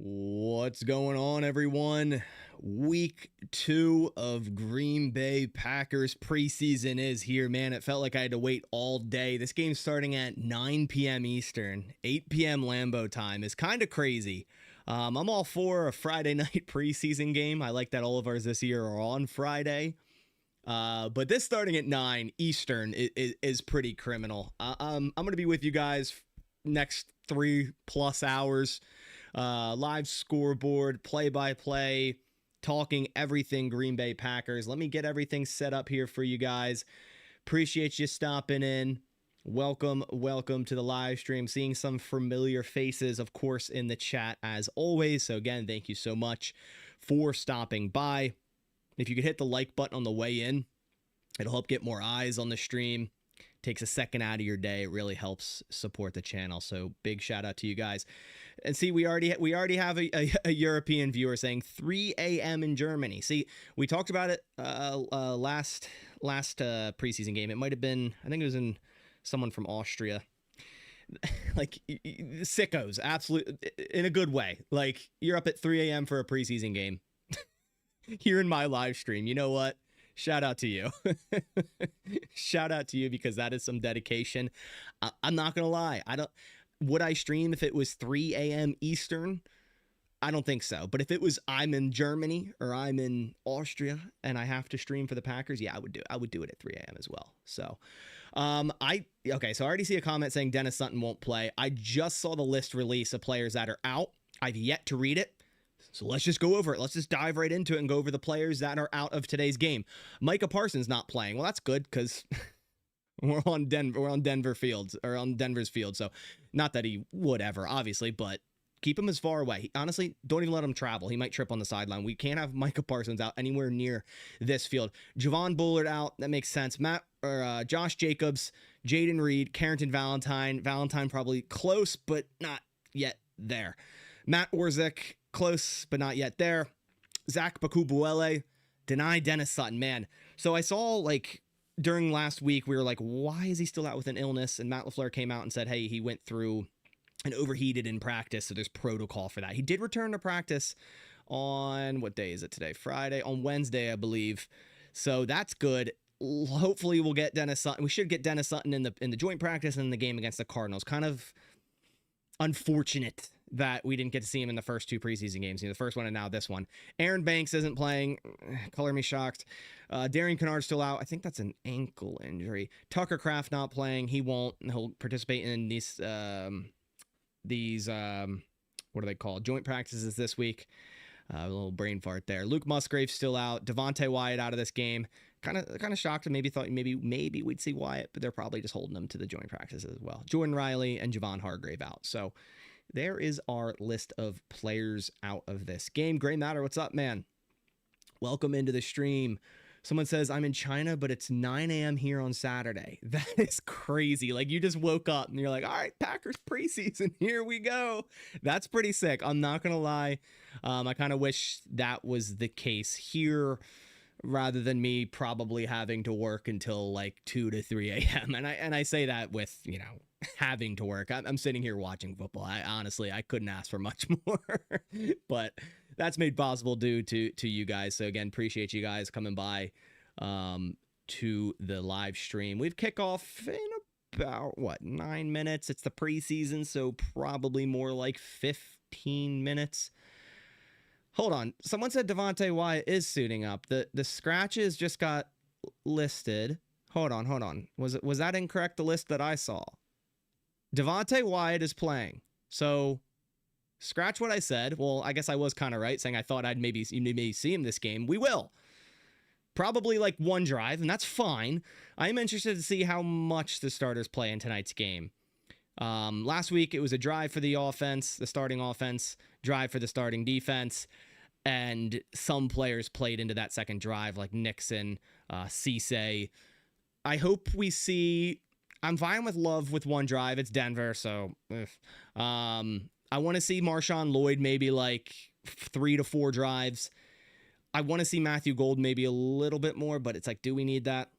What's going on, everyone? Week 2 of Green Bay Packers preseason is here, man. It felt like I had to wait all day. This game's starting at 9 p.m. Eastern, 8 p.m. Lambeau time. Is kind of crazy. I'm all for a Friday night preseason game. I like that all of ours this year are on Friday. But this starting at 9 Eastern is pretty criminal. I'm going to be with you guys next 3+ hours. Live scoreboard, play-by-play, talking everything Green Bay Packers. Let me get everything set up here for you guys. Appreciate you stopping in. Welcome to the live stream. Seeing some familiar faces, of course, in the chat as always. So again, thank you so much for stopping by. If you could hit the like button on the way in, it'll help get more eyes on the stream. Takes a second out of your day. It really helps support the channel. So big shout out to you guys. And see, we already have a European viewer saying 3 a.m. in Germany. See, we talked about it last preseason game. It might have been, I think it was in someone from Austria. Like sickos, absolute in a good way. Like you're up at 3 a.m. for a preseason game. Here in my live stream. You know what? Shout out to you. Shout out to you because that is some dedication. I'm not going to lie. Would I stream if it was 3 a.m. Eastern? I don't think so. But if it was I'm in Germany or I'm in Austria and I have to stream for the Packers, yeah, I would do it at 3 a.m. as well. So, so I already see a comment saying Dennis Sutton won't play. I just saw the list release of players that are out. I've yet to read it. So let's just go over it. Let's just dive right into it and go over the players that are out of today's game. Micah Parsons not playing. Well, that's good because we're on Denver's field. So not that he would ever, obviously, but keep him as far away. Honestly, don't even let him travel. He might trip on the sideline. We can't have Micah Parsons out anywhere near this field. Javon Bullard out. That makes sense. Josh Jacobs, Jaden Reed, Carrington Valentine. Valentine probably close, but not yet there. Matt Orzik, close, but not yet there. Zach Bakubuele, deny Dennis Sutton, man. So I saw, like, during last week, we were like, why is he still out with an illness? And Matt LaFleur came out and said, hey, he went through and overheated in practice, so there's protocol for that. He did return to practice on, what day is it today? Friday, on Wednesday, I believe. So that's good. Hopefully we'll get Dennis Sutton. We should get Dennis Sutton in the joint practice and in the game against the Cardinals. Kind of unfortunate that we didn't get to see him in the first 2 preseason games, the first one and now this one. Aaron Banks isn't playing. Color me shocked. Darian Kennard's still out. I think that's an ankle injury. Tucker Kraft not playing. He won't. He'll participate in these what are they called? Joint practices this week. A little brain fart there. Luke Musgrave's still out. Devontae Wyatt out of this game. Kind of shocked and maybe thought maybe we'd see Wyatt, but they're probably just holding him to the joint practices as well. Jordan Riley and Javon Hargrave out. So there is our list of players out of this game. Gray Matter, what's up, man? Welcome into the stream. Someone says, I'm in China, but it's 9 a.m. here on Saturday. That is crazy. Like, you just woke up and you're like, all right, Packers preseason, here we go. That's pretty sick. I'm not going to lie. I kind of wish that was the case here rather than me probably having to work until like 2 to 3 a.m. And I say that with, having to work. I'm sitting here watching football. I couldn't ask for much more, but that's made possible due to you guys. So again, appreciate you guys coming by to the live stream. We've kick off in about 9 minutes. It's the preseason, so probably more like 15 minutes. Hold on. Someone said Devontae Wyatt is suiting up. The scratches just got listed. Hold on. Was that incorrect, the list that I saw? Devontae Wyatt is playing. So scratch what I said. Well, I guess I was kind of right, saying I thought I'd maybe see him this game. We will. Probably like one drive, and that's fine. I'm interested to see how much the starters play in tonight's game. Last week, it was a drive for the offense, the starting offense, drive for the starting defense, and some players played into that second drive, like Nixon, Cisse. I hope we see... I'm fine with Love with one drive. It's Denver, so... I want to see Marshawn Lloyd maybe like 3 to 4 drives. I want to see Matthew Gold maybe a little bit more, but it's like, do we need that?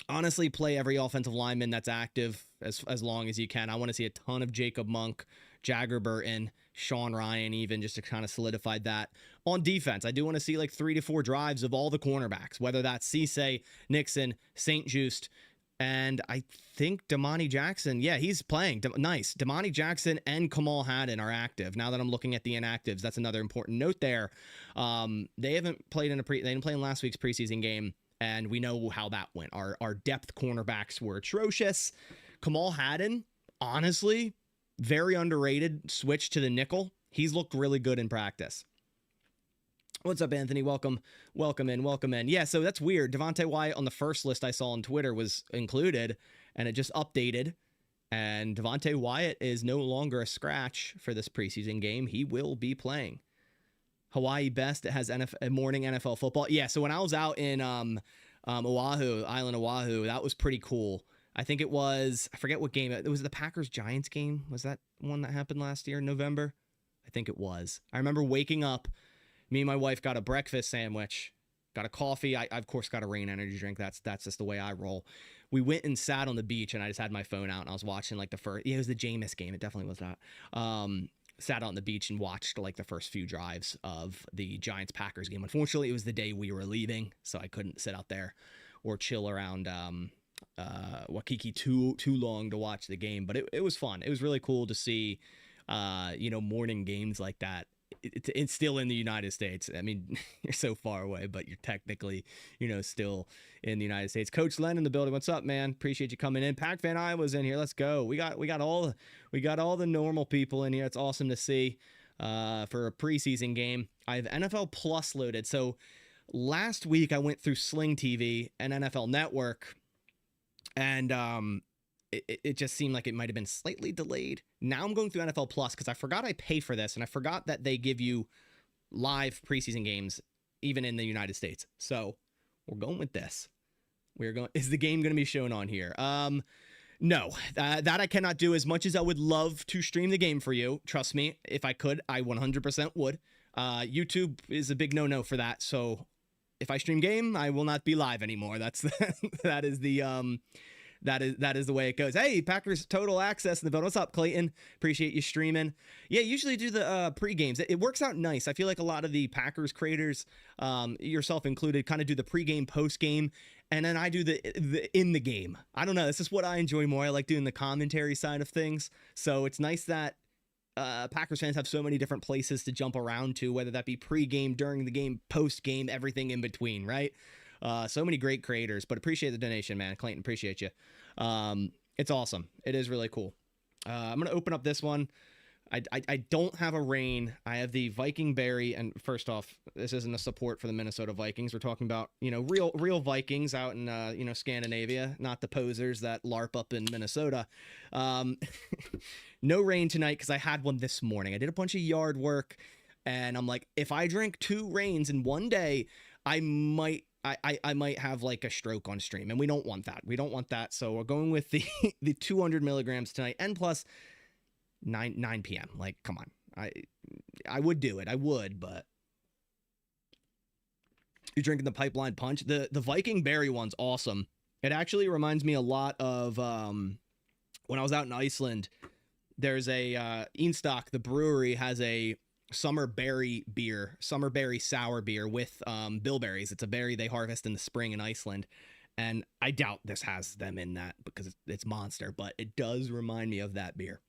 Honestly, play every offensive lineman that's active as long as you can. I want to see a ton of Jacob Monk, Jagger Burton, Sean Ryan even, just to kind of solidify that. On defense, I do want to see like 3 to 4 drives of all the cornerbacks, whether that's Cisse, Nixon, St. Juste, and I think Damani Jackson. Yeah, he's playing. Nice. Damani Jackson and Kamal Hadden are active. Now that I'm looking at the inactives, that's another important note there. They haven't played they didn't play in last week's preseason game, and we know how that went. Our depth cornerbacks were atrocious. Kamal Hadden, honestly, very underrated. Switch to the nickel. He's looked really good in practice. What's up, Anthony? Welcome in. Yeah, so that's weird. Devontae Wyatt on the first list I saw on Twitter was included, and it just updated. And Devontae Wyatt is no longer a scratch for this preseason game. He will be playing. Hawaii Best, it has morning NFL football. Yeah, so when I was out in Oahu, Island Oahu, that was pretty cool. I think it was, I forget what game. It was the Packers-Giants game. Was that one that happened last year in November? I think it was. I remember waking up. Me and my wife got a breakfast sandwich, got a coffee. I of course, got a Rain energy drink. That's just the way I roll. We went and sat on the beach, and I just had my phone out, and I was watching like the first. Yeah, it was the Jameis game. It definitely was that. Sat on the beach and watched like the first few drives of the Giants-Packers game. Unfortunately, it was the day we were leaving, so I couldn't sit out there or chill around Waikiki too long to watch the game. But it was fun. It was really cool to see, morning games like that. It's still in the United States. I mean, you're so far away, but you're technically, still in the United States. Coach Len in the building. What's up, man? Appreciate you coming in. Pac Fan Iowa's in here. Let's go. We got all the normal people in here. It's awesome to see for a preseason game. I have NFL Plus loaded. So last week I went through Sling TV and NFL Network, and it just seemed like it might have been slightly delayed. Now I'm going through NFL Plus because I forgot I pay for this, and I forgot that they give you live preseason games even in the United States. So we're going with this. Is the game going to be shown on here? No, that I cannot do. As much as I would love to stream the game for you. Trust me, if I could, I 100% would. YouTube is a big no-no for that. So if I stream game, I will not be live anymore. That is the way it goes. Hey, Packers Total Access in the building. What's up, Clayton? Appreciate you streaming. Yeah, usually do the pre-games. It works out nice. I feel like a lot of the Packers creators, yourself included, kind of do the pre-game, post-game, and then I do the in the game. I don't know. This is what I enjoy more. I like doing the commentary side of things. So it's nice that Packers fans have so many different places to jump around to, whether that be pre-game, during the game, post-game, everything in between, right? So many great creators, but appreciate the donation, man. Clayton, appreciate you. It's awesome. It is really cool. I'm going to open up this one. I don't have a Rain. I have the Viking Berry. And first off, this isn't a support for the Minnesota Vikings. We're talking about, real Vikings out in, Scandinavia, not the posers that LARP up in Minnesota. No Rain tonight because I had one this morning. I did a bunch of yard work, and I'm like, if I drink 2 Rains in one day, I might have like a stroke on stream, and we don't want that. So we're going with the 200 milligrams tonight, and plus 9 p.m. Like, come on. I would do it. I would, but you're drinking the Pipeline Punch. The Viking Berry one's awesome. It actually reminds me a lot of when I was out in Iceland. There's a Eanstock, the brewery, has a summer berry sour beer with bilberries. It's a berry they harvest in the spring in Iceland, and I doubt this has them in that because it's Monster, but it does remind me of that beer.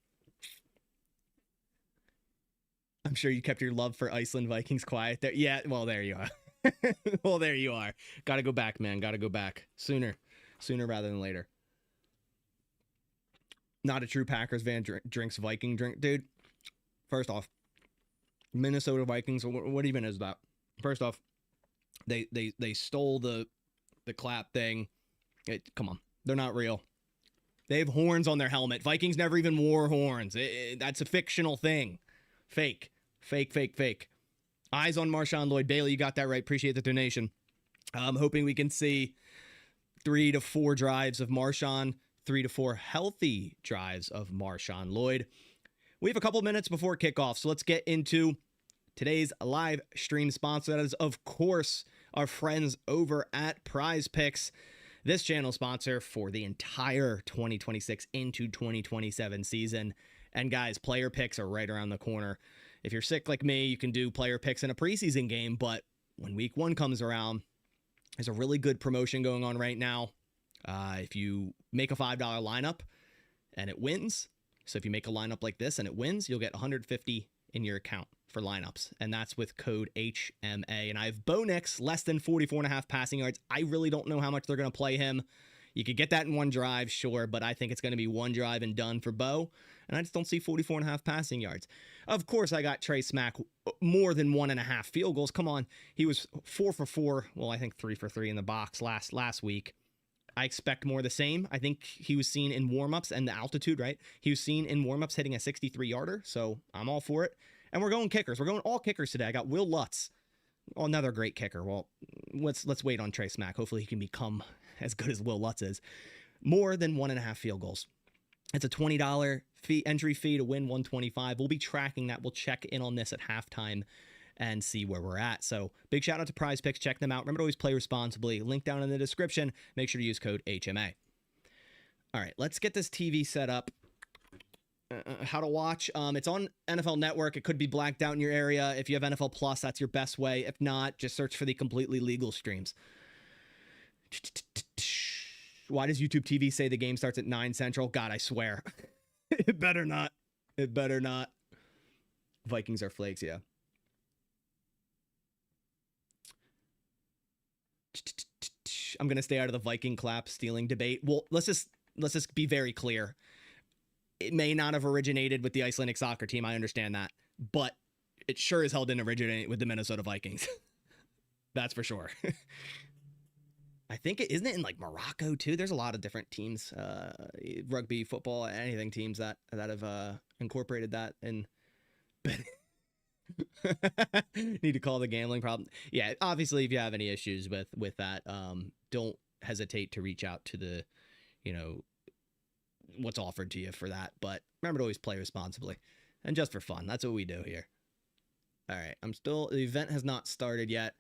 I'm sure you kept your love for Iceland Vikings quiet there. Yeah, well, there you are. Gotta go back, man. Gotta go back sooner rather than later. Not a true Packers fan drinks Viking drink, dude. First off, Minnesota Vikings, what even is that? First off, they stole the clap thing. Come on, they're not real. They have horns on their helmet. Vikings never even wore horns. That's a fictional thing. Fake. Eyes on Marshawn Lloyd-Bailey. You got that right. Appreciate the donation. I'm hoping we can see 3 to 4 drives of Marshawn, 3 to 4 healthy drives of Marshawn Lloyd. We have a couple minutes before kickoff, so let's get into today's live stream sponsor. That is, of course, our friends over at Prize Picks. This channel sponsor for the entire 2026 into 2027 season. And guys, player picks are right around the corner. If you're sick like me, you can do player picks in a preseason game, but when week 1 comes around, there's a really good promotion going on right now. If you make a $5 lineup and it wins, so if you make a lineup like this and it wins, you'll get $150 in your account for lineups, and that's with code HMA. And I have Bo Nix, less than 44.5 passing yards. I really don't know how much they're going to play him. You could get that in one drive, sure, but I think it's going to be one drive and done for Bo, and I just don't see 44.5 passing yards. Of course, I got Trey Smack more than 1.5 field goals. Come on, he was 4 for 4. Well, I think 3 for 3 in the box last week. I expect more of the same. I think he was seen in warmups and the altitude, right? He was seen in warmups hitting a 63-yarder, so I'm all for it. And we're going kickers. We're going all kickers today. I got Will Lutz, another great kicker. Well, let's wait on Trey Smack. Hopefully he can become as good as Will Lutz is. More than 1.5 field goals. It's a $20 entry fee to win $125. We'll be tracking that. We'll check in on this at halftime and see where we're at. So big shout out to Prize Picks. Check them out. Remember to always play responsibly. Link down in the description. Make sure to use code HMA. All right, let's get this TV set up. How to watch. It's on NFL Network. It could be blacked out in your area. If you have NFL Plus, that's your best way. If not, just search for the completely legal streams. Why does YouTube TV say the game starts at 9 Central? God, I swear. It better not. It better not. Vikings are flakes, yeah. I'm going to stay out of the Viking clap stealing debate. Well, let's just be very clear. It may not have originated with the Icelandic soccer team. I understand that. But it sure as hell didn't originate with the Minnesota Vikings. That's for sure. I think isn't it in like Morocco too? There's a lot of different teams, rugby, football, anything teams that have incorporated that. And need to call the gambling problem. Yeah, obviously, if you have any issues with that, don't hesitate to reach out to the, what's offered to you for that. But remember to always play responsibly and just for fun. That's what we do here. All right, the event has not started yet.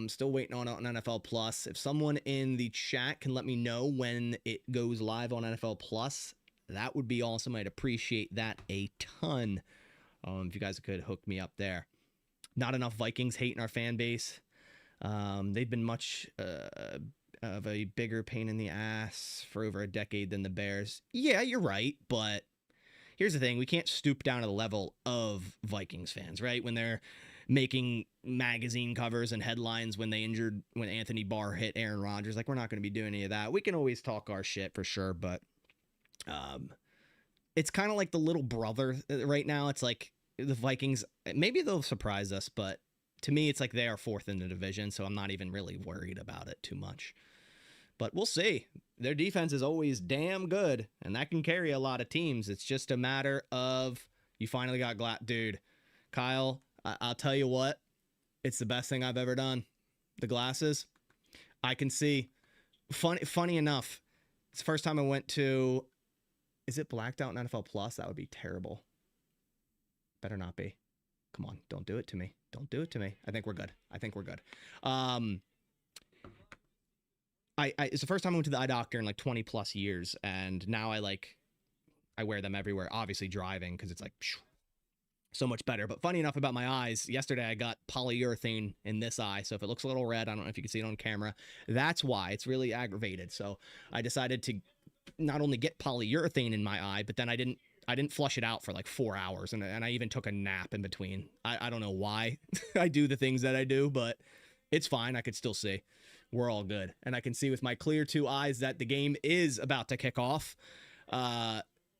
Still waiting on NFL Plus. If someone in the chat can let me know when it goes live on NFL Plus, that would be awesome. I'd appreciate that a ton. If you guys could hook me up there. Not enough Vikings hate in our fan base. They've been much of a bigger pain in the ass for over a decade than the Bears. Yeah, you're right, but here's the thing. We can't stoop down to the level of Vikings fans, right? When they're making magazine covers and headlines when Anthony Barr hit Aaron Rodgers. Like, we're not going to be doing any of that. We can always talk our shit for sure, but it's kind of like the little brother right now. It's like the Vikings, maybe they'll surprise us, but to me, it's like they are 4th in the division, so I'm not even really worried about it too much. But we'll see. Their defense is always damn good, and that can carry a lot of teams. It's just a matter of you finally got dude, Kyle, I'll tell you what, it's the best thing I've ever done. The glasses, I can see. Funny enough, it's the first time I went to, is it blacked out in NFL Plus? That would be terrible. Better not be. Come on, don't do it to me. Don't do it to me. I think we're good. It's the first time I went to the eye doctor in like 20 plus years, and now I wear them everywhere. Obviously driving because it's like so much better. But funny enough about my eyes, yesterday I got polyurethane in this eye, so if it looks a little red, I don't know if you can see it on camera. That's why it's really aggravated. So I decided to not only get polyurethane in my eye, but then I didn't flush it out for like 4 hours, and I even took a nap in between. I don't know why I do the things that I do, but it's fine. I could still see. We're all good. And I can see with my clear 2 eyes that the game is about to kick off.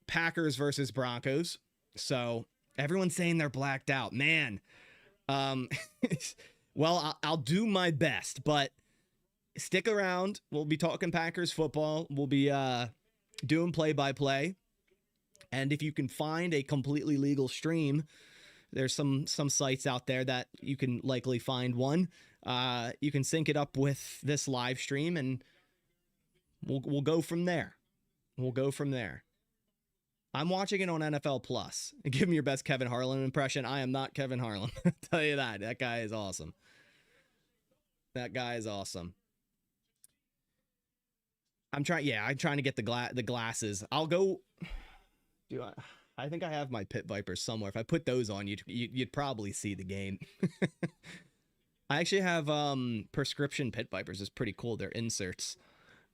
Packers versus Broncos. So everyone's saying they're blacked out. Man. Well, I'll do my best, but stick around. We'll be talking Packers football. We'll be doing play-by-play. And if you can find a completely legal stream, there's some sites out there that you can likely find one. You can sync it up with this live stream, and we'll go from there. I'm watching it on NFL Plus. Give me your best Kevin Harlan impression. I am not Kevin Harlan. I'll tell you that. That guy is awesome. I'm trying to get the glasses. I'll go. I think I have my Pit Vipers somewhere. If I put those on, you'd probably see the game. I actually have prescription Pit Vipers. It's pretty cool. They're inserts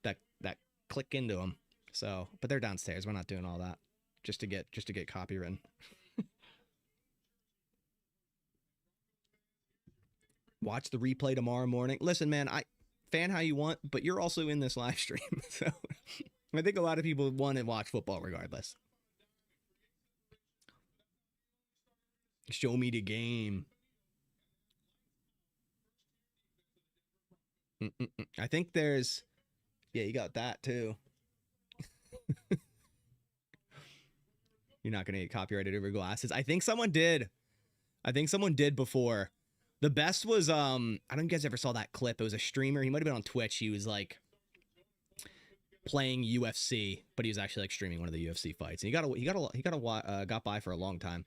that click into them. So, but they're downstairs. We're not doing all that just to get copywritten. Watch the replay tomorrow morning. Listen, man, I fan how you want, but you're also in this live stream. So I think a lot of people want to watch football regardless. Show me the game. I think there's... Yeah, you got that too. You're not going to get copyrighted over glasses. I think someone did. Before. The best was, I don't know if you guys ever saw that clip. It was a streamer. He might have been on Twitch. He was like playing UFC, but he was actually like streaming one of the UFC fights. And he got by for a long time.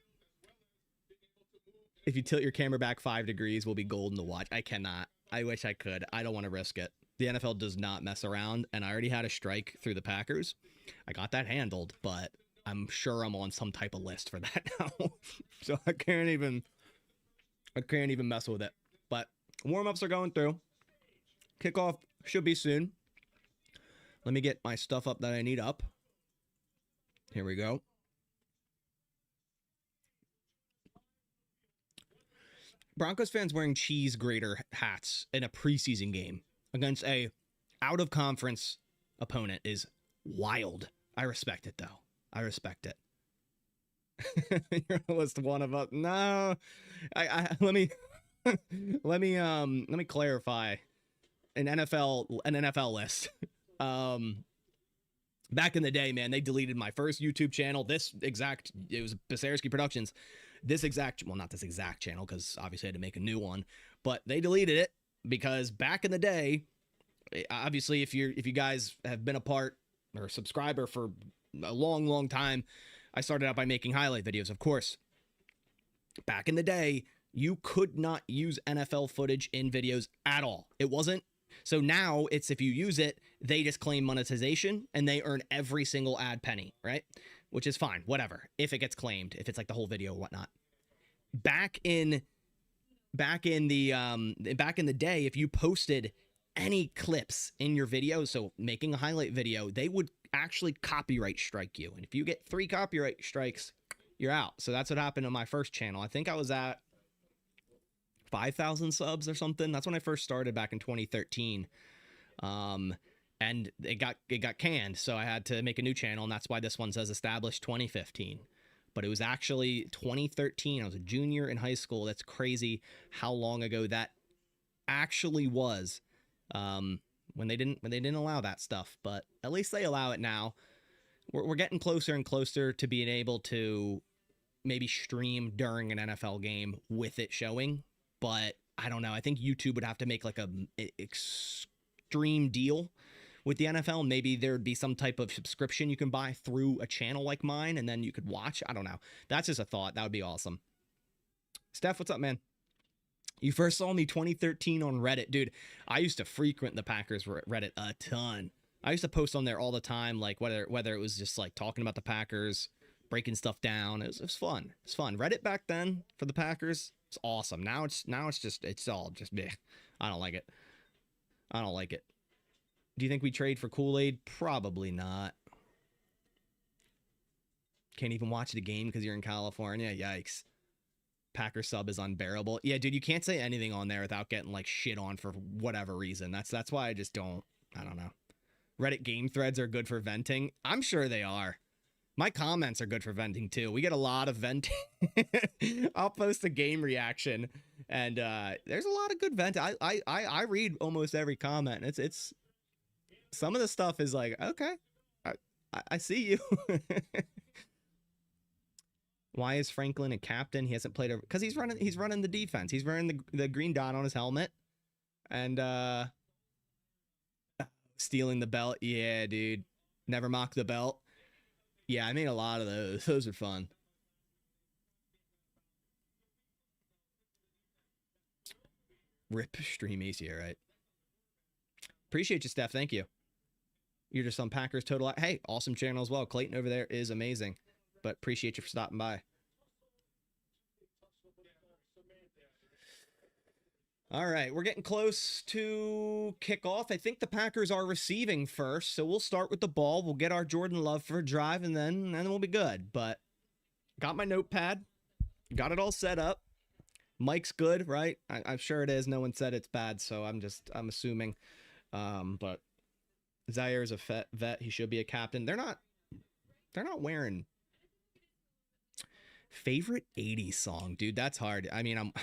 If you tilt your camera back 5 degrees, we'll be golden to watch. I cannot. I wish I could. I don't want to risk it. The NFL does not mess around, and I already had a strike through the Packers. I got that handled, but I'm sure I'm on some type of list for that now. So I can't even mess with it. But warm-ups are going through. Kickoff should be soon. Let me get my stuff up that I need up. Here we go. Broncos fans wearing cheese grater hats in a preseason game against a out-of-conference opponent is wild. I respect it, though. I respect it. You're almost one of us. No, let me clarify an NFL list. Back in the day, man, they deleted my first YouTube channel. It was Basarsky Productions. Not this exact channel, because obviously I had to make a new one, but they deleted it because back in the day, obviously if you guys have been a part or a subscriber for a long time, I started out by making highlight videos, of course. Back in the day, you could not use NFL footage in videos at all. It wasn't. So now it's, if you use it, they just claim monetization and they earn every single ad penny, right? Which is fine, whatever. If it gets claimed, if it's like the whole video or whatnot. Back in the day, if you posted any clips in your video, so making a highlight video, they would actually copyright strike you. And if you get 3 copyright strikes, you're out. So that's what happened on my first channel. I think I was at 5,000 subs or something. That's when I first started back in 2013. And it got canned, so I had to make a new channel, and that's why this one says established 2015. But it was actually 2013. I was a junior in high school. That's crazy how long ago that actually was. When they didn't allow that stuff, but at least they allow it now. We're getting closer and closer to being able to maybe stream during an NFL game with it showing, but I don't know. I think YouTube would have to make like a extreme deal with the NFL. Maybe there would be some type of subscription you can buy through a channel like mine, and then you could watch. I don't know. That's just a thought. That would be awesome. Steph, what's up, man? You first saw me 2013 on Reddit. Dude, I used to frequent the Packers Reddit a ton. I used to post on there all the time, like whether it was just like talking about the Packers, breaking stuff down. It was fun. It's fun. Reddit back then for the Packers, it's awesome. Now it's all just bleh. I don't like it. Do you think we trade for Kool-Aid? Probably not. Can't even watch the game because you're in California. Yikes. Packer sub is unbearable. Yeah, dude, you can't say anything on there without getting like shit on for whatever reason. That's why I just don't. I don't know. Reddit game threads are good for venting. I'm sure they are. My comments are good for venting too. We get a lot of venting. I'll post a game reaction, and there's a lot of good vent. I read almost every comment. It's some of the stuff is like, okay, I see you. Why is Franklin a captain? He hasn't played because he's running the defense. He's wearing the green dot on his helmet, and stealing the belt. Yeah, dude. Never mock the belt. Yeah, I made a lot of those. Those are fun. Rip stream easier, right? Appreciate you, Steph. Thank you. You're just on Packers Total. Hey, awesome channel as well. Clayton over there is amazing. but appreciate you for stopping by. All right, we're getting close to kickoff. I think the Packers are receiving first, so we'll start with the ball. We'll get our Jordan Love for a drive, and then we'll be good. But got my notepad, got it all set up. Mike's good, right? I'm sure it is. No one said it's bad, so I'm assuming. But Zaire's a vet. He should be a captain. They're not wearing favorite 80s song, dude. That's hard. I mean, I'm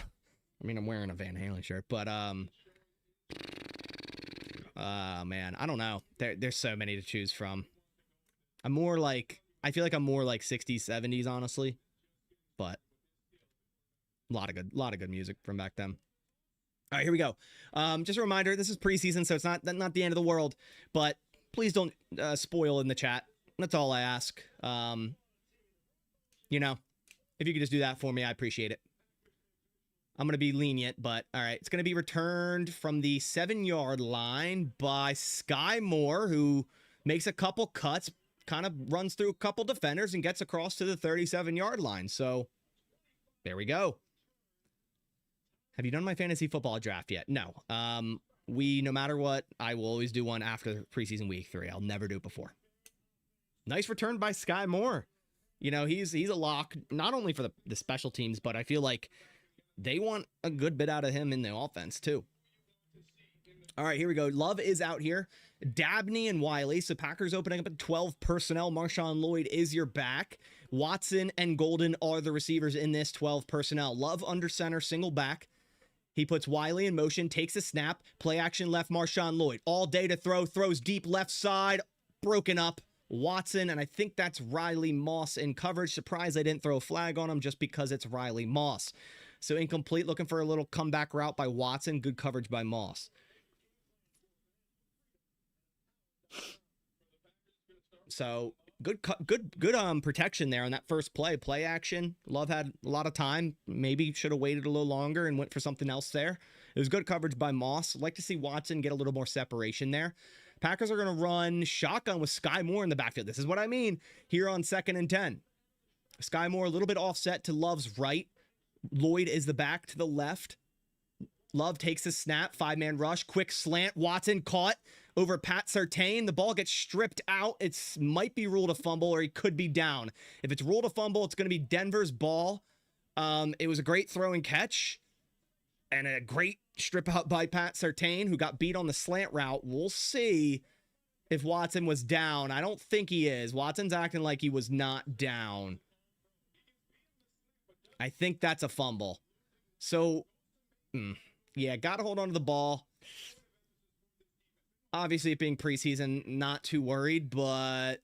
wearing a Van Halen shirt, but man, I don't know. There's so many to choose from. I feel like I'm more like 60s, 70s, honestly. But a lot of good music from back then. All right, here we go. Just a reminder, this is preseason, so it's not the end of the world, but please don't spoil in the chat. That's all I ask. You know, if you could just do that for me, I appreciate it. I'm going to be lenient, but all right. It's going to be returned from the 7-yard line by Sky Moore, who makes a couple cuts, kind of runs through a couple defenders and gets across to the 37-yard line. So there we go. Have you done my fantasy football draft yet? No. No matter what, I will always do one after preseason week 3. I'll never do it before. Nice return by Sky Moore. You know, he's a lock, not only for the special teams, but I feel like they want a good bit out of him in the offense, too. All right, here we go. Love is out here. Dabney and Wiley. So Packers opening up at 12 personnel. Marshawn Lloyd is your back. Watson and Golden are the receivers in this 12 personnel. Love under center, single back. He puts Wiley in motion, takes a snap. Play action left, Marshawn Lloyd. All day to throw. Throws deep left side. Broken up. Watson, and I think that's Riley Moss in coverage. Surprised I didn't throw a flag on him just because it's Riley Moss. So incomplete, looking for a little comeback route by Watson. Good coverage by Moss. So good protection there on that first play. Play action. Love had a lot of time. Maybe should have waited a little longer and went for something else there. It was good coverage by Moss. I'd like to see Watson get a little more separation there. Packers are going to run shotgun with Sky Moore in the backfield. This is what I mean here on 2nd and 10. Sky Moore a little bit offset to Love's right. Lloyd is the back to the left. Love takes a snap. 5-man rush. Quick slant. Watson caught over Pat Surtain. The ball gets stripped out. It might be ruled a fumble or he could be down. If it's ruled a fumble, it's going to be Denver's ball. It was a great throw and catch. And a great strip out by Pat Surtain, who got beat on the slant route. We'll see if Watson was down. I don't think he is. Watson's acting like he was not down. I think that's a fumble. So, yeah, got to hold on to the ball. Obviously, it being preseason, not too worried, but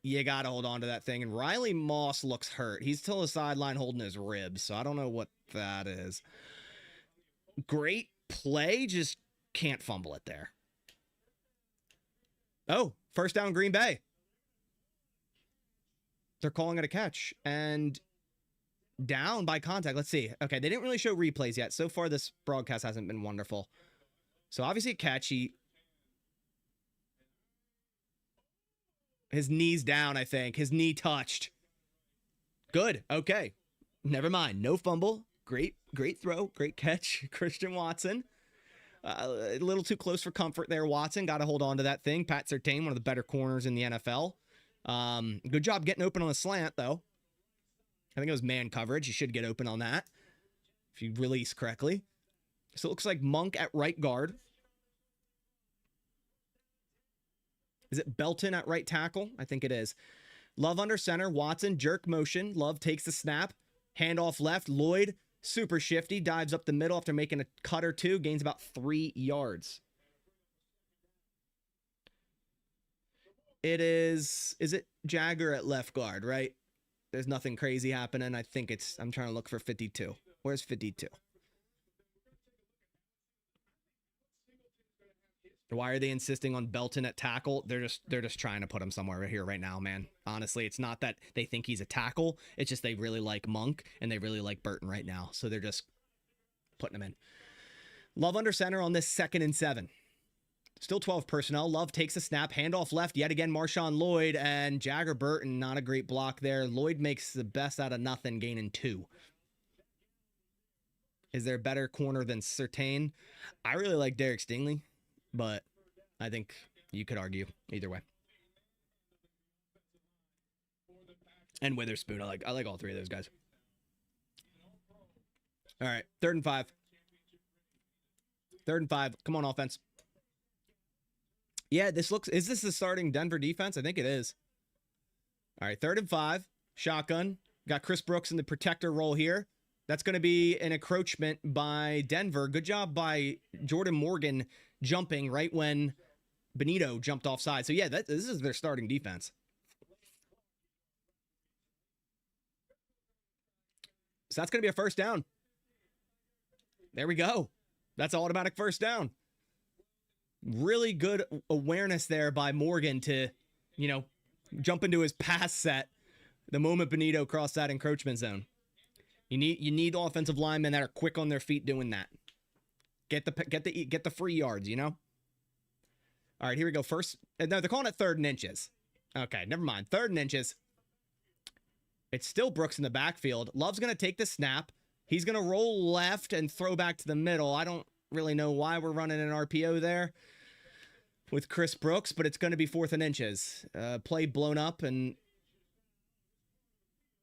you got to hold on to that thing. And Riley Moss looks hurt. He's still on the sideline holding his ribs, so I don't know what that is. Great play, just can't fumble it there. Oh, first down Green Bay. They're calling it a catch. And down by contact. Let's see. Okay, they didn't really show replays yet. So far, this broadcast hasn't been wonderful. So obviously a catch. His knee's down, I think. His knee touched. Good. Okay. Never mind. No fumble. Great throw. Great catch. Christian Watson. A little too close for comfort there, Watson. Got to hold on to that thing. Pat Surtain, one of the better corners in the NFL. Good job getting open on the slant, though. I think it was man coverage. You should get open on that if you release correctly. So it looks like Monk at right guard. Is it Belton at right tackle? I think it is. Love under center. Watson, jerk motion. Love takes the snap. Handoff left. Lloyd, super shifty. Dives up the middle after making a cut or two. Gains about 3 yards. Is it Jagger at left guard, right? There's nothing crazy happening. I think I'm trying to look for 52. Where's 52? Why are they insisting on Belton at tackle? They're just trying to put him somewhere right here right now, man. Honestly, it's not that they think he's a tackle. It's just they really like Monk and they really like Burton right now. So they're just putting him in. Love under center on this 2nd and 7. Still 12 personnel. Love takes a snap. Handoff left. Yet again, Marshawn Lloyd and Jagger Burton. Not a great block there. Lloyd makes the best out of nothing, gaining 2. Is there a better corner than Surtain? I really like Derek Stingley, but I think you could argue either way. And Witherspoon. I like all 3 of those guys. All right, 3rd and 5. 3rd and 5. Come on, offense. Yeah, is this the starting Denver defense? I think it is. All right, 3rd and 5. Shotgun. Got Chris Brooks in the protector role here. That's going to be an encroachment by Denver. Good job by Jordan Morgan jumping right when Benito jumped offside. So, yeah, this is their starting defense. So that's going to be a first down. There we go. That's an automatic first down. Really good awareness there by Morgan to, jump into his pass set the moment Benito crossed that encroachment zone. You need offensive linemen that are quick on their feet doing that. Get the free yards, All right, here we go. First, no, they're calling it 3rd and inches. Okay, never mind. 3rd and inches. It's still Brooks in the backfield. Love's going to take the snap. He's going to roll left and throw back to the middle. I don't really know why we're running an RPO there with Chris Brooks, but it's going to be 4th and inches. Play blown up, and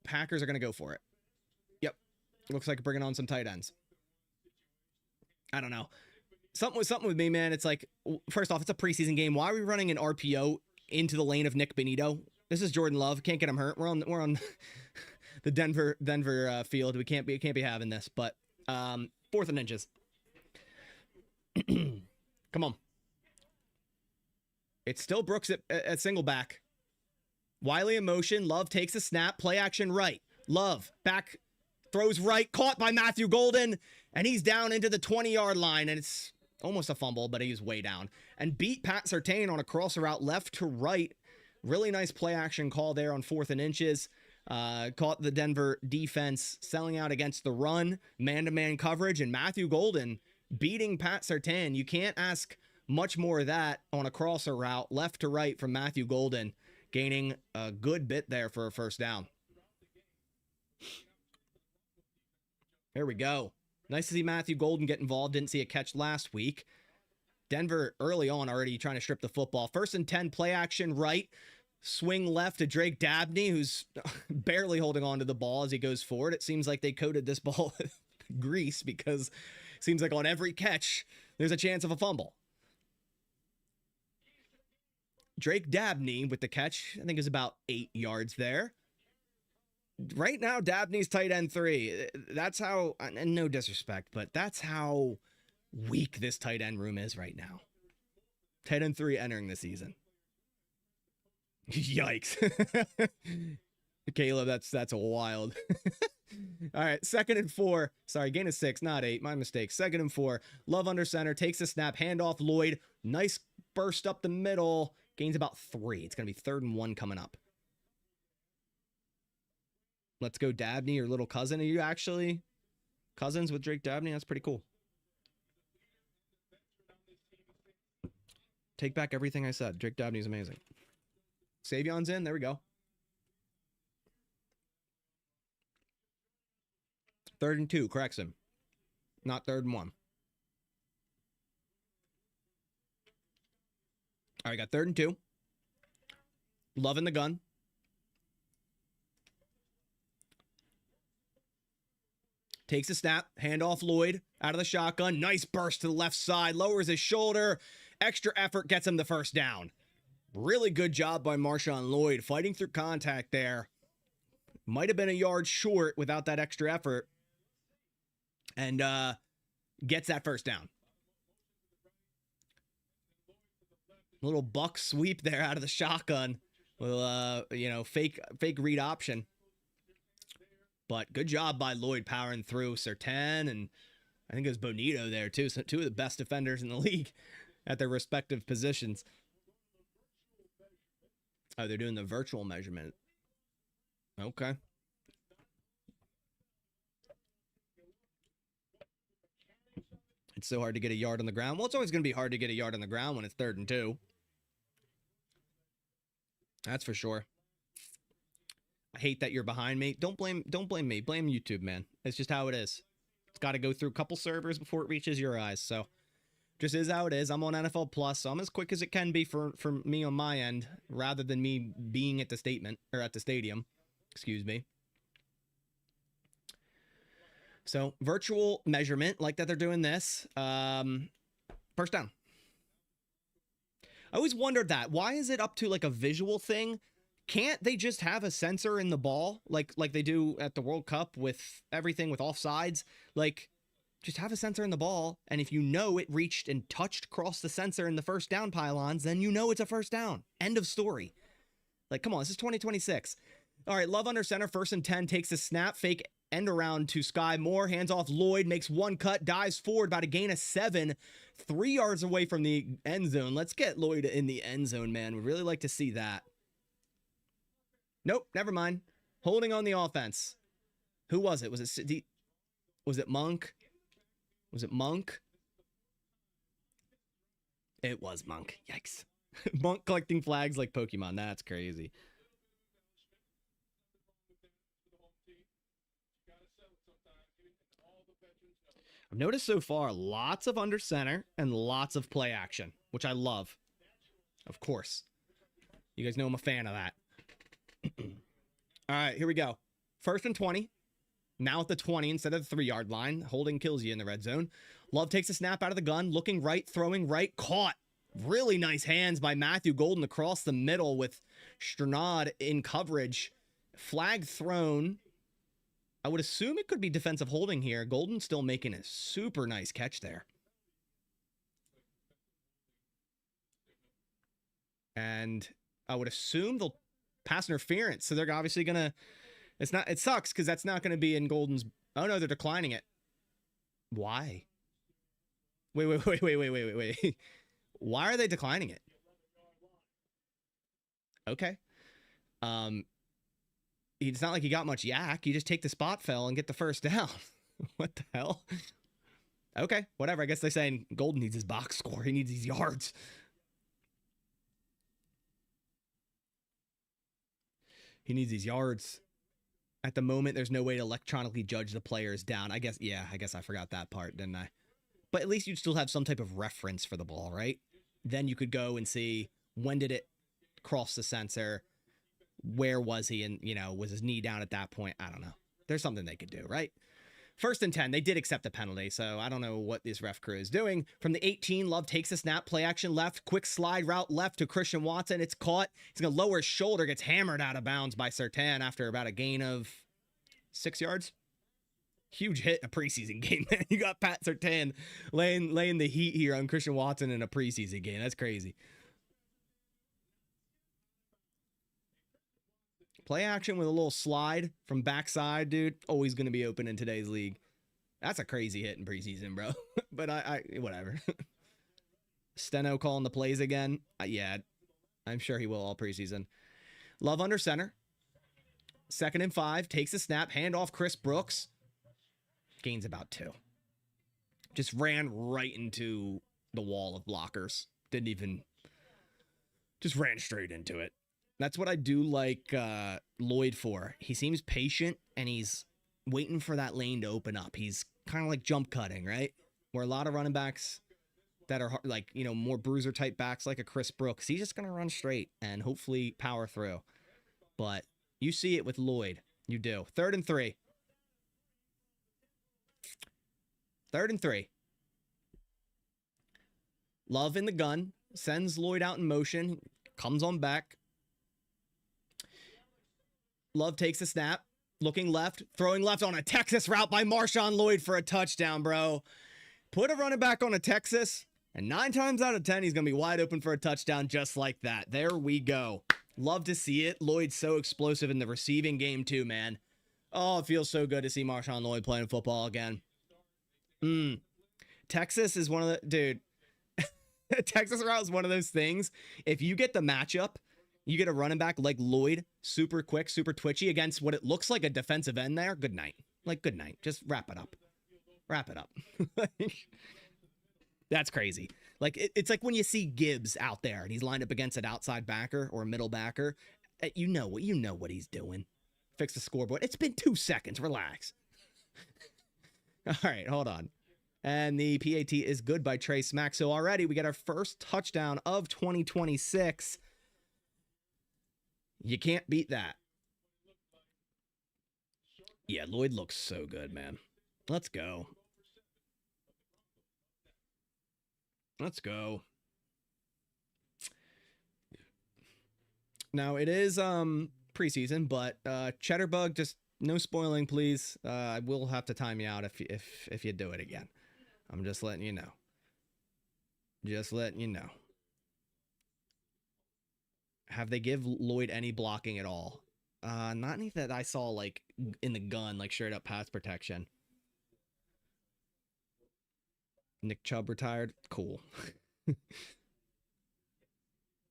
Packers are going to go for it. Yep. Looks like bringing on some tight ends. I don't know. Something with me, man. It's like, first off, it's a preseason game. Why are we running an RPO into the lane of Nick Benito? This is Jordan Love. Can't get him hurt. We're on the Denver field. We can't be having this. But 4th and inches. Come on. It's still Brooks at single back. Wiley in motion. Love takes a snap. Play action right. Love back, throws right. Caught by Matthew Golden, and he's down into the 20-yard line, and it's almost a fumble, but he's way down. And beat Pat Surtain on a crosser route left to right. Really nice play action call there on 4th and inches. Caught the Denver defense selling out against the run, man-to-man coverage, and Matthew Golden beating Pat Surtain. You can't ask much more of that on a crosser route left to right from Matthew Golden, gaining a good bit there for a first down. There we go. Nice to see Matthew Golden get involved. Didn't see a catch last week. Denver early on already trying to strip the football. 1st and 10, play action right. Swing left to Drake Dabney, who's barely holding on to the ball as he goes forward. It seems like they coated this ball with grease, because it seems like on every catch, there's a chance of a fumble. Drake Dabney with the catch, I think is about 8 yards there. Right now, Dabney's tight end 3. That's how, and no disrespect, but that's how weak this tight end room is right now. Tight end 3 entering the season. Yikes. Caleb, that's a wild. All right, 2nd and 4. Sorry, gain of 6, not 8. My mistake. 2nd and 4. Love under center, takes a snap, handoff Lloyd. Nice burst up the middle. Gains about 3. It's going to be 3rd and 1 coming up. Let's go Dabney, your little cousin. Are you actually cousins with Drake Dabney? That's pretty cool. Take back everything I said. Drake Dabney's amazing. Savion's in. There we go. 3rd and 2. Corrects him. Not 3rd and 1. All right, got 3rd and 2. Love in the gun. Takes a snap. Handoff Lloyd out of the shotgun. Nice burst to the left side. Lowers his shoulder. Extra effort gets him the first down. Really good job by Marshawn Lloyd fighting through contact there. Might have been a yard short without that extra effort. And gets that first down. Little buck sweep there out of the shotgun. Well, fake read option. But good job by Lloyd powering through Surtain, and I think it was Bonito there too. So 2 of the best defenders in the league at their respective positions. Oh, they're doing the virtual measurement. Okay. It's so hard to get a yard on the ground. Well, it's always going to be hard to get a yard on the ground when it's 3rd and 2. That's for sure. I hate that you're behind me. Don't blame me. Blame YouTube, man. It's just how it is. It's got to go through a couple servers before it reaches your eyes. So just is how it is. I'm on NFL Plus, so I'm as quick as it can be for me on my end, rather than me being at the stadium. Excuse me. So virtual measurement, like that they're doing this. First down. I always wondered that. Why is it up to like a visual thing? Can't they just have a sensor in the ball like they do at the World Cup with everything with offsides? Like, just have a sensor in the ball, and if you know it reached and touched across the sensor in the first down pylons, then you know it's a first down. End of story. Like, come on, this is 2026. All right, Love under center, 1st and 10, takes a snap, fake end around to Sky Moore, hands off Lloyd, makes one cut, dives forward, about a gain of 7, 3 yards away from the end zone. Let's get Lloyd in the end zone, man. We'd really like to see that. Nope, never mind. Holding on the offense. Who was it? Was it Monk? Was it Monk? It was Monk. Yikes. Monk collecting flags like Pokemon. That's crazy. I've noticed so far lots of under center and lots of play action, which I love. Of course. You guys know I'm a fan of that. All right, here we go. 1st and 20. Now at the 20 instead of the 3-yard line. Holding kills you in the red zone. Love takes a snap out of the gun. Looking right, throwing right. Caught. Really nice hands by Matthew Golden across the middle with Strnad in coverage. Flag thrown. I would assume it could be defensive holding here. Golden still making a super nice catch there. And I would assume they'll pass interference. So they're obviously going to, it sucks because that's not going to be in Golden's. Oh no, they're declining it. Why? Wait. Why are they declining it? Okay. It's not like he got much yak. You just take the spot fell and get the first down. What the hell? Okay, whatever. I guess they're saying Golden needs his box score. He needs these yards. He needs these yards. At the moment, there's no way to electronically judge the players down. I guess I forgot that part, didn't I? But at least you'd still have some type of reference for the ball, right? Then you could go and see when did it cross the sensor? Where was he? And, was his knee down at that point? I don't know. There's something they could do, right? 1st and 10. They did accept the penalty, so I don't know what this ref crew is doing. From the 18, Love takes a snap, play action left, quick slide route left to Christian Watson. It's caught. He's going to lower his shoulder, gets hammered out of bounds by Surtain after about a gain of 6 yards. Huge hit in a preseason game, man. You got Pat Surtain laying the heat here on Christian Watson in a preseason game. That's crazy. Play action with a little slide from backside, dude. Always going to be open in today's league. That's a crazy hit in preseason, bro. But I whatever. Steno calling the plays again. Yeah, I'm sure he will all preseason. Love under center. 2nd and 5. Takes a snap. Hand off Chris Brooks. Gains about 2. Just ran right into the wall of blockers. Didn't even. Just ran straight into it. That's what I do like Lloyd for. He seems patient, and he's waiting for that lane to open up. He's kind of like jump cutting, right? Where a lot of running backs that are like, more bruiser type backs like a Chris Brooks, he's just going to run straight and hopefully power through. But you see it with Lloyd. You do. 3rd and 3. 3rd and 3. Love in the gun. Sends Lloyd out in motion. Comes on back. Love takes a snap, looking left, throwing left on a Texas route by Marshawn Lloyd for a touchdown, bro. Put a running back on a Texas, and 9 times out of 10, he's going to be wide open for a touchdown just like that. There we go. Love to see it. Lloyd's so explosive in the receiving game too, man. Oh, it feels so good to see Marshawn Lloyd playing football again. Texas is one of the... Dude, Texas route is one of those things. If you get the matchup, you get a running back like Lloyd, super quick, super twitchy against what it looks like a defensive end there. Good night. Good night. Just wrap it up. Wrap it up. That's crazy. Like it's like when you see Gibbs out there and he's lined up against an outside backer or a middle backer, you know what he's doing. Fix the scoreboard. It's been 2 seconds. Relax. All right, hold on. And the PAT is good by Trey Smack. So already we get our first touchdown of 2026. You can't beat that. Yeah, Lloyd looks so good, man. Let's go. Let's go. Now it is preseason, but Cheddarbug, just no spoiling, please. I will have to time you out if you do it again. I'm just letting you know. Just letting you know. Have they give Lloyd any blocking at all? Not any that I saw like in the gun, like straight up pass protection. Nick Chubb retired. Cool.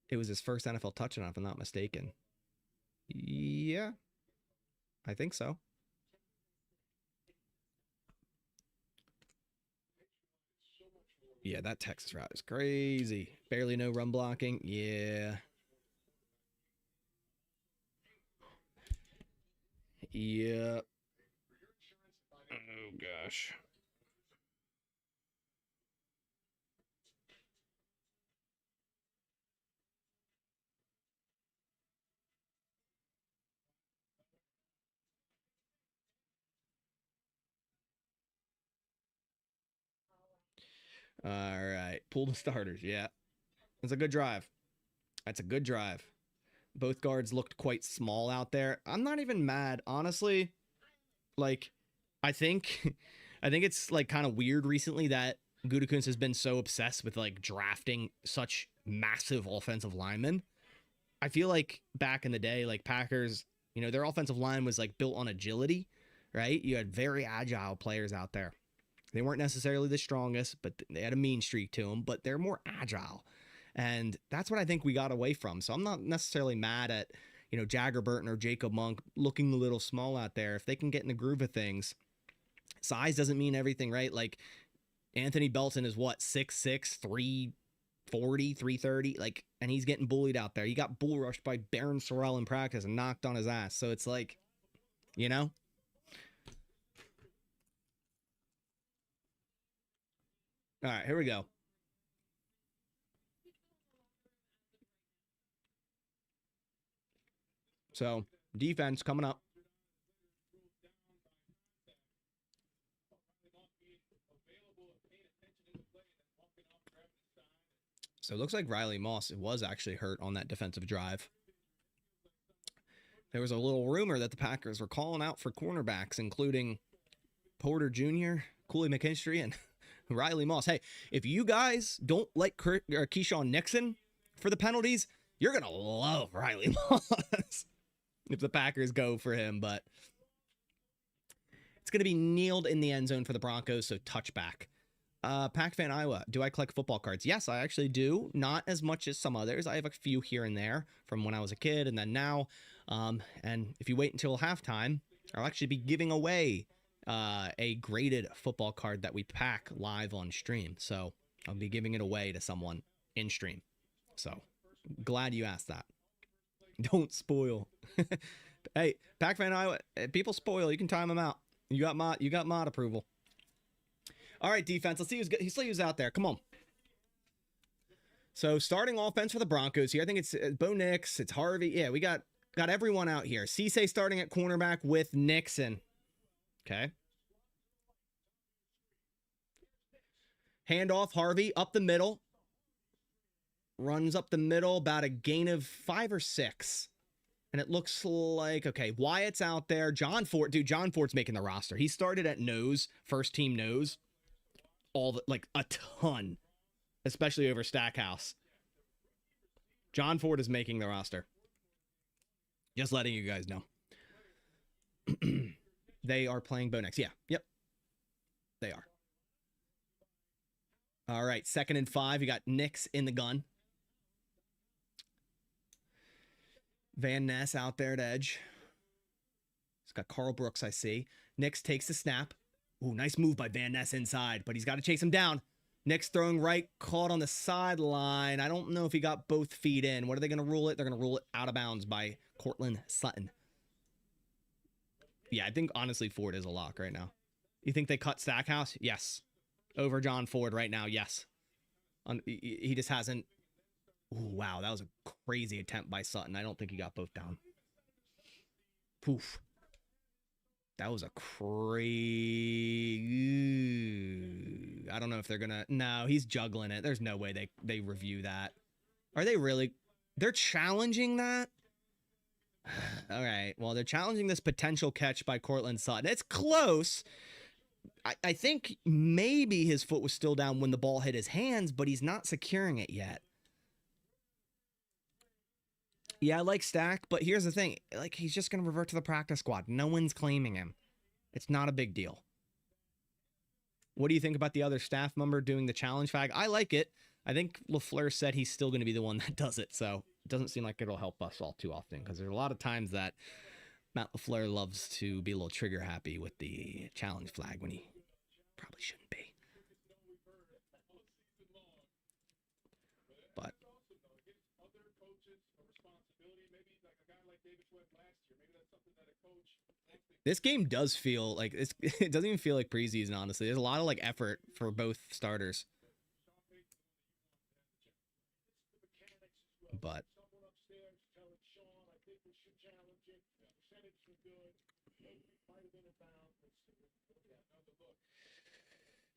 It was his first NFL touchdown, if I'm not mistaken. Yeah, I think so. Yeah, that Texas route is crazy. Barely no run blocking. Yeah. Yeah. Oh, gosh. All right. Pull the starters. Yeah. It's a good drive. That's a good drive. Both guards looked quite small out there. I'm not even mad, honestly. Like, I think I think it's like kind of weird recently that Gutekunst has been so obsessed with like drafting such massive offensive linemen. I feel like back in the day, like Packers, their offensive line was like built on agility, right? You had very agile players out there. They weren't necessarily the strongest, but they had a mean streak to them, but they're more agile. And that's what I think we got away from. So I'm not necessarily mad at, Jagger Burton or Jacob Monk looking a little small out there. If they can get in the groove of things, size doesn't mean everything, right? Like Anthony Belton is what, 6'6", 340, 330, like, and he's getting bullied out there. He got bull rushed by Baron Sorrell in practice and knocked on his ass. So it's like, All right, here we go. So defense coming up. So it looks like Riley Moss was actually hurt on that defensive drive. There was a little rumor that the Packers were calling out for cornerbacks, including Porter Jr., Cooley McKinstry, and Riley Moss. Hey, if you guys don't like Keyshawn Nixon for the penalties, you're going to love Riley Moss if the Packers go for him. But it's going to be kneeled in the end zone for the Broncos, so touchback. Pack Fan Iowa, do I collect football cards? Yes, I actually do. Not as much as some others. I have a few here and there from when I was a kid and then now. And if you wait until halftime, I'll actually be giving away a graded football card that we pack live on stream. So I'll be giving it away to someone in stream. So glad you asked that. Don't spoil. Hey, Pack Fan Iowa, people spoil. You can time them out. You got mod approval. All right, defense. Let's see who's out there. Come on. So starting offense for the Broncos here. I think it's Bo Nix. It's Harvey. Yeah, we got everyone out here. Cisse starting at cornerback with Nixon. Okay. Handoff, Harvey up the middle. Runs up the middle, about a gain of 5 or 6. And it looks like, okay, Wyatt's out there. John Ford. Dude, John Ford's making the roster. He started at nose, first team nose. Like a ton, especially over Stackhouse. John Ford is making the roster. Just letting you guys know. They are playing Bo Nix. Yeah. Yep. They are. All right. 2nd and 5. You got Nix in the gun. Van Ness out there at edge. He's got Carl Brooks, I see. Nix takes the snap. Ooh, nice move by Van Ness inside, but he's got to chase him down. Nick's throwing right, caught on the sideline. I don't know if he got both feet in. What are they going to rule it? They're going to rule it out of bounds by Cortland Sutton. Yeah, I think honestly Ford is a lock right now. You think they cut Stackhouse? Yes. Over John Ford right now, yes. He just hasn't... Ooh, wow, that was a crazy attempt by Sutton. I don't think he got both down. Poof. That was a crazy... I don't know if they're gonna... No, he's juggling it. There's no way they review that. Are they really? They're challenging that? All right. Well, they're challenging this potential catch by Cortland Sutton. It's close. I think maybe his foot was still down when the ball hit his hands, but he's not securing it yet. Yeah, I like Stack, but here's the thing. Like, he's just going to revert to the practice squad. No one's claiming him. It's not a big deal. What do you think about the other staff member doing the challenge flag? I like it. I think LaFleur said he's still going to be the one that does it, so it doesn't seem like it'll help us all too often, because there's a lot of times that Matt LaFleur loves to be a little trigger happy with the challenge flag when he probably shouldn't be. But this game does feel like it doesn't even feel like preseason, honestly. There's a lot of like effort for both starters. But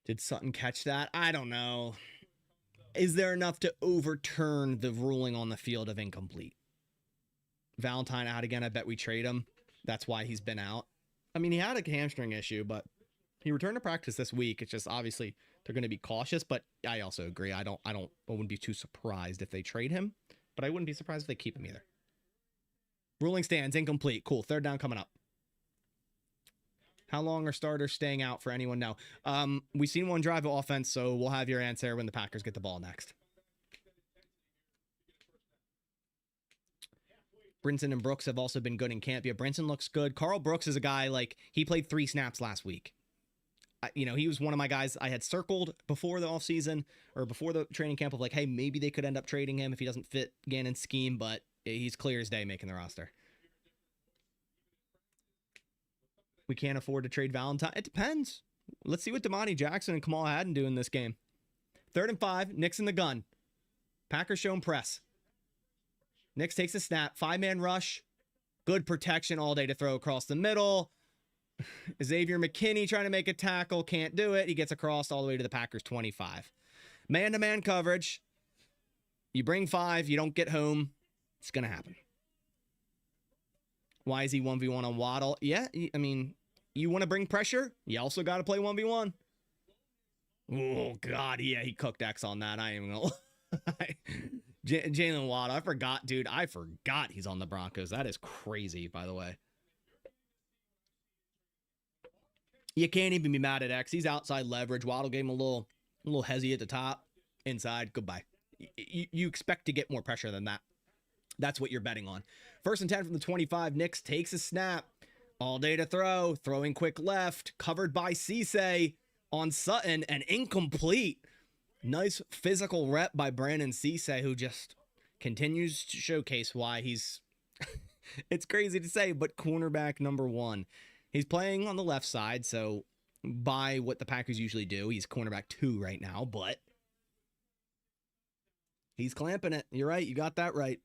did Sutton catch that? I don't know. Is there enough to overturn the ruling on the field of incomplete? Valentine out again. I bet we trade him. That's why he's been out. I mean, he had a hamstring issue, but he returned to practice this week. It's just obviously they're going to be cautious, but I also agree. I wouldn't be too surprised if they trade him, but I wouldn't be surprised if they keep him either. Ruling stands incomplete. Cool. Third down coming up. How long are starters staying out for anyone now? We've seen one drive of offense, so we'll have your answer when the Packers get the ball next. Brinson and Brooks have also been good in camp. Yeah, Brinson looks good. Carl Brooks is a guy, like, he played 3 snaps last week. He was one of my guys I had circled before the offseason or before the training camp of like, hey, maybe they could end up trading him if he doesn't fit Gannon's scheme, but he's clear as day making the roster. We can't afford to trade Valentine. It depends. Let's see what Damani Jackson and Kamal Hadden do in this game. 3rd and 5, Nick's in the gun. Packers show him press. Nix takes a snap, 5-man rush. Good protection all day to throw across the middle. Xavier McKinney trying to make a tackle, can't do it. He gets across all the way to the Packers 25. Man-to-man coverage. You bring 5, you don't get home. It's going to happen. Why is he 1v1 on Waddle? Yeah, I mean, you want to bring pressure? You also got to play 1v1. Oh, God, yeah, he cooked X on that. I ain't even going to lie. Jalen Waddle, I forgot, dude. I forgot he's on the Broncos. That is crazy, by the way. You can't even be mad at X. He's outside leverage. Waddle gave him a little hezzy at the top. Inside, goodbye. You expect to get more pressure than that. That's what you're betting on. 1st and 10 from the 25. Nix takes a snap. All day to throw. Throwing quick left. Covered by Cisse on Sutton and incomplete. Nice physical rep by Brandon Cisse, who just continues to showcase why he's... it's crazy to say, but cornerback number 1. He's playing on the left side, so by what the Packers usually do, he's cornerback 2 right now, but he's clamping it. You're right. You got that right.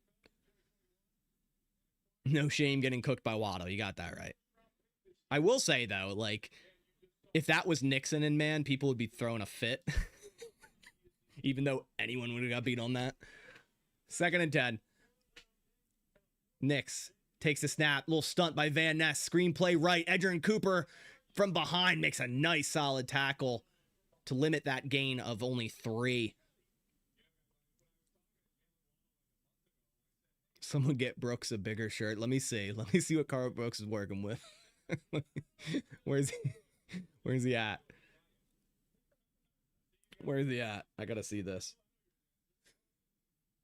No shame getting cooked by Waddle. You got that right. I will say, though, like, if that was Nixon and man, people would be throwing a fit. Even though anyone would have got beat on that. 2nd and 10. Nix takes a snap. Little stunt by Van Ness. Screenplay right. Edgerrin Cooper from behind makes a nice solid tackle to limit that gain of only 3. Someone get Brooks a bigger shirt. Let me see. Let me see what Carl Brooks is working with. Where's he at? Where's he at? I gotta see this.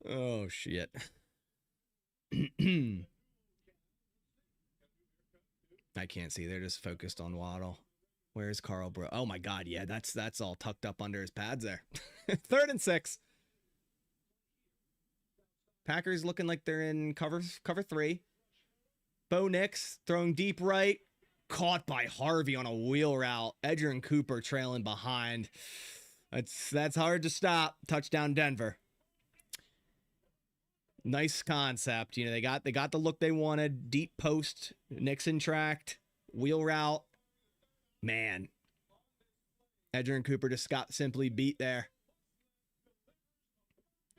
Oh, shit. I can't see. They're just focused on Waddle. Where's Carl Bro? Oh my God, yeah, that's all tucked up under his pads there. 3rd and 6. Packers looking like they're in cover 3. Bo Nix throwing deep right, caught by Harvey on a wheel route. Edger and Cooper trailing behind. That's hard to stop. Touchdown Denver. Nice concept. You know, they got the look they wanted. Deep post, Nixon tracked, wheel route. Man. Edger and Cooper just got simply beat there.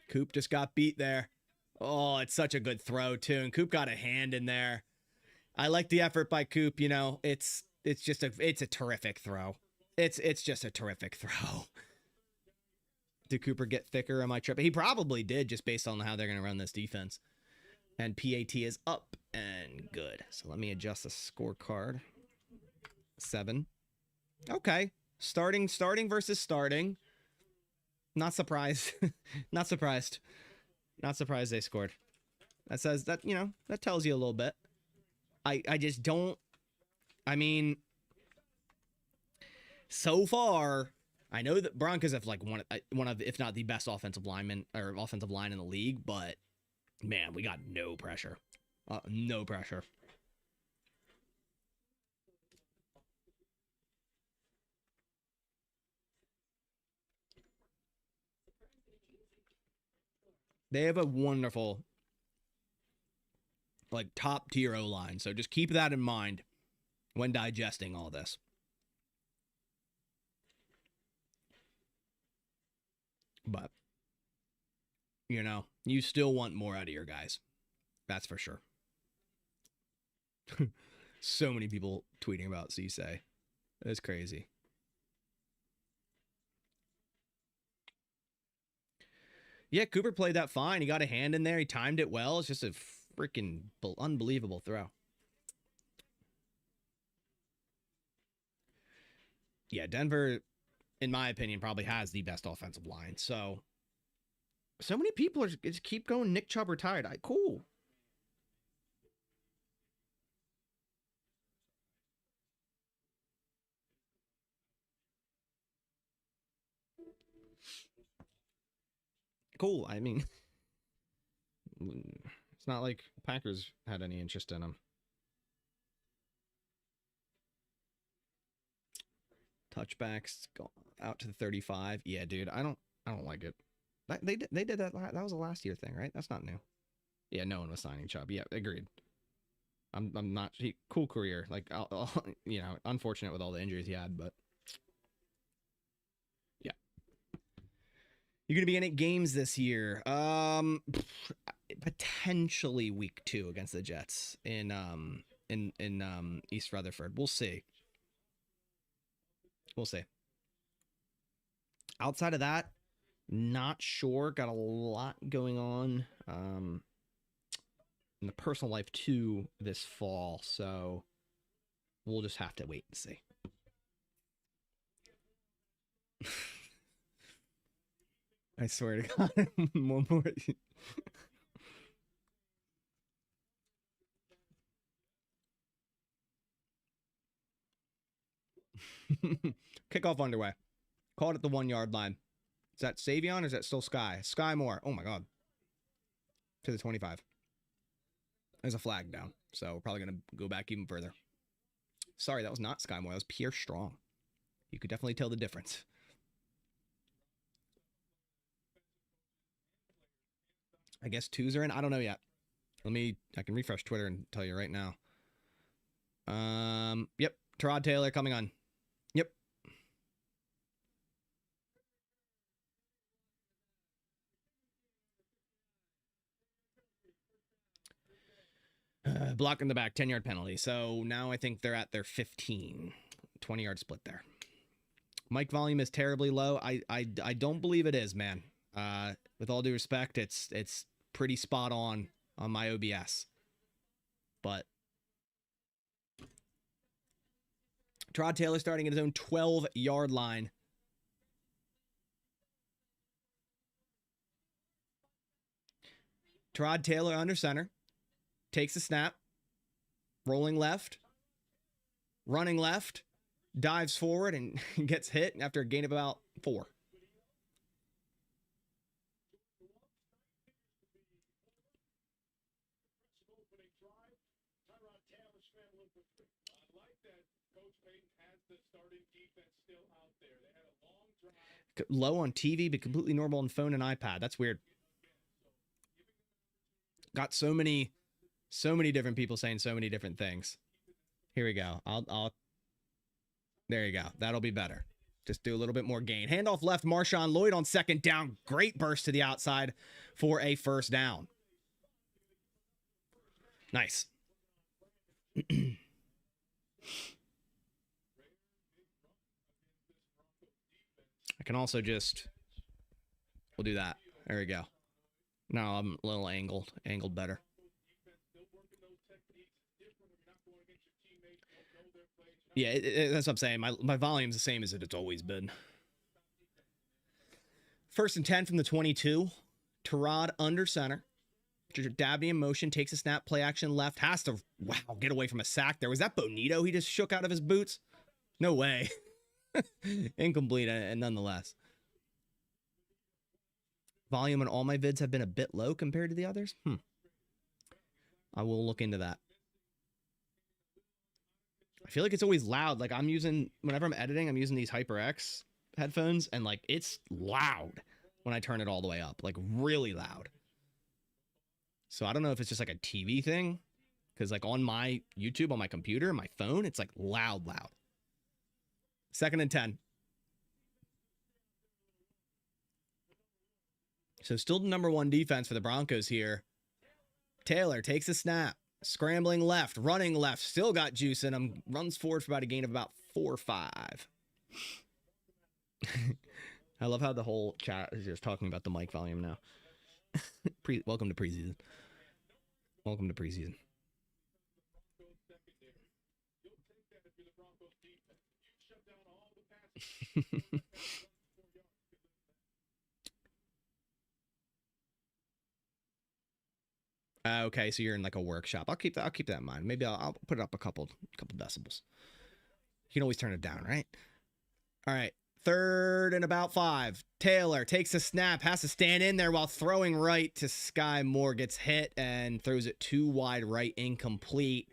Coop just got beat there. Oh, it's such a good throw too. And Coop got a hand in there. I like the effort by Coop. You know, it's a terrific throw. It's just a terrific throw. Did Cooper get thicker? Am I tripping? He probably did, just based on how they're going to run this defense. And PAT is up and good. So let me adjust the scorecard. 7. Okay. Starting versus starting. Not surprised. Not surprised. Not surprised they scored. That says that, you know, that tells you a little bit. I just don't. I mean, so far, I know that Broncos have like one of, if not the best offensive lineman or offensive line in the league, but man, we got no pressure. No pressure. They have a wonderful, like, top tier O-line. So just keep that in mind when digesting all this. But, you know, you still want more out of your guys. That's for sure. So many people tweeting about Cisse. That's crazy. Yeah, Cooper played that fine. He got a hand in there. He timed it well. It's just a freaking unbelievable throw. Yeah, Denver, in my opinion, probably has the best offensive line. So many people are just keep going Nick Chubb retired. Cool. Cool. I mean, it's not like Packers had any interest in him. Touchbacks out to the 35. Yeah, dude, I don't like it. They did that. That was a last year thing, right? That's not new. Yeah, no one was signing Chubb. Yeah, agreed. I'm not. Cool career. Like, I'll, you know, unfortunate with all the injuries he had, but yeah. You're gonna be in 8 games this year. Potentially week 2 against the Jets in East Rutherford. We'll see. We'll see. Outside of that, not sure. Got a lot going on in the personal life too this fall, so we'll just have to wait and see. I swear to God, one more. Kickoff underway. Called at the 1-yard line. Is that Savion or is that still Sky? Sky Moore. Oh my God. To the 25. There's a flag down. So we're probably going to go back even further. Sorry, that was not Sky Moore. That was Pierre Strong. You could definitely tell the difference. I guess 2s are in. I don't know yet. I can refresh Twitter and tell you right now. Yep. Tyrod Taylor coming on. Yep. Block in the back, 10-yard penalty. So now I think they're at their 15. 20-yard split there. Mic volume is terribly low. I don't believe it is, man. With all due respect, it's pretty spot on my OBS. But Tyrod Taylor starting at his own 12-yard line. Tyrod Taylor under center. Takes a snap. Rolling left. Running left. dives forward and gets hit after a gain of about 4. Low on TV, but completely normal on phone and iPad. That's weird. Got so many different people saying so many different things. Here we go. There you go. That'll be better. Just do a little bit more gain. Handoff left. Marshawn Lloyd on second down. Great burst to the outside for a first down. Nice. I can also just, we'll do that. There we go. Now I'm a little angled better. Yeah, that's what I'm saying. My volume's the same as it's always been. 1st and 10 from the 22. Terod under center. Dabney in motion, takes a snap, play action left, has to, wow, get away from a sack there. Was that Bonito he just shook out of his boots? No way. Incomplete, and nonetheless. Volume on all my vids have been a bit low compared to the others. I will look into that. I feel like it's always loud. Like whenever I'm editing, I'm using these HyperX headphones, and like it's loud when I turn it all the way up, like really loud. So I don't know if it's just like a TV thing, because like on my YouTube, on my computer, my phone, it's like loud. 2nd and 10. So still the number 1 defense for the Broncos here. Taylor takes a snap, scrambling left, running left, still got juice in him, runs forward for about a gain of about 4 or 5. I love how the whole chat is just talking about the mic volume now. Welcome to preseason. Welcome to preseason. Okay, so you're in like a workshop. I'll keep that in mind. Maybe I'll put it up a couple decibels. You can always turn it down, right? All right. 3rd and about 5. Taylor takes a snap, has to stand in there while throwing right to Sky Moore, gets hit and throws it too wide right, incomplete.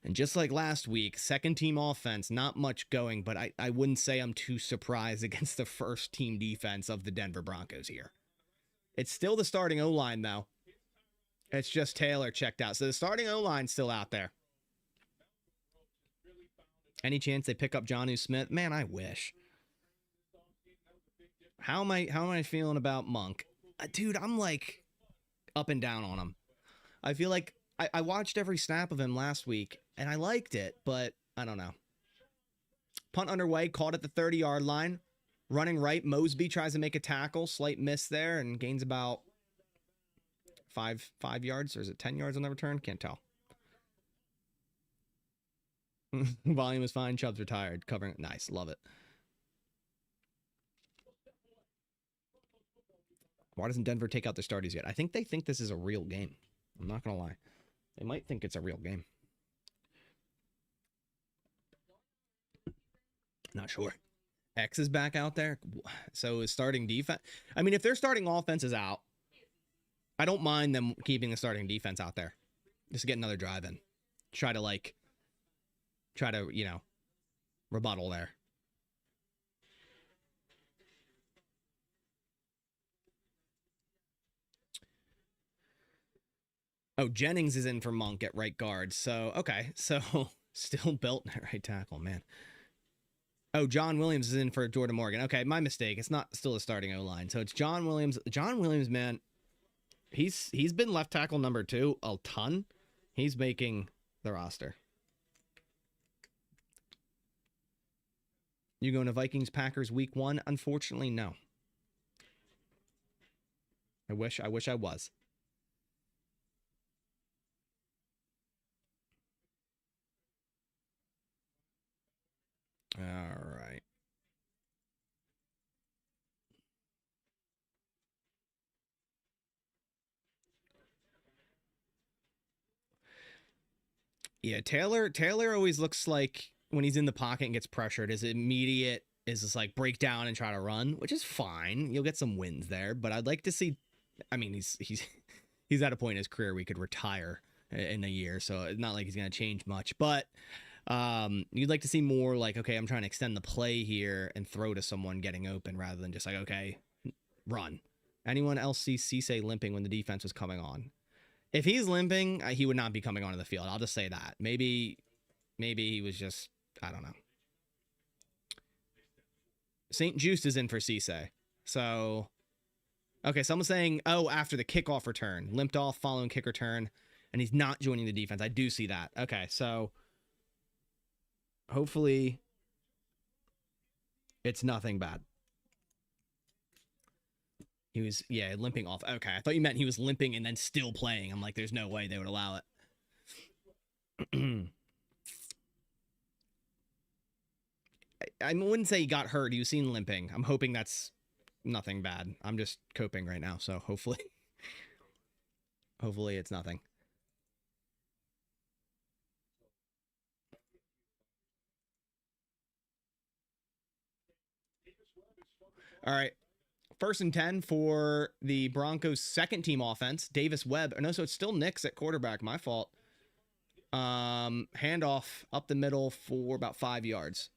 And just like last week, second team offense, not much going, but I wouldn't say I'm too surprised against the first team defense of the Denver Broncos here. It's still the starting O-line, though. It's just Taylor checked out. So the starting O-line's still out there. Any chance they pick up Jonnu Smith? Man, I wish. How am I feeling about Monk? Dude, I'm like up and down on him. I feel like I watched every snap of him last week, and I liked it, but I don't know. Punt underway, caught at the 30-yard line. Running right, Mosby tries to make a tackle. Slight miss there, and gains about 5 yards, or is it 10 yards on the return? Can't tell. Volume is fine. Chubb's retired. Covering it. Nice. Love it. Why doesn't Denver take out their starters yet? I think they think this is a real game. I'm not going to lie. They might think it's a real game. Not sure. X is back out there. So is starting defense. I mean, if their starting offense is out, I don't mind them keeping the starting defense out there. Just to get another drive in. Try to, you know, rebuttal there. Oh, Jennings is in for Monk at right guard. So, okay. So, still Belton at right tackle, man. Oh, John Williams is in for Jordan Morgan. Okay, my mistake. It's not still a starting O-line. So, it's John Williams. John Williams, man, he's been left tackle number 2 a ton. He's making the roster. You going to Vikings Packers week 1? Unfortunately, no. I wish I was. All right. Yeah, Taylor always looks like when he's in the pocket and gets pressured is immediate, is just like break down and try to run, which is fine. You'll get some wins there, but I'd like to see. I mean, he's at a point in his career where he could retire in a year, so it's not like he's going to change much. But you'd like to see more like, okay, I'm trying to extend the play here and throw to someone getting open rather than just like, okay, run. Anyone else see Cisse limping when the defense was coming on? If he's limping, he would not be coming onto the field. I'll just say that. Maybe he was just, I don't know. St. Just is in for Cisse. So, okay, someone's saying, oh, after the kickoff return. Limped off following kick return, and he's not joining the defense. I do see that. Okay, so hopefully it's nothing bad. He was, yeah, limping off. Okay, I thought you meant he was limping and then still playing. I'm like, there's no way they would allow it. I wouldn't say he got hurt. He was seen limping. I'm hoping that's nothing bad. I'm just coping right now, so hopefully it's nothing. All right. 1st and 10 for the Broncos' second team offense. Davis Webb. No, so it's still Nix at quarterback. My fault. Handoff up the middle for about 5 yards.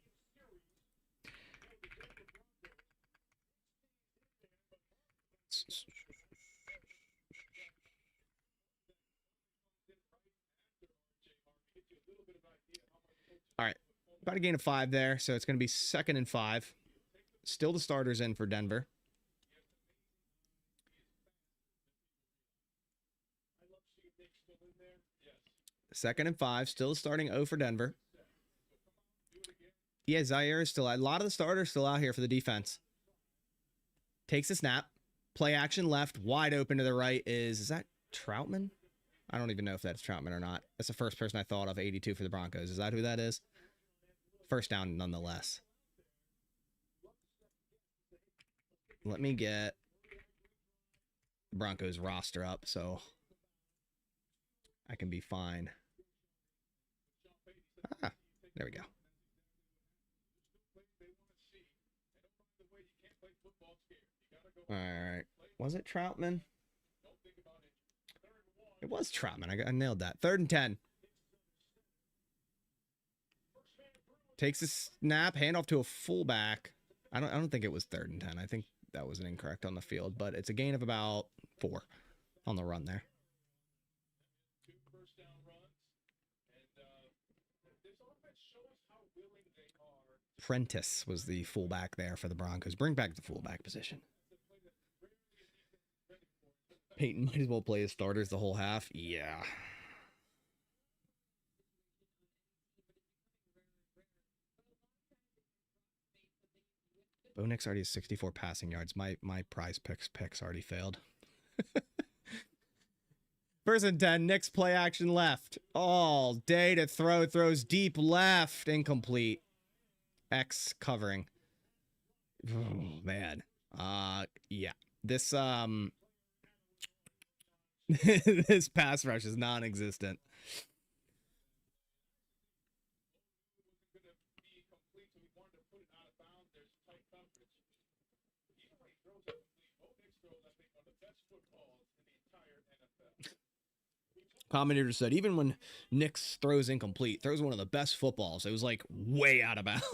All right. About a gain of 5 there, so it's going to be 2nd and 5. Still the starters in for Denver. Second and 5, still starting 0 for Denver. Yeah, Zaire is still out. A lot of the starters still out here for the defense. Takes a snap. Play action left. Wide open to the right is that Troutman? I don't even know if that's Troutman or not. That's the first person I thought of, 82 for the Broncos. Is that who that is? First down nonetheless. Let me get Broncos roster up so I can be fine. Ah, there we go. All right. Was it Troutman? It was Troutman. I nailed that. 3rd and 10. Takes a snap, handoff to a fullback. I don't think it was 3rd and 10. I think that was an incorrect on the field, but it's a gain of about 4 on the run there. Prentice was the fullback there for the Broncos. Bring back the fullback position. Peyton might as well play his starters the whole half. Yeah. Bo Nix already has 64 passing yards. My prize picks already failed. 1st and 10. Nix play action left. All day to throw. Throws deep left. Incomplete. X covering. Oh, man. Yeah. This this pass rush is non-existent. Commentator said, even when Nix throws incomplete, throws one of the best footballs. It was like way out of bounds.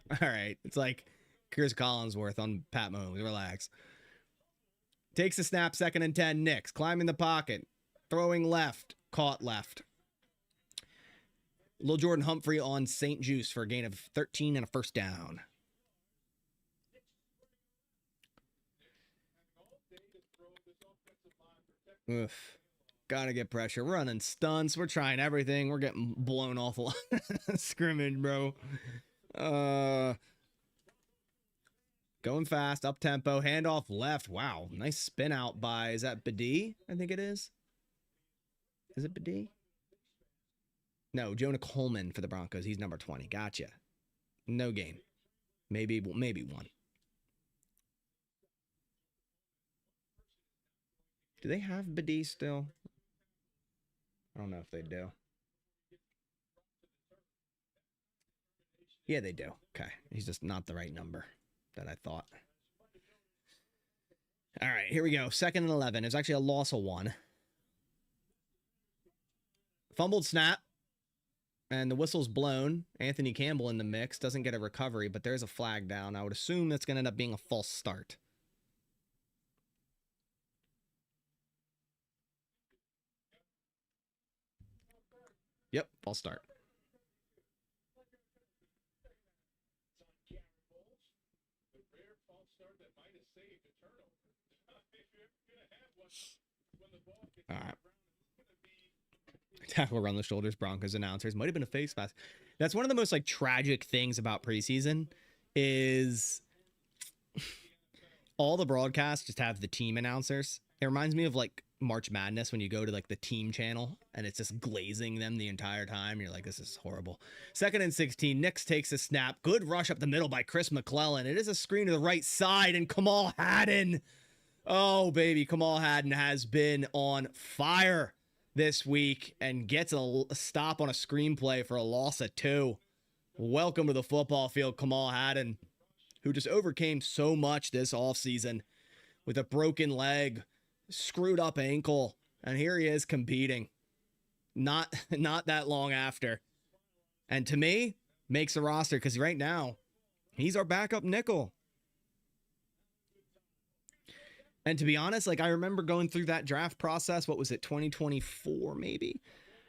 All right. It's like Chris Collinsworth on Pat Mahomes. Relax. Takes a snap, 2nd and 10. Nix climbing the pocket, throwing left, caught left. Lil Jordan Humphrey on St. Just for a gain of 13 and a 1st down. Oof. Gotta get pressure. We're running stunts. We're trying everything. We're getting blown off a lot. Scrimmage, bro. Going fast, up tempo, handoff left. Wow, nice spin out by, is that Badee? I think it is. Is it Badee? No, Jonah Coleman for the Broncos. He's number 20. Gotcha. No gain. Maybe one. Do they have Badee still? I don't know if they do. Yeah, they do. Okay. He's just not the right number that I thought. All right, here we go. 2nd and 11. It was actually a loss of 1. Fumbled snap. And the whistle's blown. Anthony Campbell in the mix. Doesn't get a recovery, but there's a flag down. I would assume that's going to end up being a false start. Yep, false start. All right. Tackle around the shoulders, Broncos announcers. Might have been a face mask. That's one of the most like tragic things about preseason is all the broadcasts just have the team announcers. It reminds me of like March Madness when you go to like the team channel and it's just glazing them the entire time. You're like, this is horrible. 2nd and 16. Nix takes a snap. Good rush up the middle by Chris McClellan. It is a screen to the right side and Kamal Hadden. Oh, baby. Kamal Hadden has been on fire this week and gets a stop on a screenplay for a loss of 2. Welcome to the football field, Kamal Hadden, who just overcame so much this offseason with a broken leg, screwed up ankle, and here he is competing. Not that long after. And to me, makes a roster because right now, he's our backup nickel. And to be honest, like I remember going through that draft process. What was it, 2024 maybe?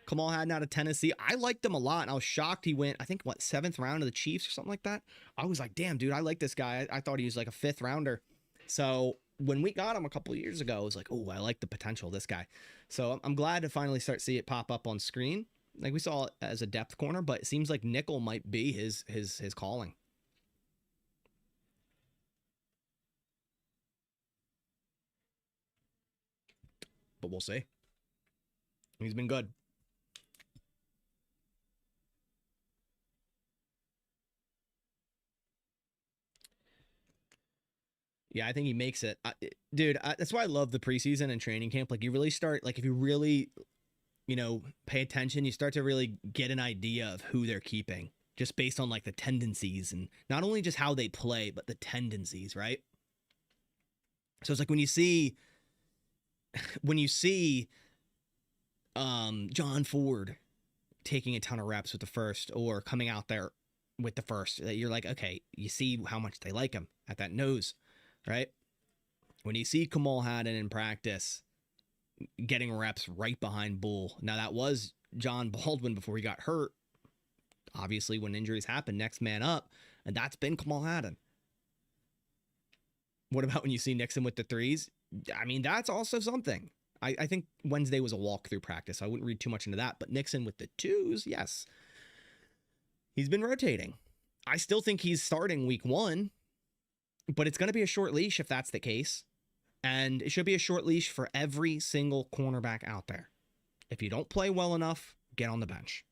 Kamal Hadden out of Tennessee. I liked him a lot, and I was shocked he went, I think, 7th round of the Chiefs or something like that. I was like, damn, dude, I like this guy. I thought he was like a 5th rounder. So when we got him a couple of years ago, I was like, oh, I like the potential of this guy. So I'm glad to finally start see it pop up on screen. Like we saw it as a depth corner, but it seems like nickel might be his calling. But we'll see. He's been good. Yeah, I think he makes it. Dude, that's why I love the preseason and training camp. Like, you really start, like, if you really, pay attention, you start to really get an idea of who they're keeping just based on, like, the tendencies and not only just how they play, but the tendencies, right? So it's like when you see John Ford taking a ton of reps with the first or coming out there with the first, you're like, okay, you see how much they like him at that nose, right? When you see Kamal Hadden in practice getting reps right behind Bull. Now, that was John Baldwin before he got hurt. Obviously, when injuries happen, next man up, and that's been Kamal Hadden. What about when you see Nixon with the threes? I mean, that's also something. I think Wednesday was a walkthrough practice, so I wouldn't read too much into that. But Nixon with the 2s, yes. He's been rotating. I still think he's starting week 1, but it's going to be a short leash if that's the case. And it should be a short leash for every single cornerback out there. If you don't play well enough, get on the bench.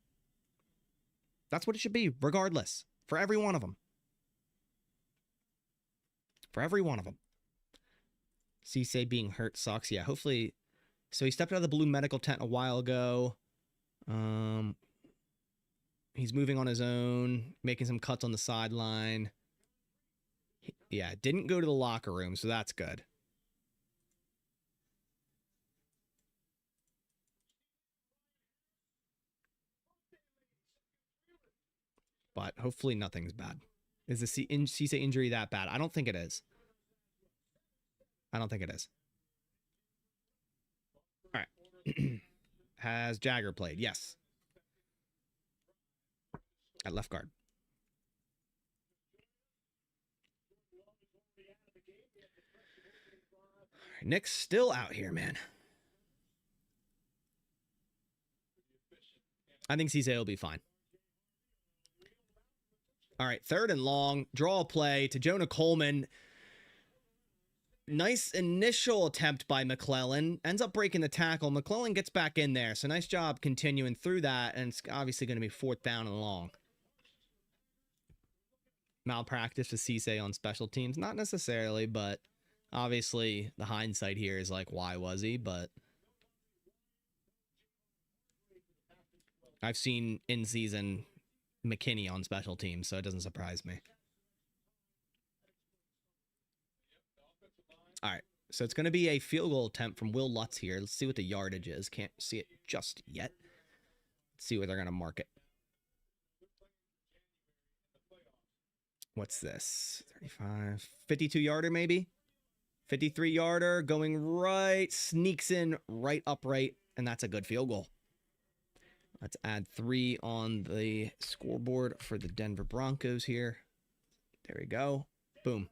That's what it should be, regardless. For every one of them. For every one of them. Cisse being hurt sucks. Yeah, hopefully. So he stepped out of the blue medical tent a while ago. He's moving on his own, making some cuts on the sideline. Yeah, didn't go to the locker room, so that's good. But hopefully nothing's bad. Is the Cisse injury that bad? I don't think it is. I don't think it is. All right. Has Jagger played? Yes. At left guard. Nick's still out here, man. I think Cisse will be fine. All right, 3rd and long. Draw play to Jonah Coleman. Nice initial attempt by McClellan. Ends up breaking the tackle. McClellan gets back in there. So nice job continuing through that. And it's obviously going to be 4th down and long. Malpractice to Cisse on special teams? Not necessarily, but obviously the hindsight here is like, why was he? But I've seen in-season McKinney on special teams, so it doesn't surprise me. All right, so it's going to be a field goal attempt from Will Lutz here. Let's see what the yardage is. Can't see it just yet. Let's see where they're going to mark it. What's this? 35, 52-yarder maybe? 53-yarder going right, sneaks in right upright, and that's a good field goal. Let's add 3 on the scoreboard for the Denver Broncos here. There we go. Boom.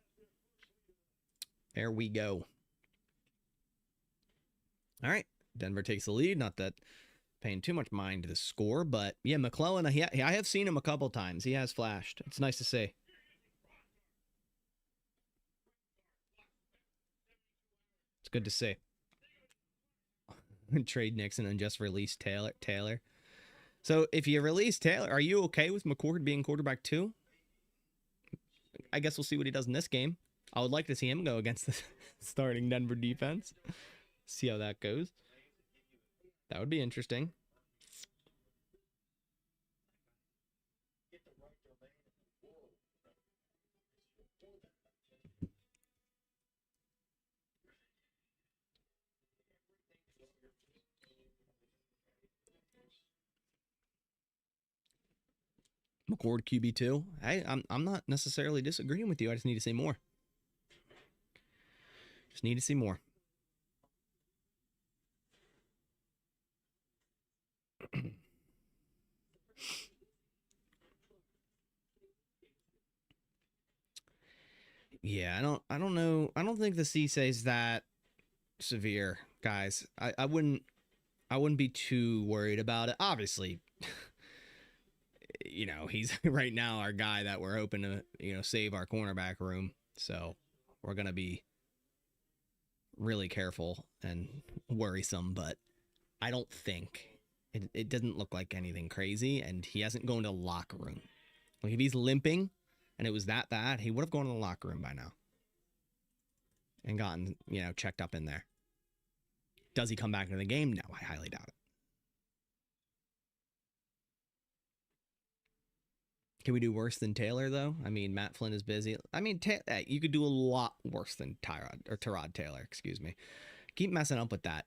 There we go. All right. Denver takes the lead. Not that paying too much mind to the score, but yeah, McClellan, I have seen him a couple times. He has flashed. It's nice to see. It's good to see. Trade Nixon and just release Taylor. So if you release Taylor, are you okay with McCord being quarterback 2? I guess we'll see what he does in this game. I would like to see him go against the starting Denver defense. See how that goes. That would be interesting. McCord QB2. Hey, I'm not necessarily disagreeing with you. I just need to see more. Just need to see more. Yeah, I don't know. I don't think the CSA's that severe, guys. I wouldn't be too worried about it. Obviously, you know, he's right now our guy that we're hoping to, you know, save our cornerback room. So we're going to be really careful and worrisome, but I don't think it doesn't look like anything crazy. And he hasn't gone to the locker room. Like if he's limping and it was that bad, he would have gone to the locker room by now and gotten, you know, checked up in there. Does he come back into the game? No, I highly doubt it. Can we do worse than Taylor, though? I mean, Matt Flynn is busy. I mean, you could do a lot worse than Tyrod Taylor, excuse me. Keep messing up with that.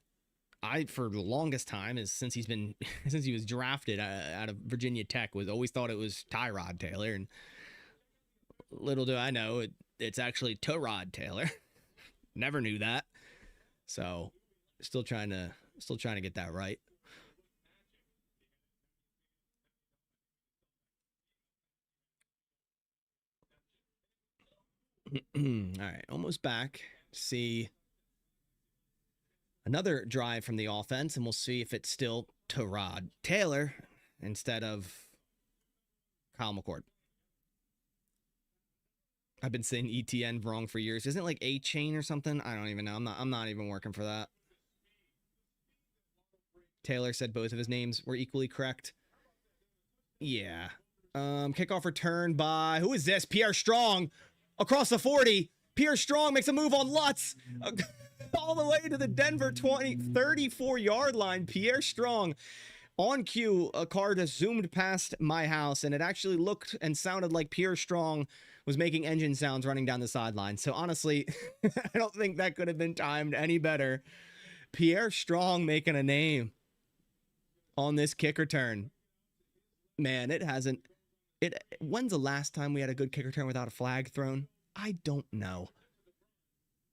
For the longest time, since he was drafted out of Virginia Tech, was always thought it was Tyrod Taylor, and little do I know, it's actually Tyrod Taylor. Never knew that. So, still trying to get that right. All right, almost back. See another drive from the offense, and we'll see if it's still Tyrod Taylor instead of Kyle McCord. I've been saying ETN wrong for years. Isn't it like A-Chain or something? I don't even know. I'm not even working for that. Taylor said both of his names were equally correct. Yeah. Kickoff return by, who is this? Pierre Strong across the 40. Pierre Strong makes a move on Lutz. All the way to the Denver 34-yard line. Pierre Strong on cue. A car just zoomed past my house, and it actually looked and sounded like Pierre Strong was making engine sounds running down the sideline. So honestly, I don't think that could have been timed any better. Pierre Strong making a name on this kick return. Man, it hasn't. When's the last time we had a good kick return without a flag thrown? I don't know.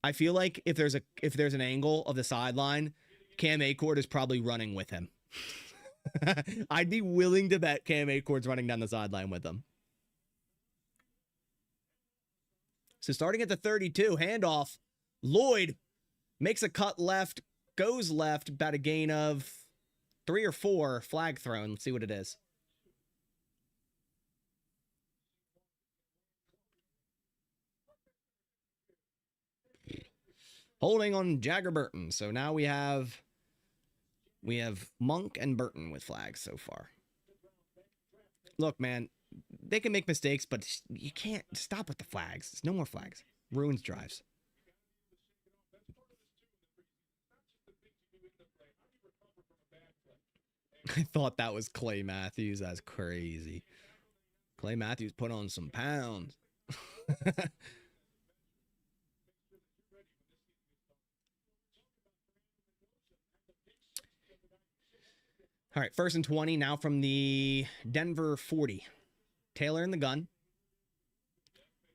I feel like if there's an angle of the sideline, Cam Acord is probably running with him. I'd be willing to bet Cam Acord's running down the sideline with him. So starting at the 32, handoff. Lloyd makes a cut left, goes left, about a gain of 3 or 4, flag thrown. Let's see what it is. Holding on Jagger Burton. So now we have Monk and Burton with flags so far. Look, man, they can make mistakes, but you can't stop with the flags. There's no more flags. Ruins drives. I thought that was Clay Matthews. That's crazy. Clay Matthews put on some pounds. All right, 1st and 20 now from the Denver 40. Taylor in the gun.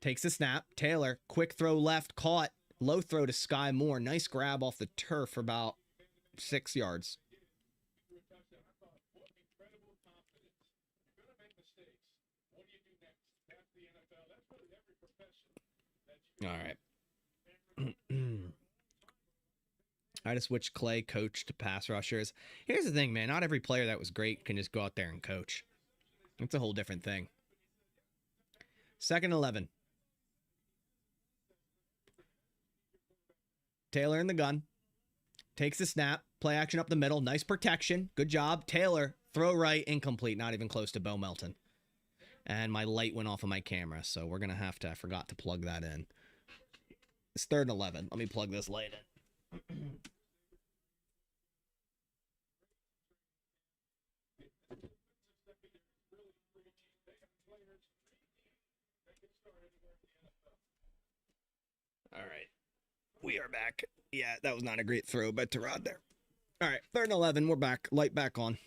Takes the snap. Taylor, quick throw left, caught. Low throw to Sky Moore. Nice grab off the turf for about 6 yards. All right. I had to switch Clay coach to pass rushers. Here's the thing, man. Not every player that was great can just go out there and coach. It's a whole different thing. 2nd and 11. Taylor in the gun. Takes the snap. Play action up the middle. Nice protection. Good job. Taylor, throw right, incomplete. Not even close to Bo Melton. And my light went off of my camera, so we're going to have to, I forgot to plug that in. It's 3rd and 11. Let me plug this light in. All right. We are back. Yeah, that was not a great throw by Terod there. All right, 3rd and 11. We're back. Light back on.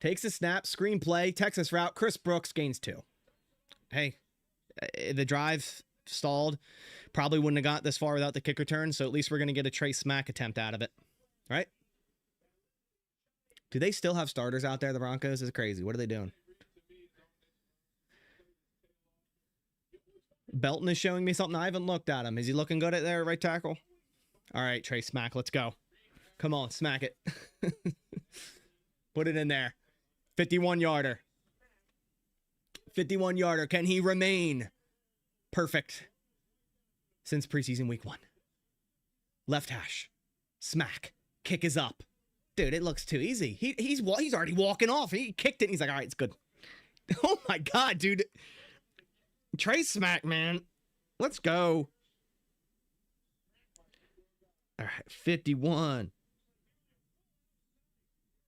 Takes a snap. Screenplay. Texas route. Chris Brooks gains 2. Hey, the drive stalled. Probably wouldn't have got this far without the kick return, so at least we're going to get a Trey Smack attempt out of it. Right? Do they still have starters out there, the Broncos? It's crazy. What are they doing? Belton is showing me something. I haven't looked at him. Is he looking good at there, right tackle? All right, Trey Smack, let's go. Come on, smack it. Put it in there. 51-yarder. 51-yarder. Can he remain perfect since preseason week 1? Left hash. Smack. Kick is up. Dude, it looks too easy. He's already walking off. He kicked it and he's like, all right, it's good. Oh my God, dude. Trey Smack, man. Let's go. All right, 51.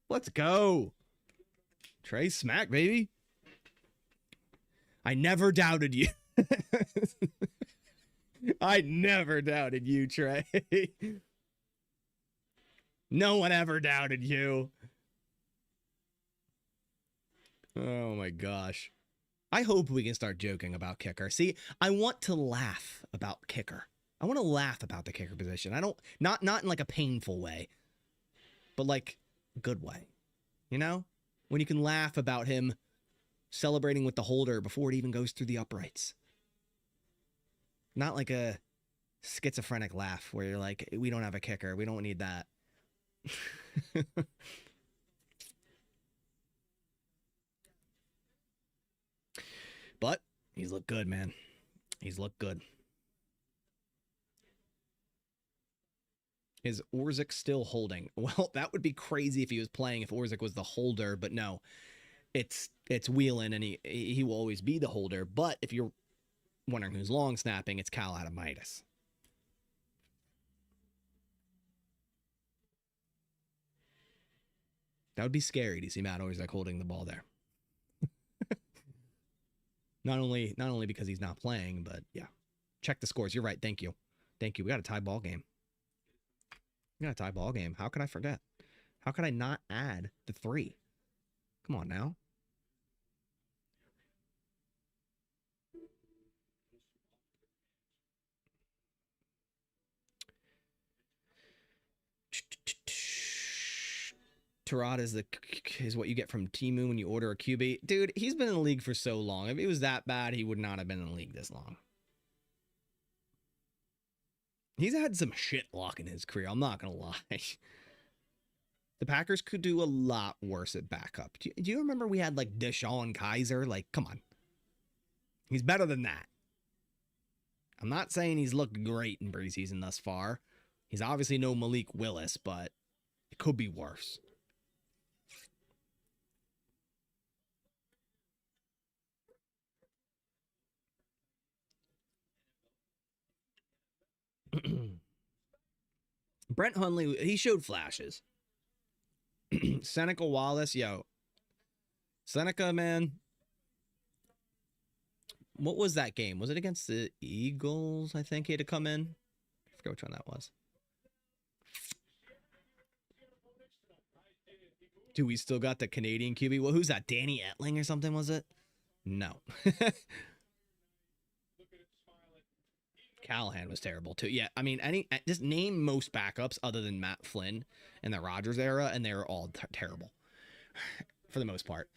Let's go. Trey Smack, baby. I never doubted you. I never doubted you, Trey. No one ever doubted you. Oh my gosh. I hope we can start joking about kicker. See, I want to laugh about kicker. I want to laugh about the kicker position. I don't, not in like a painful way, but like a good way. You know? When you can laugh about him celebrating with the holder before it even goes through the uprights. Not like a schizophrenic laugh where you're like, we don't have a kicker. We don't need that. But he's looked good, man. He's looked good. Is Orzik still holding? Well, that would be crazy if he was playing, if Orzik was the holder, but no. It's Whelan, and he will always be the holder. But if you're wondering who's long snapping, it's Cal Adamitis. That would be scary to see Matt Orzik holding the ball there. Not only because he's not playing, but yeah. Check the scores. You're right. Thank you. Thank you. We got a tie ball game. We got a tie ball game. How could I forget? How could I not add the 3? Come on now. Tarot is what you get from Temu when you order a QB. Dude, he's been in the league for so long. If it was that bad, he would not have been in the league this long. He's had some shit luck in his career. I'm not going to lie. The Packers could do a lot worse at backup. Do you remember we had like Deshaun Kaiser? Like, come on. He's better than that. I'm not saying he's looked great in preseason thus far. He's obviously no Malik Willis, but it could be worse. Brent Hundley, he showed flashes. Seneca Wallace, yo. Seneca, man. What was that game? Was it against the Eagles? I think he had to come in. I forget which one that was. Do we still got the Canadian QB? Well, who's that? Danny Etling or something, was it? No. Callahan was terrible too. Yeah, I mean, just name most backups other than Matt Flynn in the Rodgers era, and they were all terrible for the most part.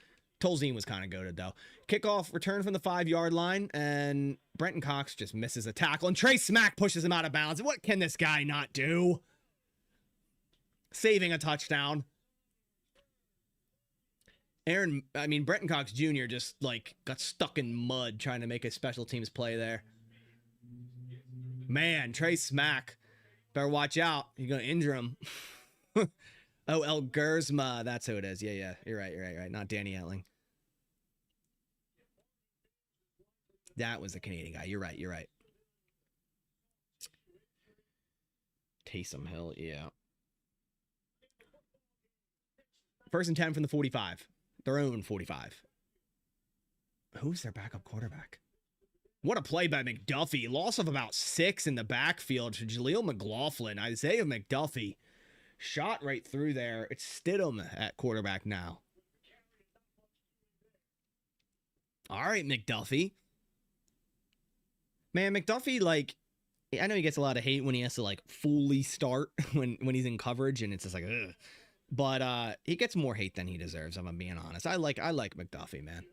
Tolzien was kind of goated though. Kickoff return from the 5-yard line, and Brenton Cox just misses a tackle, and Trey Smack pushes him out of bounds. What can this guy not do? Saving a touchdown. Brenton Cox Jr. just like got stuck in mud trying to make a special teams play there. Man, Trey Smack. Better watch out. You're going to injure him. Oh, El Gersma. That's who it is. Yeah. You're right. Not Danny Etling. That was the Canadian guy. You're right. Taysom Hill, yeah. 1st and 10 from the 45. Their own 45. Who's their backup quarterback? What a play by McDuffie. Loss of about 6 in the backfield to Jaleel McLaughlin. Isaiah McDuffie shot right through there. It's Stidham at quarterback now. All right, McDuffie. Man, McDuffie, like, I know he gets a lot of hate when he has to, like, fully start when he's in coverage, and it's just like, ugh. But he gets more hate than he deserves, if I'm being honest. I like McDuffie, man.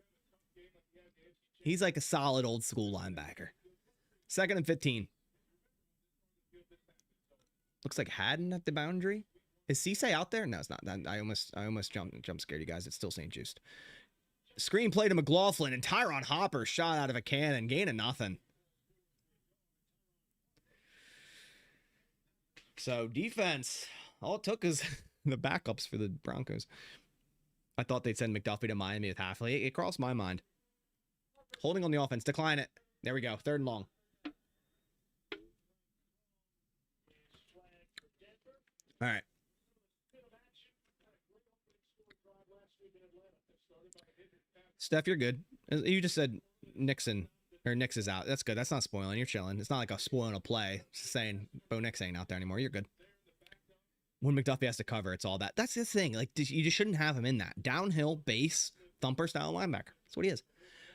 He's like a solid old school linebacker. 2nd and 15. Looks like Haddon at the boundary. Is Cisse out there? No, it's not. I almost jump scared you guys. It's still St. Just. Screen play to McLaughlin, and Tyron Hopper shot out of a cannon, gain of nothing. So defense, all it took is the backups for the Broncos. I thought they'd send McDuffie to Miami with Halfley. It crossed my mind. Holding on the offense. Decline it. There we go. 3rd and long. All right. Steph, you're good. You just said Nix is out. That's good. That's not spoiling. You're chilling. It's not like a spoiling a play. It's just saying Bo Nix ain't out there anymore. You're good. When McDuffie has to cover, it's all that. That's the thing. Like, you just shouldn't have him in that. Downhill, base, thumper style linebacker. That's what he is.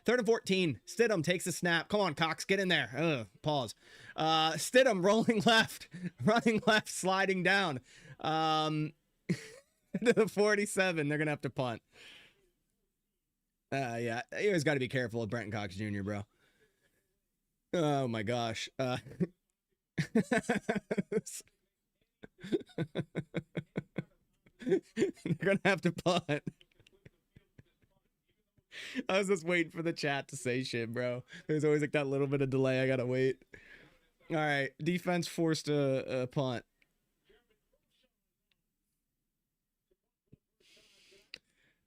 3rd and 14. Stidham takes the snap. Come on, Cox, get in there. Ugh, pause. Stidham running left, sliding down. To the 47. They're going to have to punt. Yeah, you always got to be careful with Brenton Cox Jr., bro. Oh, my gosh. They're going to have to punt. I was just waiting for the chat to say shit, bro. There's always like that little bit of delay. I gotta wait. All right, defense forced a punt.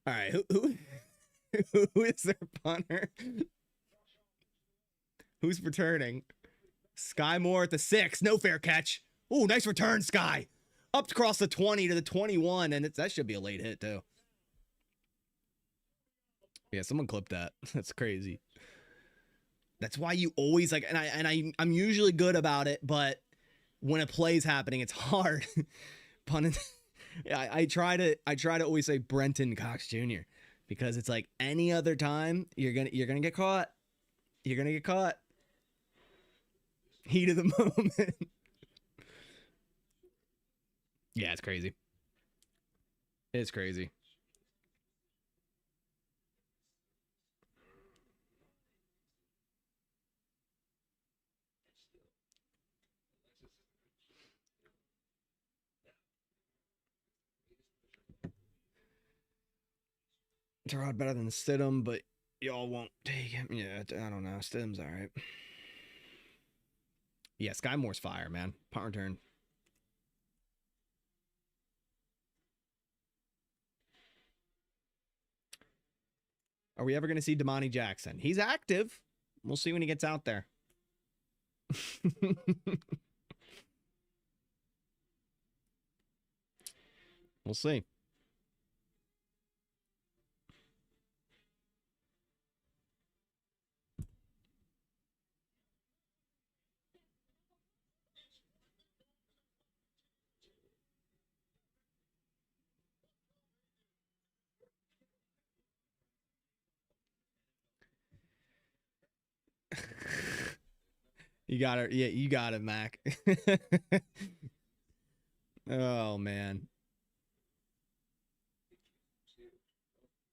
All right, who is their punter? Who's returning? Sky Moore at the 6. No fair catch. Ooh, nice return, Sky. Up across the 20 to the 21, and that should be a late hit too. Yeah, someone clipped that. That's crazy. That's why you always like, I'm usually good about it, but when a play's happening, it's hard. Yeah, I try to always say Brenton Cox Jr. because it's like any other time you're gonna get caught. You're gonna get caught. Heat of the moment. Yeah, it's crazy. It's crazy. Terod better than Stidham, but y'all won't take him. Yeah, I don't know. Stidham's all right. Yeah, Sky Moore's fire, man. Punt return. Are we ever going to see Damani Jackson? He's active. We'll see when he gets out there. We'll see. You got it. Yeah, you got it, Mac. Oh man.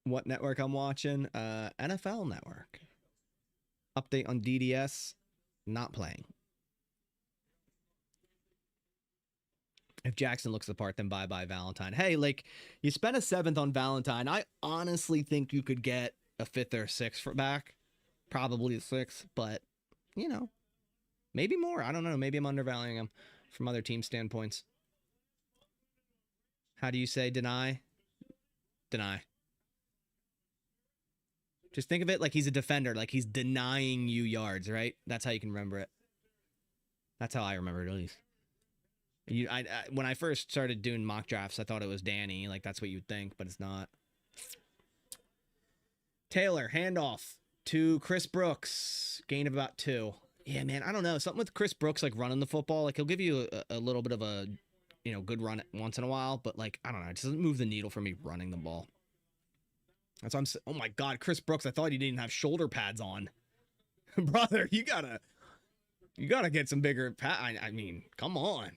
What network I'm watching? NFL Network. Update on DDS. Not playing. If Jackson looks the part, then bye-bye Valentine. Hey, like, you spent a 7th on Valentine. I honestly think you could get a 5th or 6th for back. Probably a 6th, but, you know, maybe more. I don't know. Maybe I'm undervaluing him from other team standpoints. How do you say deny? Deny. Just think of it like he's a defender, like he's denying you yards, right? That's how you can remember it. That's how I remember it, at least. When I first started doing mock drafts, I thought it was Danny. Like, that's what you'd think, but it's not. Taylor, handoff to Chris Brooks. Gain of about 2. Yeah, man, I don't know. Something with Chris Brooks, like, running the football. Like, he'll give you a little bit of a, you know, good run once in a while. But, like, I don't know. It just doesn't move the needle for me running the ball. That's what I'm saying. Oh, my God. Chris Brooks, I thought he didn't have shoulder pads on. Brother, you gotta get some bigger pad. I mean, come on.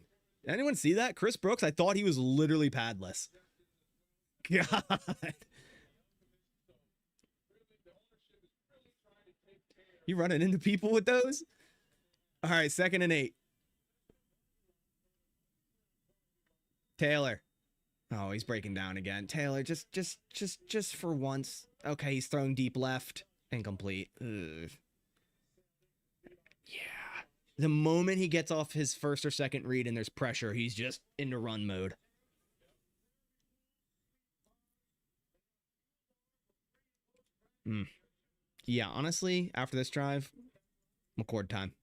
Did anyone see that? Chris Brooks, I thought he was literally padless. God. You running into people with those? All right, 2nd and 8. Taylor. Oh, he's breaking down again. Taylor, just for once. Okay, he's throwing deep left. Incomplete. Ugh. Yeah. The moment he gets off his 1st or 2nd read and there's pressure, he's just into run mode. Yeah, honestly, after this drive, McCord time.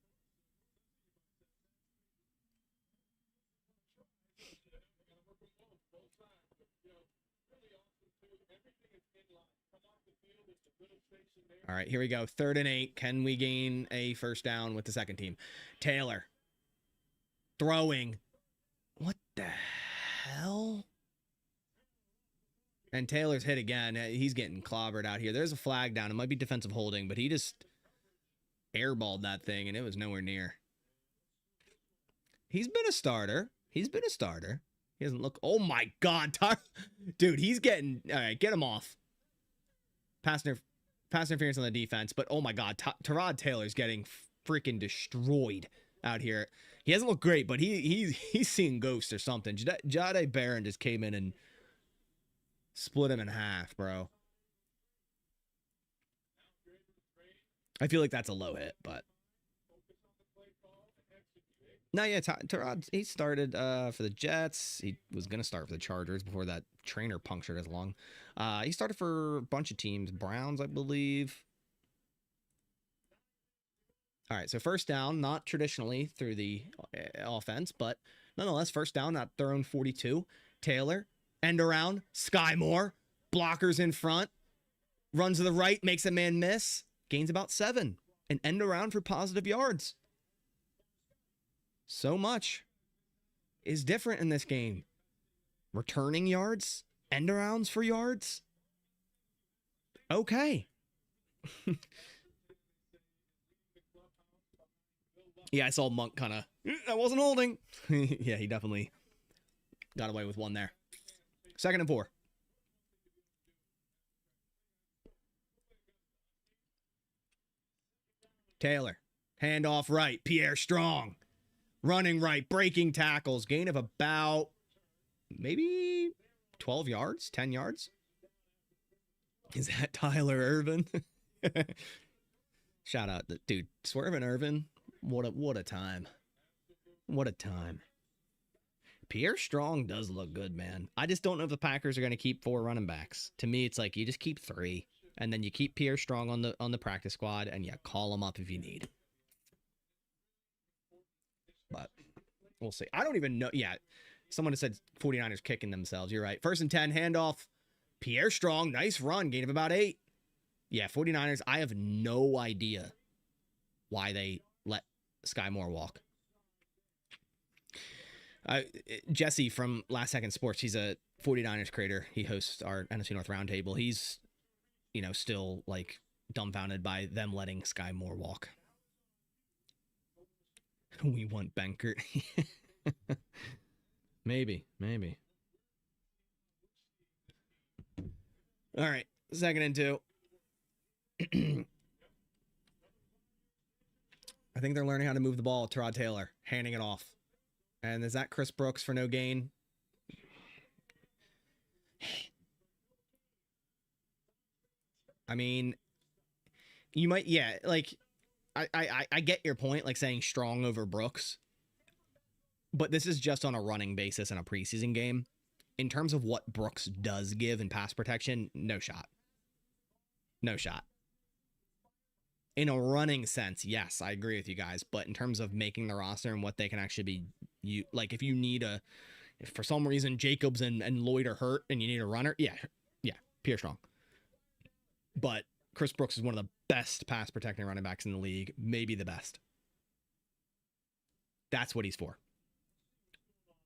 All right, here we go. 3rd and 8. Can we gain a 1st down with the 2nd team? Taylor. Throwing. What the hell? And Taylor's hit again. He's getting clobbered out here. There's a flag down. It might be defensive holding, but he just airballed that thing, and it was nowhere near. He's been a starter. He doesn't look... Oh, my God. Dude, he's getting... All right, get him off. Pass interference on the defense, but oh my God, Tyrod Taylor's getting freaking destroyed out here. He hasn't looked great, but he's seeing ghosts or something. Jahdae Barron just came in and split him in half, bro. I feel like that's a low hit, but no, yeah, Tyrod, he started for the Jets. He was gonna start for the Chargers before that trainer punctured his lung. He started for a bunch of teams, Browns, I believe. All right, so 1st down, not traditionally through the offense, but nonetheless, 1st down, not their own 42. Taylor, end around, Sky Moore, blockers in front, runs to the right, makes a man miss, gains about 7, and end around for positive yards. So much is different in this game. Returning yards, end arounds for yards. Okay. Yeah, I saw Monk kind of, I wasn't holding. Yeah, he definitely got away with one there. 2nd and 4. Taylor, handoff right, Pierre Strong. Running right, breaking tackles, gain of about maybe 12 yards, 10 yards. Is that Tyler Irvin? Shout out, dude, Swervin' Irvin. What a time. What a time. Pierre Strong does look good, man. I just don't know if the Packers are going to keep 4 running backs. To me, it's like you just keep 3, and then you keep Pierre Strong on the practice squad, and you call him up if you need. But we'll see. I don't even know. Yeah, someone has said 49ers kicking themselves. You're right. 1st and 10, handoff. Pierre Strong, nice run, gain of about 8. Yeah, 49ers, I have no idea why they let Sky Moore walk. Jesse from Last Second Sports, he's a 49ers creator. He hosts our NFC North Roundtable. He's, still like dumbfounded by them letting Sky Moore walk. We want Benkert. Maybe. All right, 2nd and 2. I think they're learning how to move the ball with Tyrod Taylor, handing it off. And is that Chris Brooks for no gain? I mean, you might, yeah, like, I get your point, like saying strong over Brooks, but this is just on a running basis in a preseason game. In terms of what Brooks does give in pass protection, no shot. No shot. In a running sense, yes, I agree with you guys, but in terms of making the roster and what they can actually be, if you need if for some reason Jacobs and Lloyd are hurt and you need a runner, yeah, Pierre Strong. But Chris Brooks is one of the best pass protecting running backs in the league, maybe the best. That's what he's for.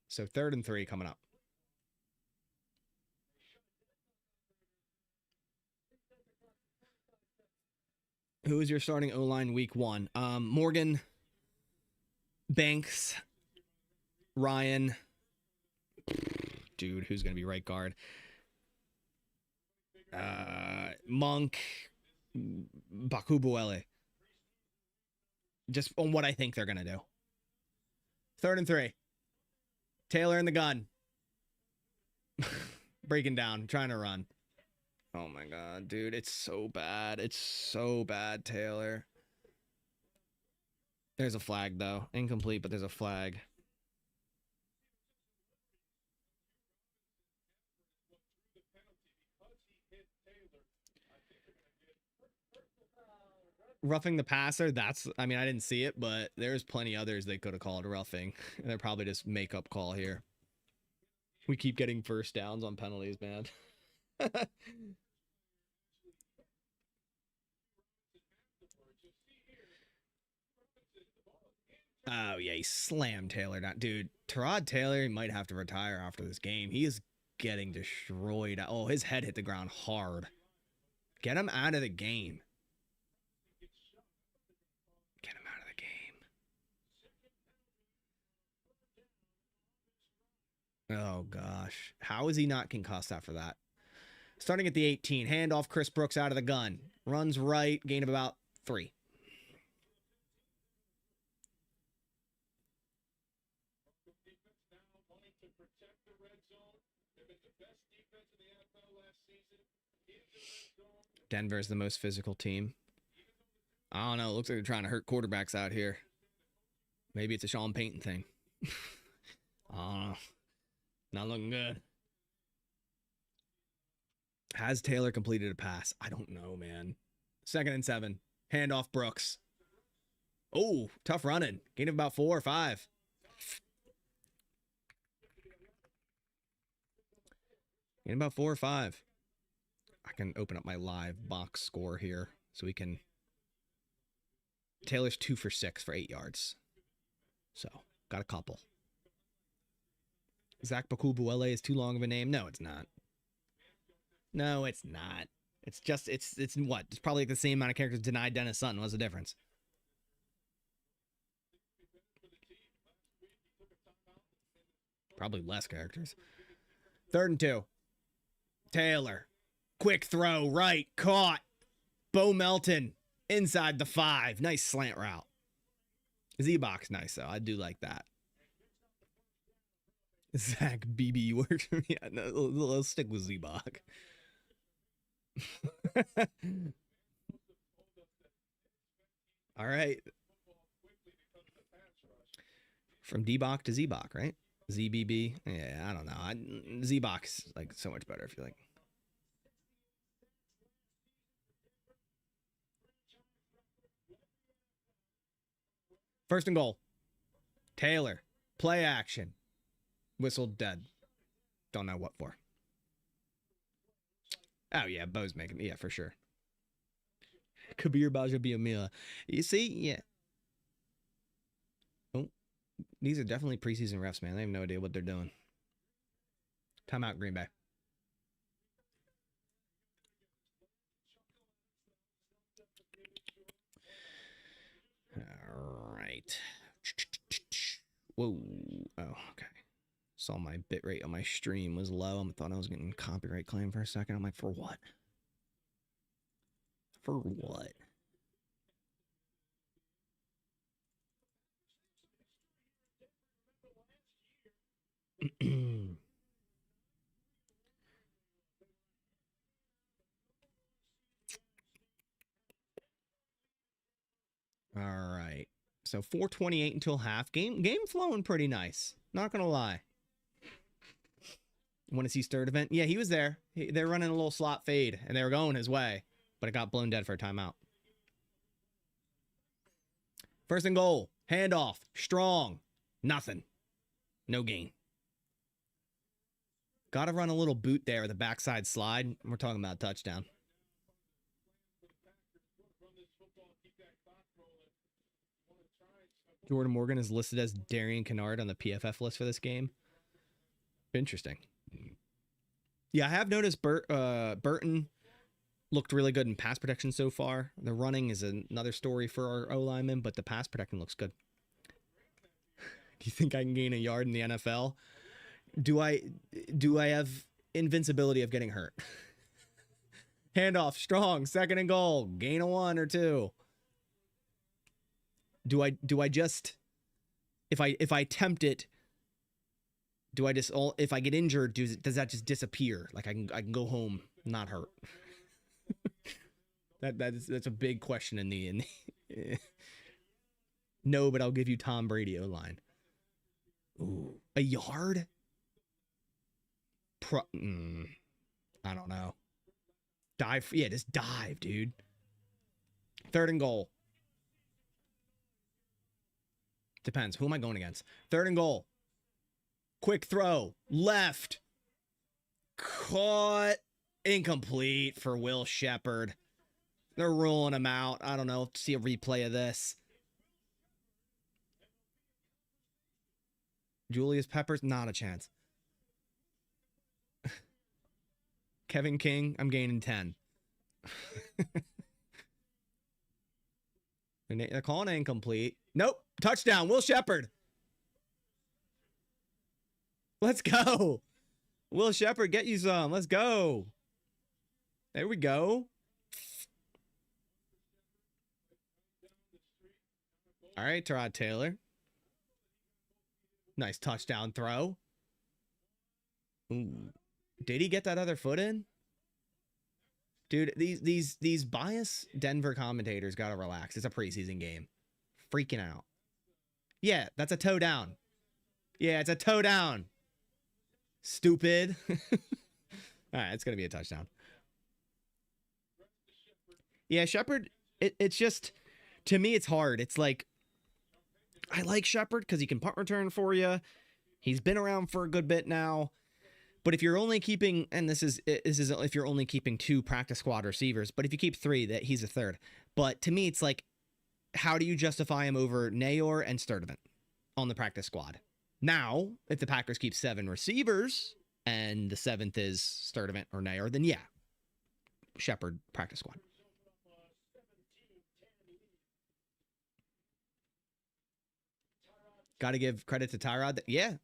So 3rd and 3 coming up. Who is your starting O-line week 1? Morgan, Banks, Ryan. Dude, who's going to be right guard? Monk, Bakubuele. Just on what I think they're going to do. 3rd and 3. Taylor in the gun. Breaking down, trying to run. Oh my God, dude, it's so bad. It's so bad, Taylor. There's a flag, though. Incomplete, but there's a flag. Roughing the passer, I mean, I didn't see it, but there's plenty others they could have called roughing. They're probably just make-up call here. We keep getting first downs on penalties, man. Oh, yeah, he slammed Taylor down. Dude, Tyrod Taylor might have to retire after this game. He is getting destroyed. Oh, his head hit the ground hard. Get him out of the game. Get him out of the game. Oh, gosh. How is he not concussed after that? Starting at the 18. Handoff Chris Brooks out of the gun. Runs right. Gain of about 3. Denver's the most physical team. I don't know. It looks like they're trying to hurt quarterbacks out here. Maybe it's a Sean Payton thing. I don't know. Not looking good. Has Taylor completed a pass? I don't know, man. 2nd and 7. Handoff Brooks. Oh, tough running. Gain of about 4 or 5. Gain about 4 or 5. I can open up my live box score here so we can. Taylor's 2 for 6 for 8 yards. So, got a couple. Zach Bakubuele is too long of a name? No, it's not. No, it's not. It's just, it's what? It's probably like the same amount of characters denied Dennis Sutton. What's the difference? Probably less characters. 3rd and 2. Taylor. Quick throw, right, caught. Bo Melton inside the 5. Nice slant route. Z-Box, nice, though. I do like that. Zach BB worked for me. Yeah, no, let's stick with Z-Box. All right. From D-Box to Z-Box, right? ZBB. Yeah, I don't know. Z-Box like so much better, I feel like. First and goal. Taylor. Play action. Whistle dead. Don't know what for. Oh, yeah. Bo's making. Yeah, for sure. Kabir Bajabiamila. You see? Yeah. Oh. These are definitely preseason refs, man. They have no idea what they're doing. Timeout, Green Bay. All right. Whoa. Oh, okay. Saw my bitrate on my stream was low. I thought I was getting copyright claim for a second. I'm like, for what? For what? All right. So 428 until half. Game flowing pretty nice. Not gonna lie. Want to see Sturdivant? Yeah, he was there. They're running a little slot fade, and they were going his way, but it got blown dead for a timeout. First and goal. Handoff. Strong. Nothing. No gain. Got to run a little boot there with a backside slide. We're talking about a touchdown. Jordan Morgan is listed as Darian Kennard on the PFF list for this game. Interesting. Yeah, I have noticed Burton looked really good in pass protection so far. The running is another story for our O-lineman, but the pass protection looks good. Do you think I can gain a yard in the NFL? Do I have invincibility of getting hurt? Handoff, strong, second and goal, gain a 1 or 2. Do I just, if I attempt it, do I just, if I get injured, does that just disappear? Like I can go home not hurt. That's a big question in the no, but I'll give you Tom Brady O-line. Ooh, a yard? I don't know. Dive, yeah, just dive, dude. Third and goal. Depends. Who am I going against? Third and goal. Quick throw. Left. Caught. Incomplete for Will Shepherd. They're ruling him out. I don't know. See a replay of this. Julius Peppers, not a chance. Kevin King, I'm gaining 10. They're calling it incomplete. Nope. Touchdown. Will Shepherd. Let's go. Will Shepherd, get you some. Let's go. There we go. All right, Tyrod Taylor. Nice touchdown throw. Ooh. Did he get that other foot in? Dude, these biased Denver commentators gotta relax. It's a preseason game. Freaking out. Yeah, that's a toe down. Yeah, it's a toe down. Stupid. All right, it's gonna be a touchdown. Yeah, Shepherd, it's just, to me, it's hard. It's like, I like Shepherd because he can punt return for you. He's been around for a good bit now. But if you're only keeping, and this is if you're only keeping 2 practice squad receivers, but if you keep 3, that he's a third. But to me, it's like, how do you justify him over Nayor and Sturdivant on the practice squad? Now, if the Packers keep 7 receivers and the 7th is Sturdivant or Nayor, then yeah, Shepherd practice squad. Got to give credit to Tyrod. Yeah,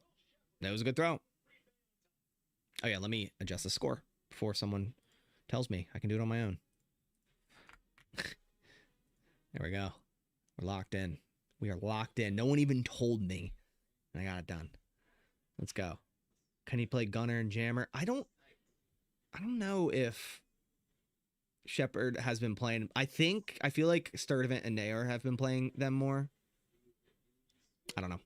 that was a good throw. Oh, yeah, let me adjust the score before someone tells me. I can do it on my own. There we go. We're locked in. We are locked in. No one even told me. And I got it done. Let's go. Can he play gunner and jammer? I don't know if Shepherd has been playing. I feel like Sturdivant and Nayor have been playing them more. I don't know.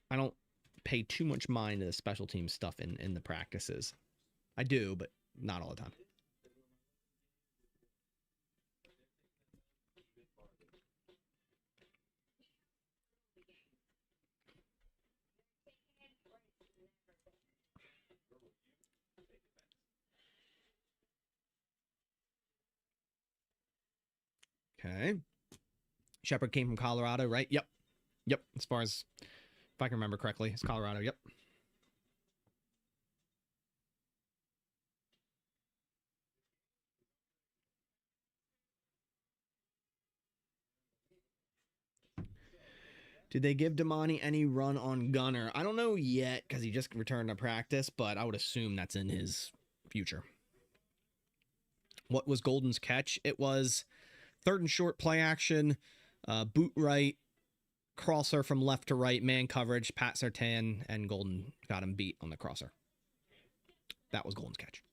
I don't pay too much mind to the special team stuff in the practices. I do, but not all the time. Okay. Shepherd came from Colorado, right? Yep. As far as, if I can remember correctly, it's Colorado. Yep. Did they give Damani any run on Gunner? I don't know yet because he just returned to practice, but I would assume that's in his future. What was Golden's catch? It was third and short play action, boot right, crosser from left to right, man coverage, Pat Surtain, and Golden got him beat on the crosser. That was Golden's catch.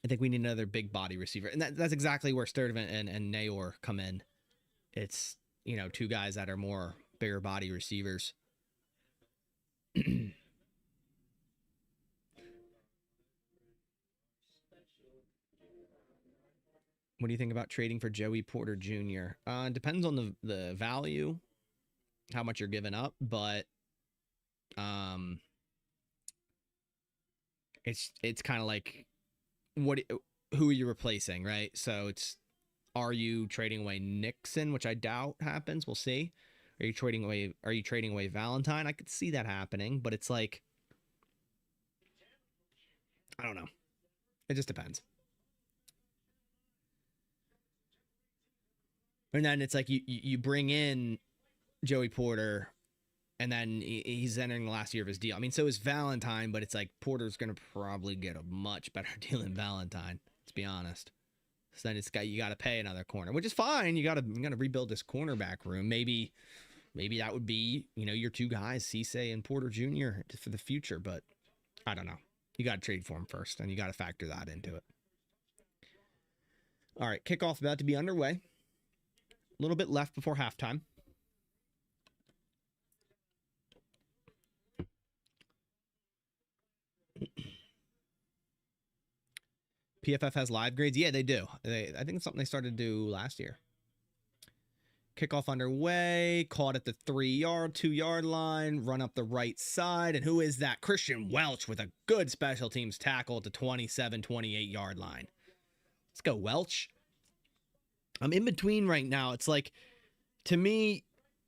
I think we need another big body receiver. And that's exactly where Sturdivant and Nayor come in. It's, you know, two guys that are more bigger body receivers. What do you think about trading for Joey Porter Jr.? Depends on the value, how much you're giving up, but it's kind of like who are you replacing, right? So it's, are you trading away Nixon, which I doubt happens. We'll see. Are you trading away Valentine? I could see that happening, but it's like, I don't know. It just depends. And then it's like you bring in Joey Porter, and then he's entering the last year of his deal. I mean, so is Valentine, but it's like Porter's going to probably get a much better deal than Valentine, let's be honest. So then you got to pay another corner, which is fine. You got to rebuild this cornerback room. Maybe that would be, you know, your two guys, Cisse and Porter Jr. for the future, but I don't know. You got to trade for him first, and you got to factor that into it. All right, kickoff about to be underway. A little bit left before halftime. PFF has live grades. Yeah, they do. I think it's something they started to do last year. Kickoff underway. Caught at the 2-yard line. Run up the right side. And who is that? Christian Welch with a good special teams tackle at the 27, 28-yard line. Let's go, Welch. I'm in between right now. It's like, to me,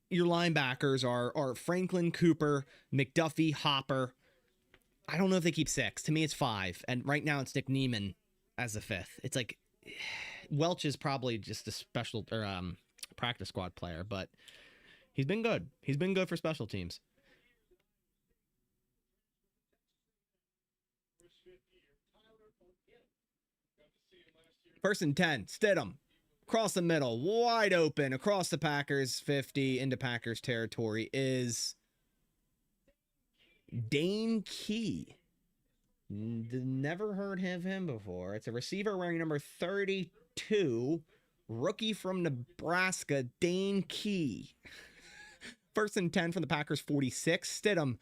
your linebackers are Franklin, Cooper, McDuffie, Hopper. I don't know if they keep 6. To me, it's 5. And right now, it's Nick Neiman as the 5th. It's like, Welch is probably just a special or practice squad player, but he's been good. He's been good for special teams. First and 10, Stidham. Across the middle, wide open, across the Packers 50, into Packers territory is Dane Key. Never heard of him before. It's a receiver wearing number 32, rookie from Nebraska, Dane Key. First and 10 from the Packers 46. Stidham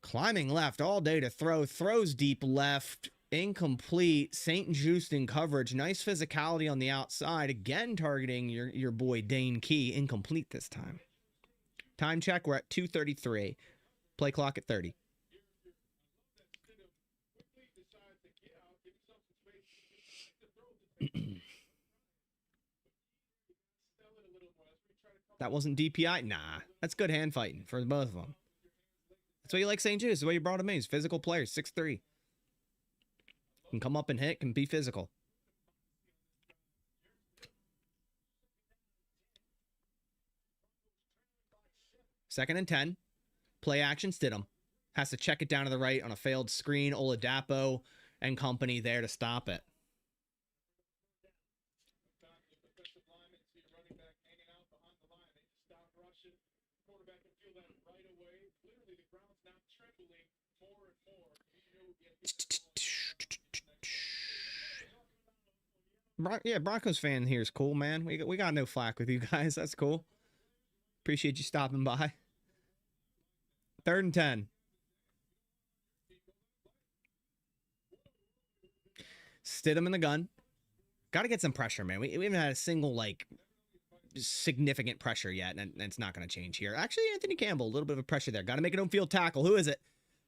climbing left all day to throw. Throws deep left. Incomplete. St. Just in coverage. Nice physicality on the outside. Again, targeting your boy Dane Key. Incomplete this time. Time check. We're at 2:33. Play clock at 30. That wasn't DPI? Nah. That's good hand fighting for both of them. That's why you like St. Just. That's why you brought him in. He's physical player. 6'3". Can come up and hit. Can be physical. Second and 10. Play action. Stidham. Has to check it down to the right on a failed screen. Oladapo and company there to stop it. Yeah, Broncos fan here is cool, man. We got no flack with you guys. That's cool. Appreciate you stopping by. Third and 10. Stidham in the gun. Got to get some pressure, man. We haven't had a single, like, significant pressure yet, and it's not going to change here. Actually, Anthony Campbell, a little bit of a pressure there. Got to make an on-field tackle. Who is it?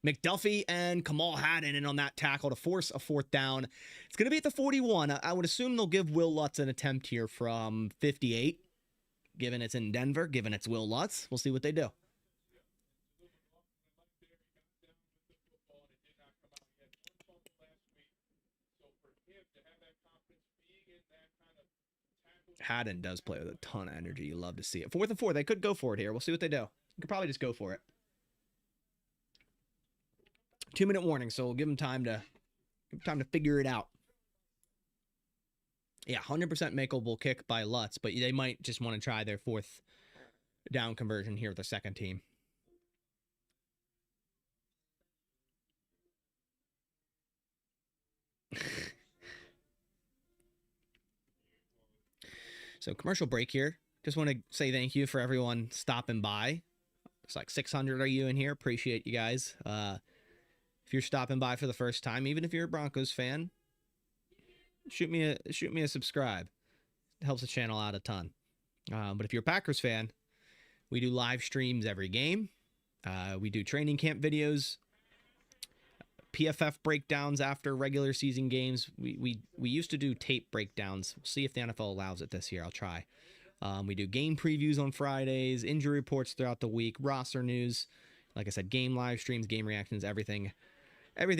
McDuffie and Kamal Haddon in on that tackle to force a fourth down. It's going to be at the 41. I would assume they'll give Will Lutz an attempt here from 58, given it's in Denver, given it's Will Lutz. We'll see what they do. Haddon does play with a ton of energy. You love to see it. 4th and 4. They could go for it here. We'll see what they do. You could probably just go for it. 2-minute warning, so we'll give them time to figure it out. Yeah, 100% makeable kick by Lutz, but they might just want to try their 4th down conversion here with the second team. So commercial break here. Just want to say thank you for everyone stopping by. It's like 600 of you in here. Appreciate you guys. If you're stopping by for the first time, even if you're a Broncos fan, shoot me a subscribe. It helps the channel out a ton. But if you're a Packers fan, we do live streams every game. We do training camp videos, PFF breakdowns after regular season games. We used to do tape breakdowns. We'll see if the NFL allows it this year. I'll try. We do game previews on Fridays, injury reports throughout the week, roster news. Like I said, game live streams, game reactions, everything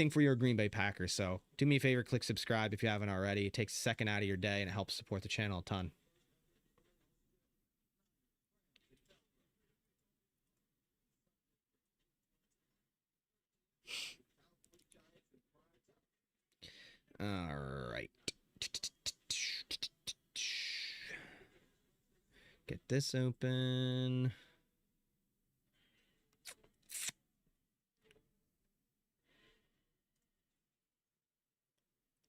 for your Green Bay Packers. So do me a favor, click subscribe if you haven't already. It takes a second out of your day and it helps support the channel a ton. All right. Get this open.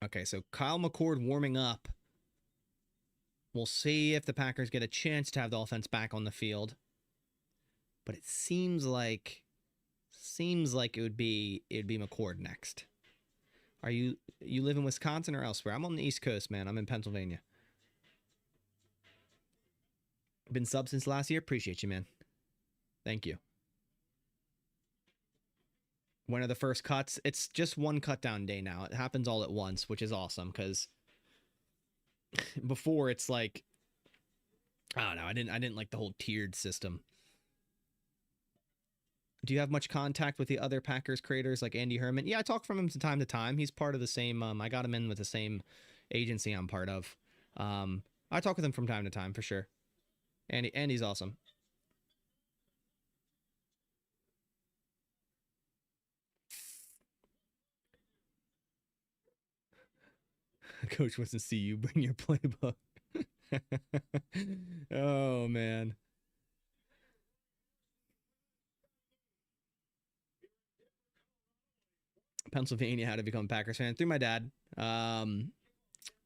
Okay, so Kyle McCord warming up. We'll see if the Packers get a chance to have the offense back on the field. But it seems like it would be McCord next. You live in Wisconsin or elsewhere? I'm on the East Coast, man. I'm in Pennsylvania. Been sub since last year. Appreciate you, man. Thank you. When are the first cuts? It's just one cut down day now. It happens all at once, which is awesome because before it's like, I don't know. I didn't like the whole tiered system. Do you have much contact with the other Packers creators like Andy Herman? Yeah, I talk from him from time to time. He's part of the same. I got him in with the same agency I'm part of. I talk with him from time to time for sure. Andy's awesome. Coach wants to see you bring your playbook. Oh, man. Pennsylvania, how to become a Packers fan? Through my dad.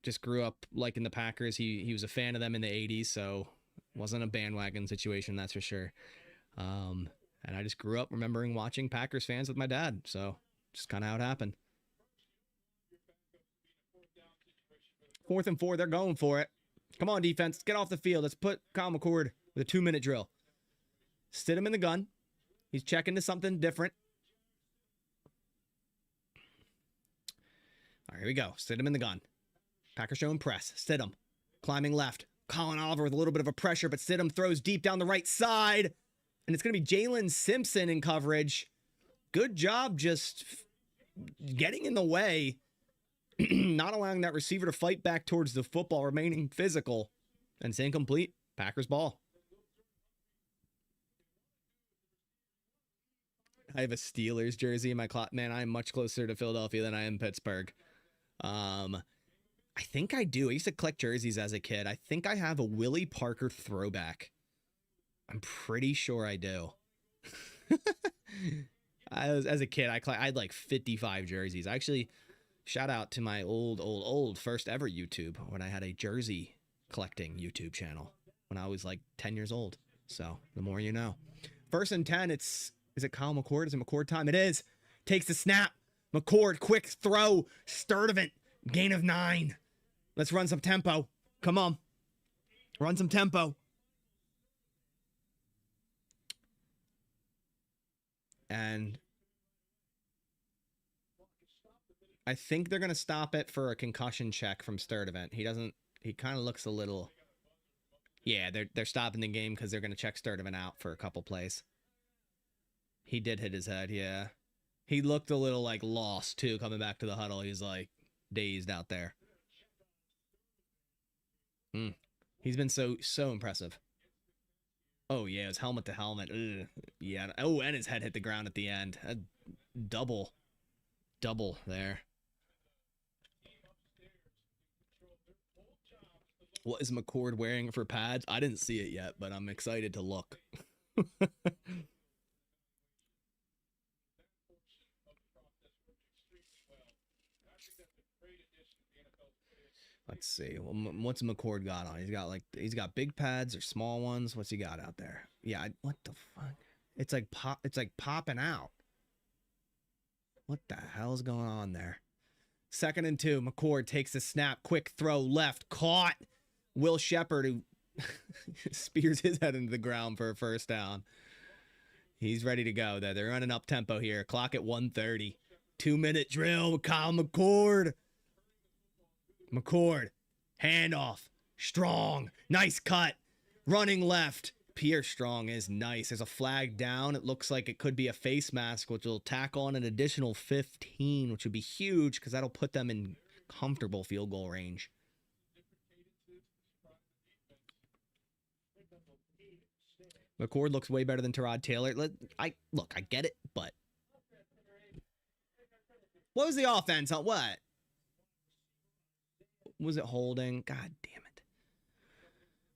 Just grew up liking the Packers. He was a fan of them in the 80s, so wasn't a bandwagon situation, that's for sure. And I just grew up remembering watching Packers fans with my dad, so just kind of how it happened. 4th and 4, they're going for it. Come on, defense, get off the field. Let's put Kyle McCord with a 2-minute drill. Sit him in the gun. He's checking to something different. All right, here we go. Sit him in the gun. Packers showing press. Stidham climbing left. Colin Oliver with a little bit of a pressure, but Stidham throws deep down the right side. And it's going to be Jalen Simpson in coverage. Good job just getting in the way. Not allowing that receiver to fight back towards the football, remaining physical. And it's incomplete. Packers ball. I have a Steelers jersey in my closet. Man, I am much closer to Philadelphia than I am Pittsburgh. I think I do. I used to collect jerseys as a kid. I think I have a Willie Parker throwback. I'm pretty sure I do. As a kid, I had like 55 jerseys. Actually, shout out to my old first ever YouTube when I had a jersey collecting YouTube channel when I was like 10 years old. So the more you know. 1st and 10, is it Kyle McCord? Is it McCord time? It is. Takes the snap. McCord, quick throw. Sturdivant. Gain of 9. Let's run some tempo. Come on. Run some tempo. And I think they're going to stop it for a concussion check from Sturdivant. He kind of looks a little... Yeah, they're stopping the game because they're going to check Sturdivant out for a couple plays. He did hit his head, yeah. He looked a little like lost too, coming back to the huddle. He's like dazed out there. He's been so impressive. Oh, yeah, his helmet to helmet. Ugh. Yeah. Oh, and his head hit the ground at the end. A double there. What is McCord wearing for pads? I didn't see it yet, but I'm excited to look. Let's see. What's McCord got on? He's got big pads or small ones. What's he got out there? Yeah, what the fuck? It's like popping out. What the hell's going on there? 2nd and 2. McCord takes the snap. Quick throw left. Caught. Will Shepard, who spears his head into the ground for a first down. He's ready to go. They're running up tempo here. Clock at 1:30. 2-minute drill. Kyle McCord. McCord. Handoff. Strong. Nice cut. Running left. Pierre Strong is nice. There's a flag down. It looks like it could be a face mask, which will tack on an additional 15, which would be huge because that'll put them in comfortable field goal range. McCord looks way better than Tyrod Taylor. I get it, but what was the offense? What was it holding? God damn it!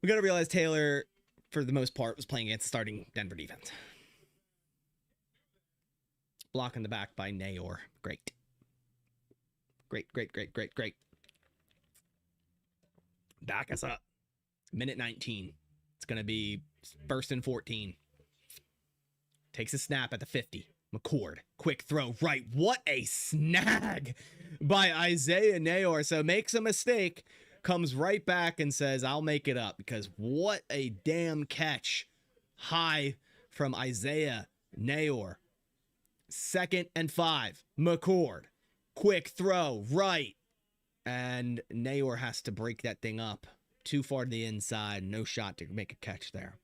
We got to realize Taylor, for the most part, was playing against the starting Denver defense. Blocking the back by Nayor. Great. Back us up. Minute 19. It's going to be 1st and 14. Takes a snap at the 50. McCord. Quick throw right. What a snag by Isaiah Nayor. So makes a mistake. Comes right back and says, I'll make it up. Because what a damn catch. High from Isaiah Nayor. 2nd and 5. McCord. Quick throw right. And Nayor has to break that thing up. Too far to the inside. No shot to make a catch there.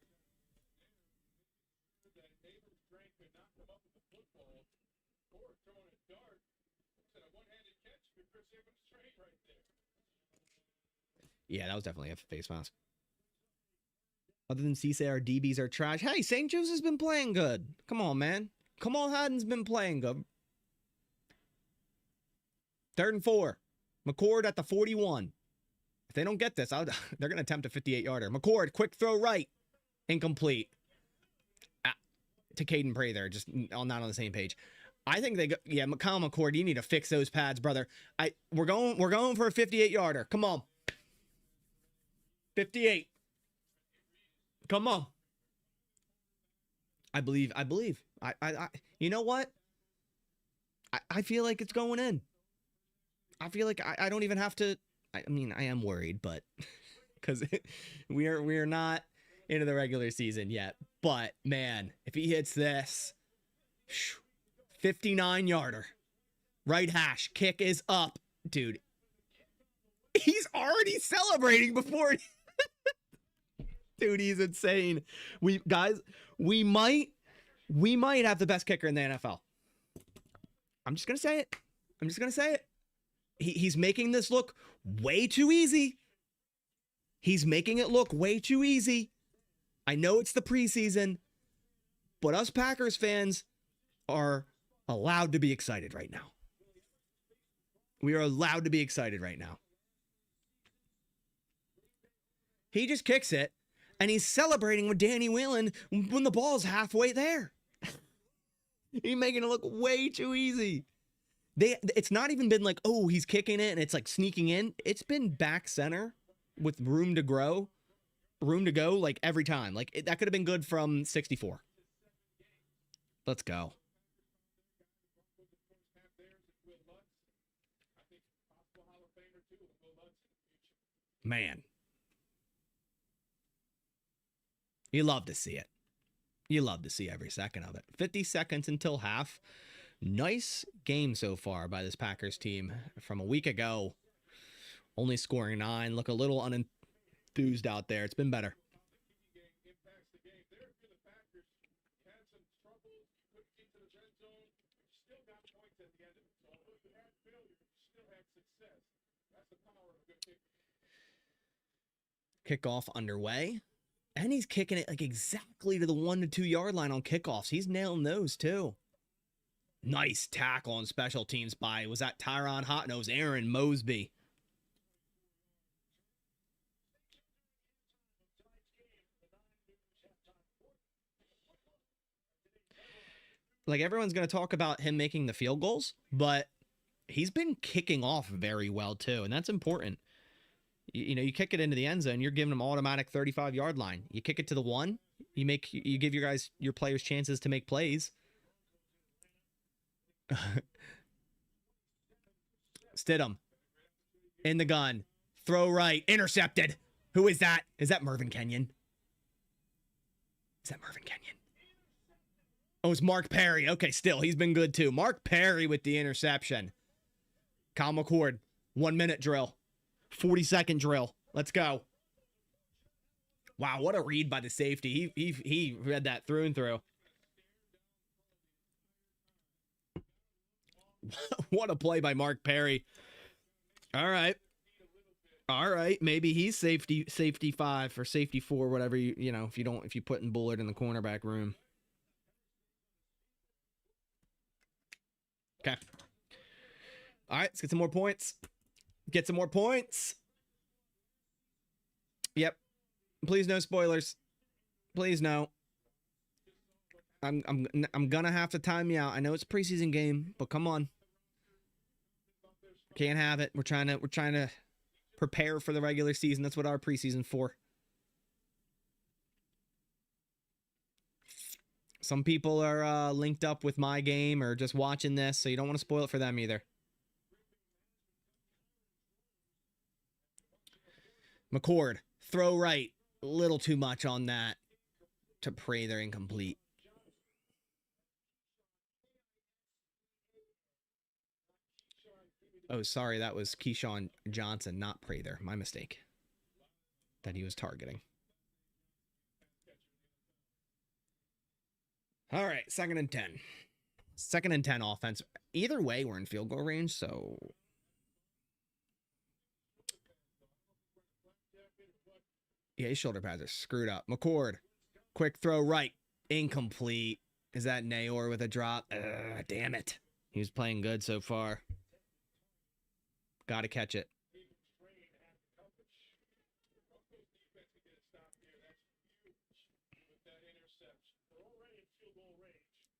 Yeah, that was definitely a face mask. Other than Cisse, our DBs are trash. Hey, St. Jude's has been playing good. Come on, man. Kamal Haddon's been playing good. 3rd and 4. McCord at the 41. If they don't get this, they're going to attempt a 58-yarder. McCord, quick throw right. Incomplete. To Caden Prather, just not on the same page. I think Kyle McCord, you need to fix those pads, brother. We're going for a 58-yarder. Come on. 58. Come on. I believe. You know what? I feel like it's going in. I feel like I don't even have to. I mean, I am worried, but because we are not into the regular season yet. But man, if he hits this 59-yarder, right hash, kick is up, dude. He's already celebrating before. Dude, he's insane. We might have the best kicker in the NFL. I'm just gonna say it. He's making this look way too easy. He's making it look way too easy. I know it's the preseason, but us Packers fans are allowed to be excited right now. We are allowed to be excited right now. He just kicks it, and he's celebrating with Danny Whelan when the ball's halfway there. He's making it look way too easy. It's not even been like, oh, he's kicking it and it's like sneaking in. It's been back center with room to go, like every time. Like that could have been good from 64. Let's go. Man. You love to see it. You love to see every second of it. 50 seconds until half. Nice game so far by this Packers team from a week ago. Only scoring 9. Look a little unenthused out there. It's been better. Kickoff underway. And he's kicking it like exactly to the 1 to 2 yard line on kickoffs. He's nailing those too. Nice tackle on special teams by, was that Tyron Hot? No, it was Aaron Mosby. Like, everyone's going to talk about him making the field goals, but he's been kicking off very well too, and that's important. You know, you kick it into the end zone, you're giving them automatic 35-yard line. You kick it to the 1, you give your players chances to make plays. Stidham in the gun, throw right, intercepted. Who is that? Is that Mervyn Kenyon? Oh, it's Mark Perry. Okay, still, he's been good too. Mark Perry with the interception. Kyle McCord, 1 minute drill, 40-second drill. Let's go. Wow, what a read by the safety. He read that through and through. What a play by Mark Perry. All right. Maybe he's safety 5 or safety 4, whatever if you put in Bullard in the cornerback room. Okay. All right, let's get some more points. Yep. Please no spoilers. Please no. I'm gonna have to time you out. I know it's a preseason game, but come on. Can't have it. We're trying to prepare for the regular season. That's what our preseason's for. Some people are linked up with my game or just watching this, so you don't want to spoil it for them either. McCord, throw right. A little too much on that to Prather, incomplete. Oh, sorry, that was Keyshawn Johnson, not Prather. My mistake. That he was targeting. All right, 2nd and 10. 2nd and 10 offense. Either way, we're in field goal range, so... Yeah, his shoulder pads are screwed up. McCord, quick throw right. Incomplete. Is that Nayor with a drop? Damn it. He was playing good so far. Got to catch it.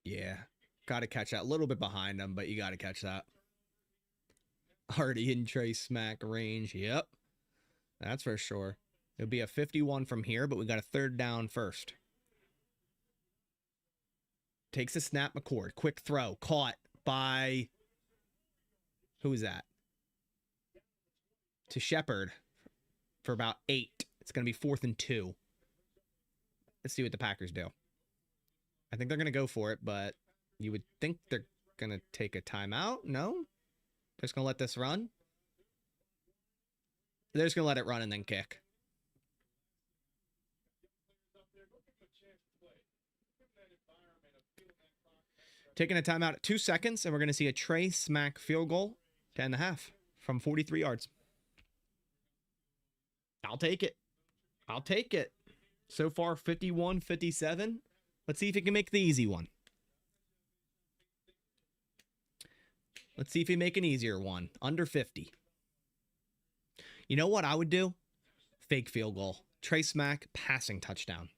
Yeah, got to catch that. A little bit behind him, but you got to catch that. Already in Trey Smack range. Yep, that's for sure. It'll be a 51 from here, but we got a 3rd down first. Takes a snap, McCord. Quick throw. Caught by... Who is that? To Shepard for about 8. It's going to be 4th and 2. Let's see what the Packers do. I think they're going to go for it, but you would think they're going to take a timeout. No? They're just going to let this run? They're just going to let it run and then kick. Taking a timeout at 2 seconds, and we're going to see a Trey Smack field goal, 10.5 from 43 yards. I'll take it. So far, 51-57. Let's see if he can make the easy one. Let's see if he can make an easier one. Under 50. You know what I would do? Fake field goal. Trey Smack, passing touchdown.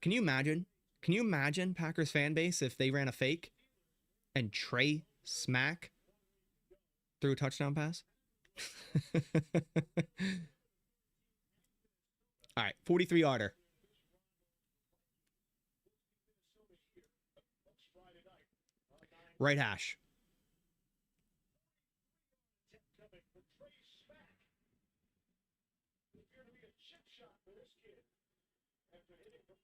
Can you imagine? Can you imagine Packers fan base if they ran a fake and Trey Smack threw a touchdown pass? All right, 43-yarder. Right hash.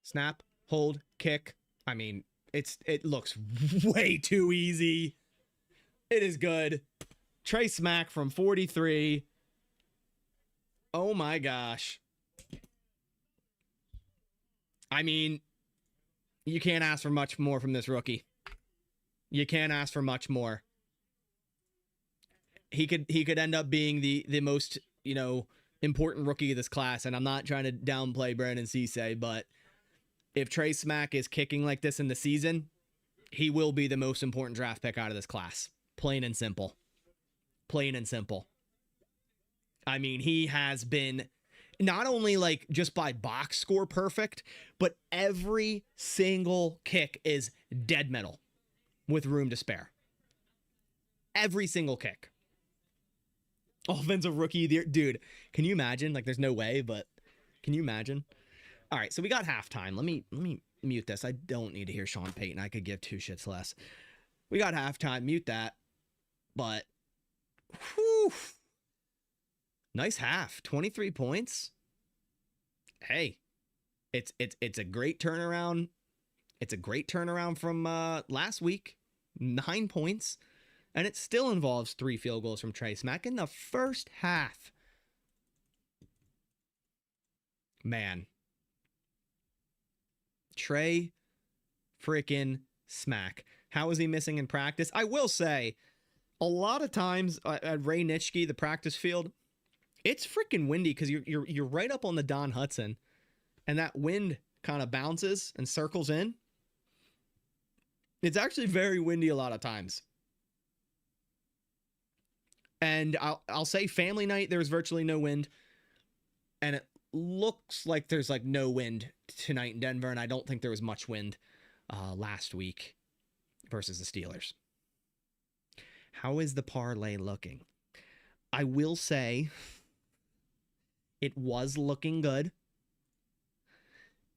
Snap, hold, kick. I mean, it looks way too easy. It is good. Trey Smack from 43. Oh my gosh. I mean, you can't ask for much more from this rookie. You can't ask for much more. He could end up being the most, important rookie of this class, and I'm not trying to downplay Brandon Cisse, but if Trey Smack is kicking like this in the season, he will be the most important draft pick out of this class. Plain and simple. Plain and simple. I mean, he has been not only like just by box score perfect, but every single kick is dead metal with room to spare. Every single kick. Offensive rookie of the year. Dude, can you imagine? Like, there's no way, but can you imagine? All right, so we got halftime. Let me mute this. I don't need to hear Sean Payton. I could give two shits less. We got halftime. Mute that. But, whew. Nice half. 23 points. Hey, it's a great turnaround. It's a great turnaround from last week. 9 points. And it still involves 3 field goals from Trey Smack in the first half. Man. Trey freaking Smack. How is he missing in practice? I will say, a lot of times at Ray Nitschke, the practice field, it's freaking windy because you're right up on the Don Hudson, and that wind kind of bounces and circles in. It's actually very windy a lot of times. And I'll say family night, there was virtually no wind. And it looks like there's like no wind tonight in Denver. And I don't think there was much wind last week versus the Steelers. How is the parlay looking? I will say it was looking good.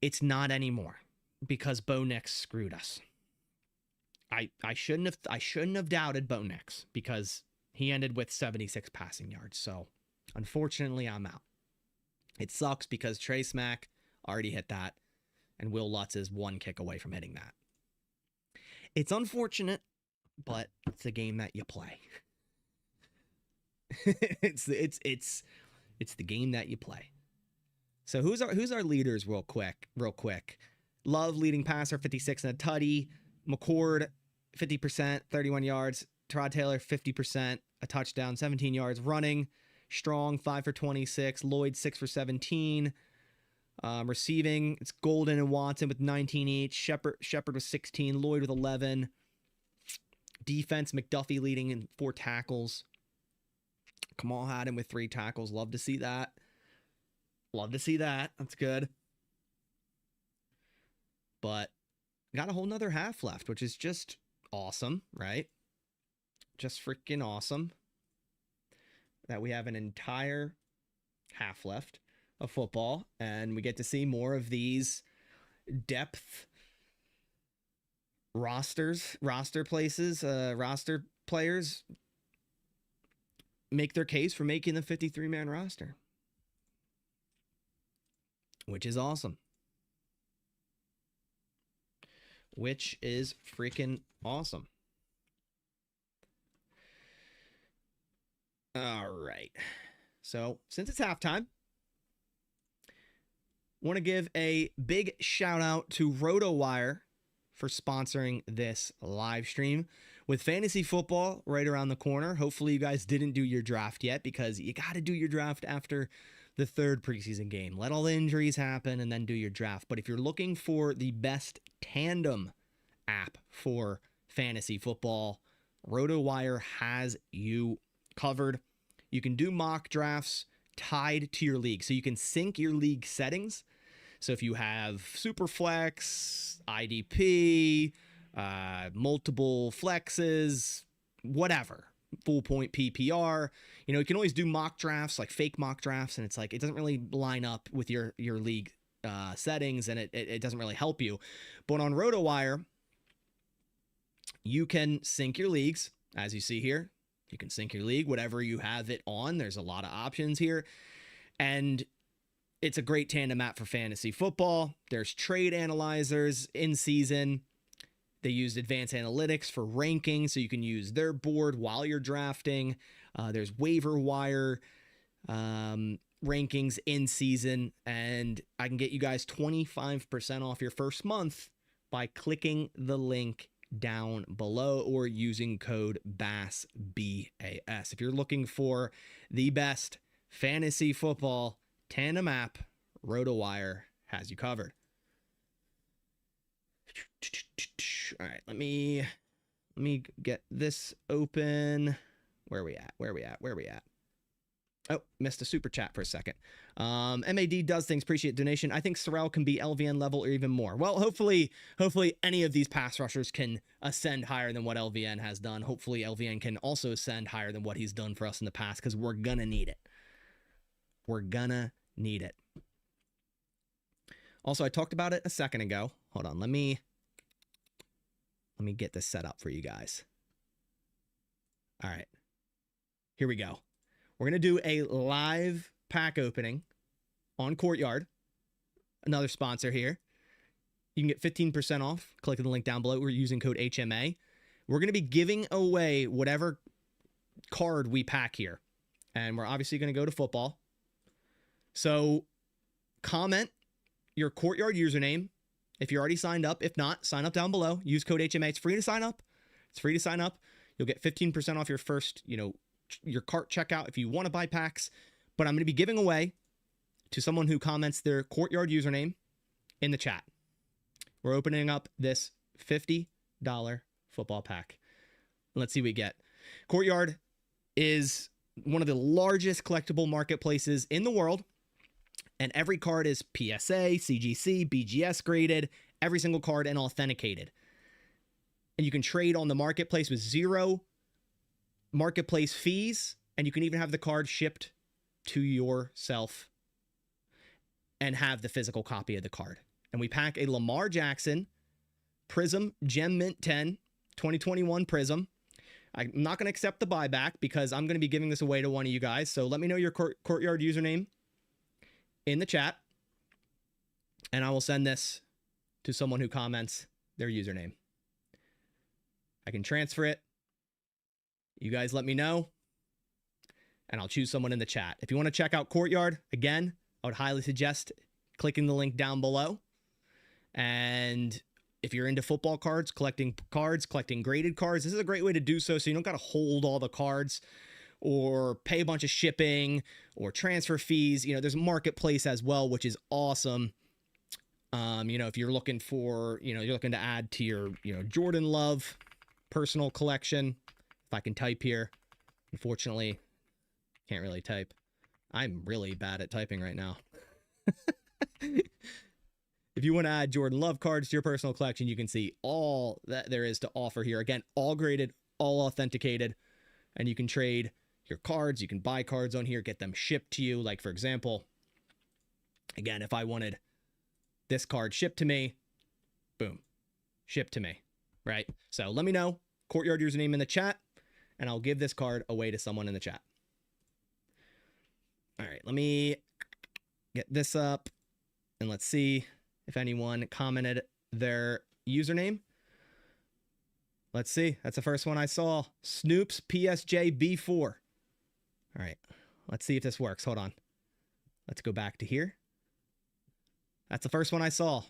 It's not anymore because Bo Nix screwed us. I shouldn't have doubted Bo Nix because he ended with 76 passing yards. So, unfortunately, I'm out. It sucks because Trey Smack already hit that, and Will Lutz is 1 kick away from hitting that. It's unfortunate, but it's the game that you play. it's the game that you play. So who's our leaders real quick? Love leading passer, 56 and a tutty. McCord, 50%, 31 yards. Tyrod Taylor, 50%, a touchdown, 17 yards. Running, Strong, 5 for 26. Lloyd, 6 for 17. Receiving, it's Golden and Watson with 19 each. Shepard with 16. Lloyd with 11. Defense, McDuffie leading in 4 tackles. Kamal had him with 3 tackles. Love to see that. That's good. But got a whole nother half left, which is just awesome, right? Just freaking awesome that we have an entire half left of football, and we get to see more of these depth roster players make their case for making the 53-man roster, which is awesome. Which is freaking awesome. All right. So, since it's halftime, want to give a big shout out to RotoWire for sponsoring this live stream. With fantasy football right around the corner, hopefully you guys didn't do your draft yet, because you got to do your draft after the 3rd preseason game. Let all the injuries happen and then do your draft. But if you're looking for the best tandem app for fantasy football, RotoWire has you covered. You can do mock drafts tied to your league, so you can sync your league settings. So if you have Superflex, IDP, multiple flexes, whatever, full point PPR, you can always do mock drafts, like fake mock drafts, and it's like it doesn't really line up with your league settings, and it doesn't really help you. But on RotoWire, you can sync your leagues, as you see here. You can sync your league, whatever you have it on. There's a lot of options here. And it's a great tandem app for fantasy football. There's trade analyzers in season. They used advanced analytics for ranking, so you can use their board while you're drafting. There's waiver wire rankings in season. And I can get you guys 25% off your first month by clicking the link down below or using code BASS, B-A-S. If you're looking for the best fantasy football, tandem app, RotoWire has you covered. All right, let me get this open. Where are we at? Oh, missed a super chat for a second. MAD does things. Appreciate donation. I think Sorrell can be LVN level or even more. Well, hopefully any of these pass rushers can ascend higher than what LVN has done. Hopefully LVN can also ascend higher than what he's done for us in the past, because we're gonna need it. Also, I talked about it a second ago. Hold on, let me get this set up for you guys. All right, here we go. We're going to do a live pack opening on Courtyard. Another sponsor here. You can get 15% off. Click the link down below. We're using code HMA. We're going to be giving away whatever card we pack here. And we're obviously going to go to football. So comment your Courtyard username if you're already signed up. If not, sign up down below. Use code HMA. It's free to sign up. You'll get 15% off your first, your cart checkout if you want to buy packs. But I'm going to be giving away to someone who comments their Courtyard username in the chat. We're opening up this $50 football pack. Let's see what we get. Courtyard is one of the largest collectible marketplaces in the world, and every card is PSA, CGC, BGS graded, every single card, and authenticated. And you can trade on the marketplace with 0 marketplace fees, and you can even have the card shipped to yourself and have the physical copy of the card. And we pack a Lamar Jackson Prism Gem Mint 10 2021 Prism. I'm not going to accept the buyback because I'm going to be giving this away to one of you guys. So let me know your Courtyard username in the chat, and I will send this to someone who comments their username. I can transfer it. You guys let me know, and I'll choose someone in the chat. If you want to check out Courtyard, again, I would highly suggest clicking the link down below. And if you're into football cards, collecting graded cards, this is a great way to do so you don't got to hold all the cards or pay a bunch of shipping or transfer fees. There's a marketplace as well, which is awesome. If you're looking for, you're looking to add to your, Jordan Love personal collection. If I can type here, unfortunately, can't really type. I'm really bad at typing right now. If you want to add Jordan Love cards to your personal collection, you can see all that there is to offer here. Again, all graded, all authenticated, and you can trade your cards. You can buy cards on here, get them shipped to you. Like, for example, again, if I wanted this card shipped to me, boom, shipped to me, right? So let me know, Courtyard username in the chat, and I'll give this card away to someone in the chat. All right, let me get this up, and let's see if anyone commented their username. Let's see. That's the first one I saw. Snoops PSJ B4. All right, let's see if this works. Hold on. Let's go back to here. That's the first one I saw. Let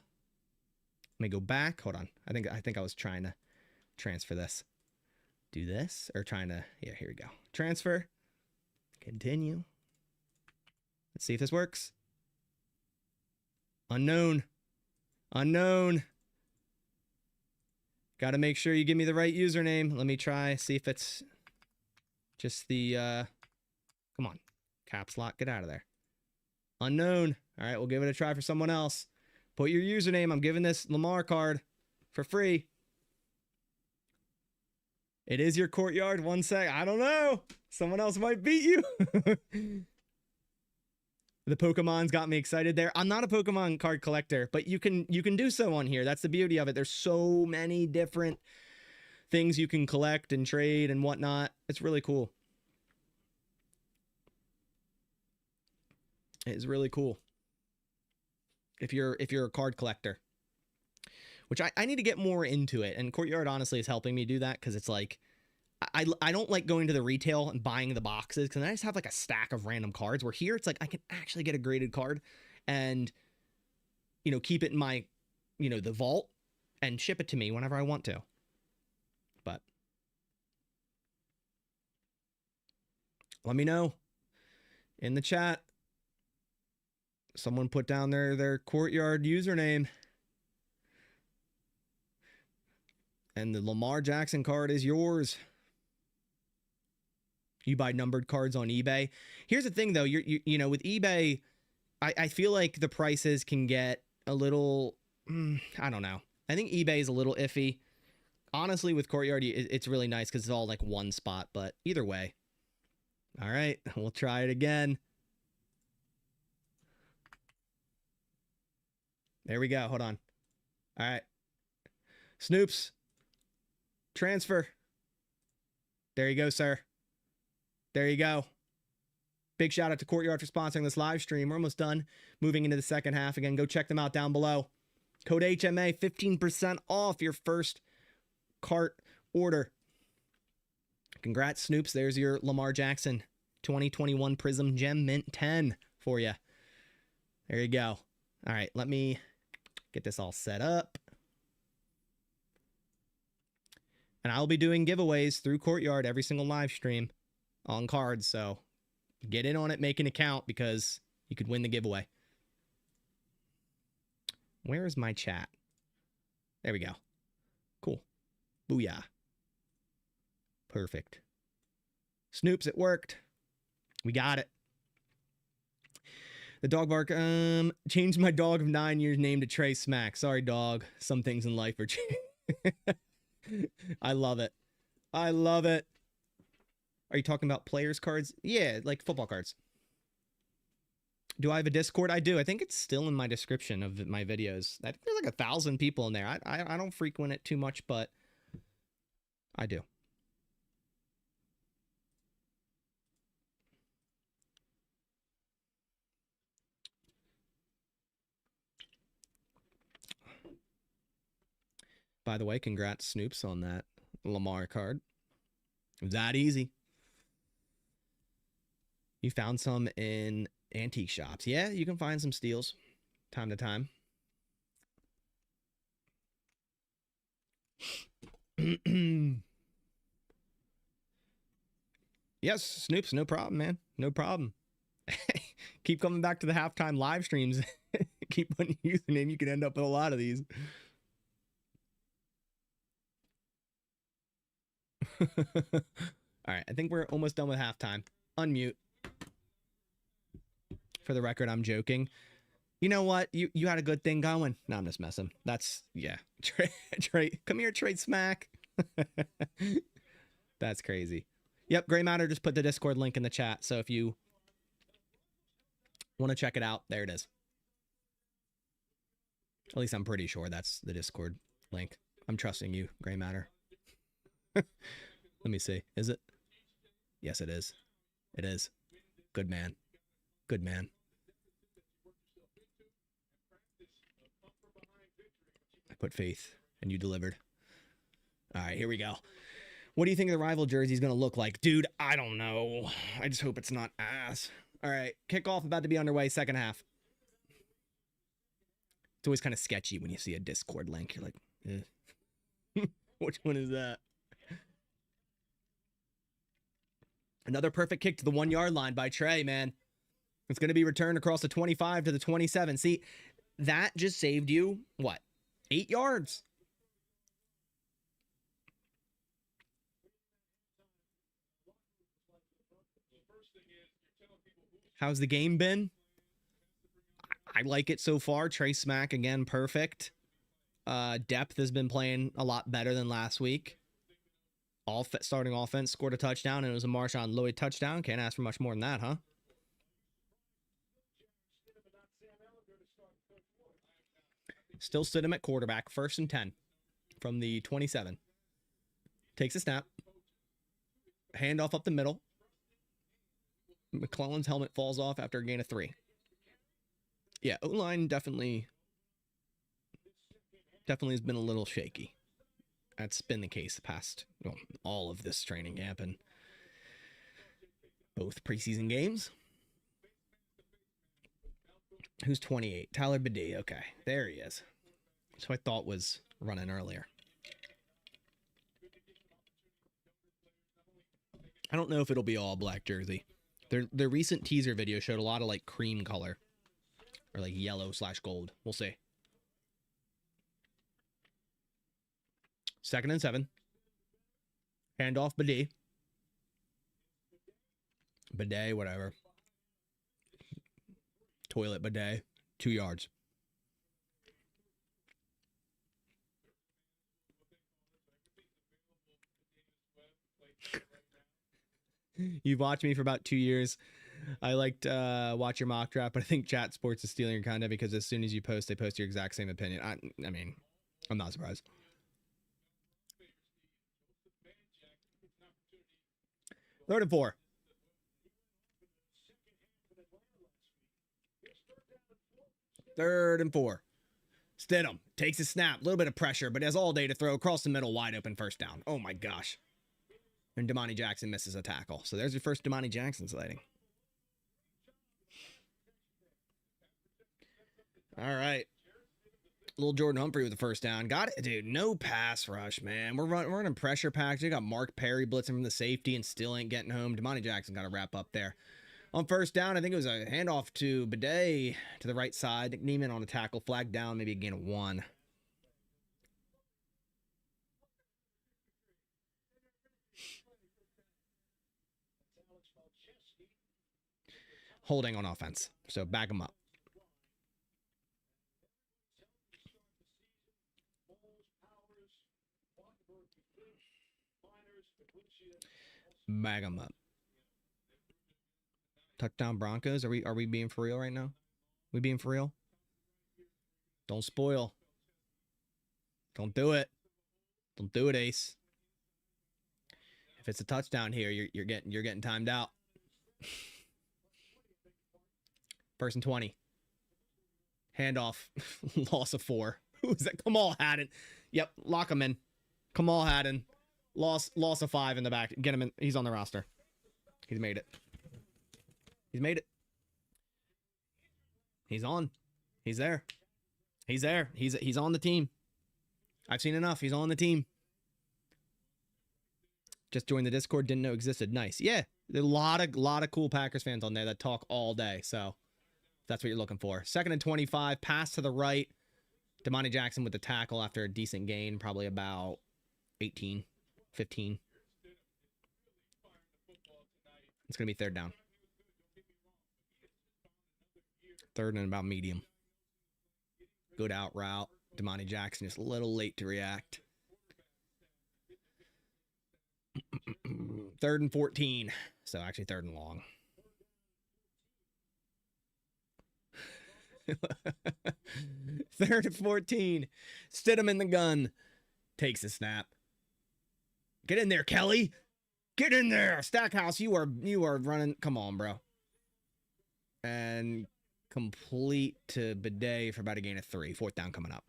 me go back. Hold on. I think I was trying to transfer this. Do this, or trying to, yeah, here we go. Transfer. Continue. Let's see if this works. Unknown. Got to make sure you give me the right username. Let me try, see if it's just the, come on. Caps lock, get out of there. Unknown. All right, we'll give it a try for someone else. Put your username. I'm giving this Lamar card for free. It is your Courtyard. 1 sec. I don't know. Someone else might beat you. The Pokemon's got me excited there. I'm not a Pokemon card collector, but you can do so on here. That's the beauty of it. There's so many different things you can collect and trade and whatnot. It's really cool. It is really cool. If you're a card collector, which I need to get more into it. And Courtyard honestly is helping me do that, because it's like, I don't like going to the retail and buying the boxes, because I just have like a stack of random cards, where here it's like I can actually get a graded card and, keep it in my, the vault and ship it to me whenever I want to. But let me know In the chat, someone put down their Courtyard username. And the Lamar Jackson card is yours. You buy numbered cards on eBay. Here's the thing, though. You know, with eBay, I feel like the prices can get a little, I don't know. I think eBay is a little iffy. Honestly, with Courtyard, it's really nice because it's all like one spot. But either way. All right, we'll try it again. There we go. Hold on. All right. Snoops. Transfer. There you go, sir. There you go. Big shout out to Courtyard for sponsoring this live stream. We're almost done. Moving into the second half. Again, go check them out down below. Code HMA, 15% off your first cart order. Congrats, Snoops. There's your Lamar Jackson 2021 Prism Gem Mint 10 for you. There you go. All right, let me get this all set up. And I'll be doing giveaways through Courtyard every single live stream on cards. So get in on it, make an account because you could win the giveaway. Where is my chat? There we go. Cool. Booyah. Perfect. Snoops, it worked. We got it. The dog bark. Changed my dog of 9 years name to Trey Smack. Sorry, dog. Some things in life are changing. I love it. I love it. Are you talking about players cards? Yeah, like football cards. Do I have a Discord? I do. I think it's still in my description of my videos. I think there's like 1,000 people in there. I don't frequent it too much, but I do. By the way, congrats, Snoops, on that Lamar card. That easy. You found some in antique shops. Yeah, you can find some steals time to time. Yes, Snoops, no problem, man. No problem. Keep coming back to the halftime live streams. Keep putting your username. You can end up with a lot of these. All right, I think we're almost done with halftime. Unmute. For the record, I'm joking. You know what? You had a good thing going. No, I'm just messing. That's, yeah. Trey, come here, Trey Smack. That's crazy. Yep, Gray Matter just put the Discord link in the chat. So if you want to check it out, there it is. At least I'm pretty sure that's the Discord link. I'm trusting you, Gray Matter. Let me see. Is it? Yes, it is. It is. Good man. Good man. I put faith and you delivered. All right, here we go. What do you think the rival jersey is going to look like? Dude, I don't know. I just hope it's not ass. All right, kickoff about to be underway, second half. It's always kind of sketchy when you see a Discord link. You're like, eh. Which one is that? Another perfect kick to the 1 yard line by Trey, man. It's going to be returned across the 25 to the 27. See, that just saved you, what, 8 yards? How's the game been? I like it so far. Trey Smack, again, perfect. Depth has been playing a lot better than last week. Starting offense scored a touchdown, and it was a Marshawn Lloyd touchdown. Can't ask for much more than that, huh? Still stood him at quarterback, 1st and 10 from the 27. Takes a snap. Handoff up the middle. McClellan's helmet falls off after a gain of 3. Yeah, O-line definitely has been a little shaky. That's been the case the past, well, all of this training camp and both preseason games. Who's 28? Tyler Badee. Okay, there he is. So I thought was running earlier. I don't know if it'll be all black jersey. Their recent teaser video showed a lot of like cream color or like yellow/gold. We'll see. 2nd and 7. Handoff Bidet. Bidet, whatever. Toilet bidet. 2 yards. You've watched me for about 2 years. I liked watch your mock draft, but I think Chat Sports is stealing your content because as soon as you post, they post your exact same opinion. I mean, I'm not surprised. 3rd and 4. Third and 4. Stidham takes a snap, a little bit of pressure, but has all day to throw across the middle, wide open first down. Oh my gosh. And Damani Jackson misses a tackle. So there's your first Damani Jackson sighting. All right. Little Jordan Humphrey with the first down. Got it, dude. No pass rush, man. We're running pressure packs. We got Mark Perry blitzing from the safety and still ain't getting home. Damani Jackson got to wrap up there. On first down, I think it was a handoff to Bidet to the right side. Nick Neiman on a tackle. Flag down, maybe a gain of 1. Holding on offense. So back them up. Bag them up. Touchdown Broncos. Are we being for real right now? We being for real? Don't spoil. Don't do it. Don't do it, Ace. If it's a touchdown here, you're getting timed out. 1st and 20. Handoff. Loss of 4. Who's that? Kamal Haddon. Yep, lock him in. Kamal Haddon. Loss of 5 in the back. Get him in. He's on the roster. He's made it. He's made it. He's on. He's there. He's there. He's on the team. I've seen enough. He's on the team. Just joined the Discord. Didn't know existed. Nice. Yeah. There's a lot of cool Packers fans on there that talk all day. So that's what you're looking for. 2nd and 25. Pass to the right. Damani Jackson with the tackle after a decent gain. Probably about 18, 15. It's going to be 3rd down. 3rd and about medium. Good out route. Damani Jackson just a little late to react. 3rd and 14. So actually 3rd and long. 3rd and 14. Stidham in the gun. Takes a snap. Get in there, Kelly. Get in there. Stackhouse, you are running. Come on, bro. And complete to Bidet for about a gain of 3. 4th down coming up.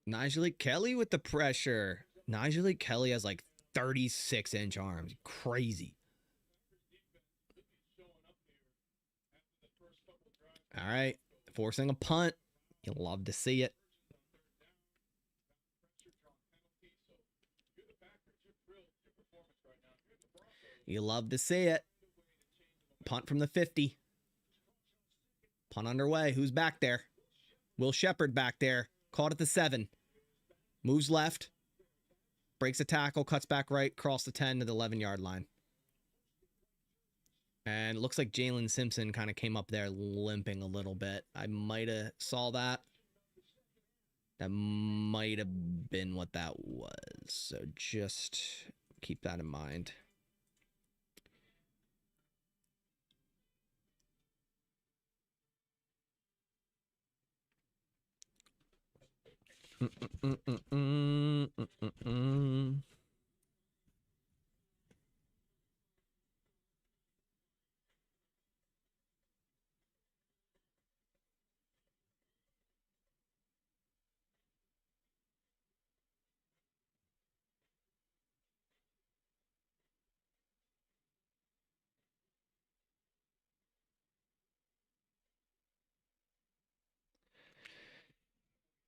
Nigel Kelly with the pressure. Nigel Kelly has like 36-inch arms. Crazy. All right. Forcing a punt. You'll love to see it. You love to see it. Punt from the 50. Punt underway. Who's back there? Will Shepard back there. Caught at the 7. Moves left. Breaks a tackle. Cuts back right. Cross the 10 to the 11-yard line. And it looks like Jalen Simpson kind of came up there limping a little bit. I might have saw that. That might have been what that was. So just keep that in mind.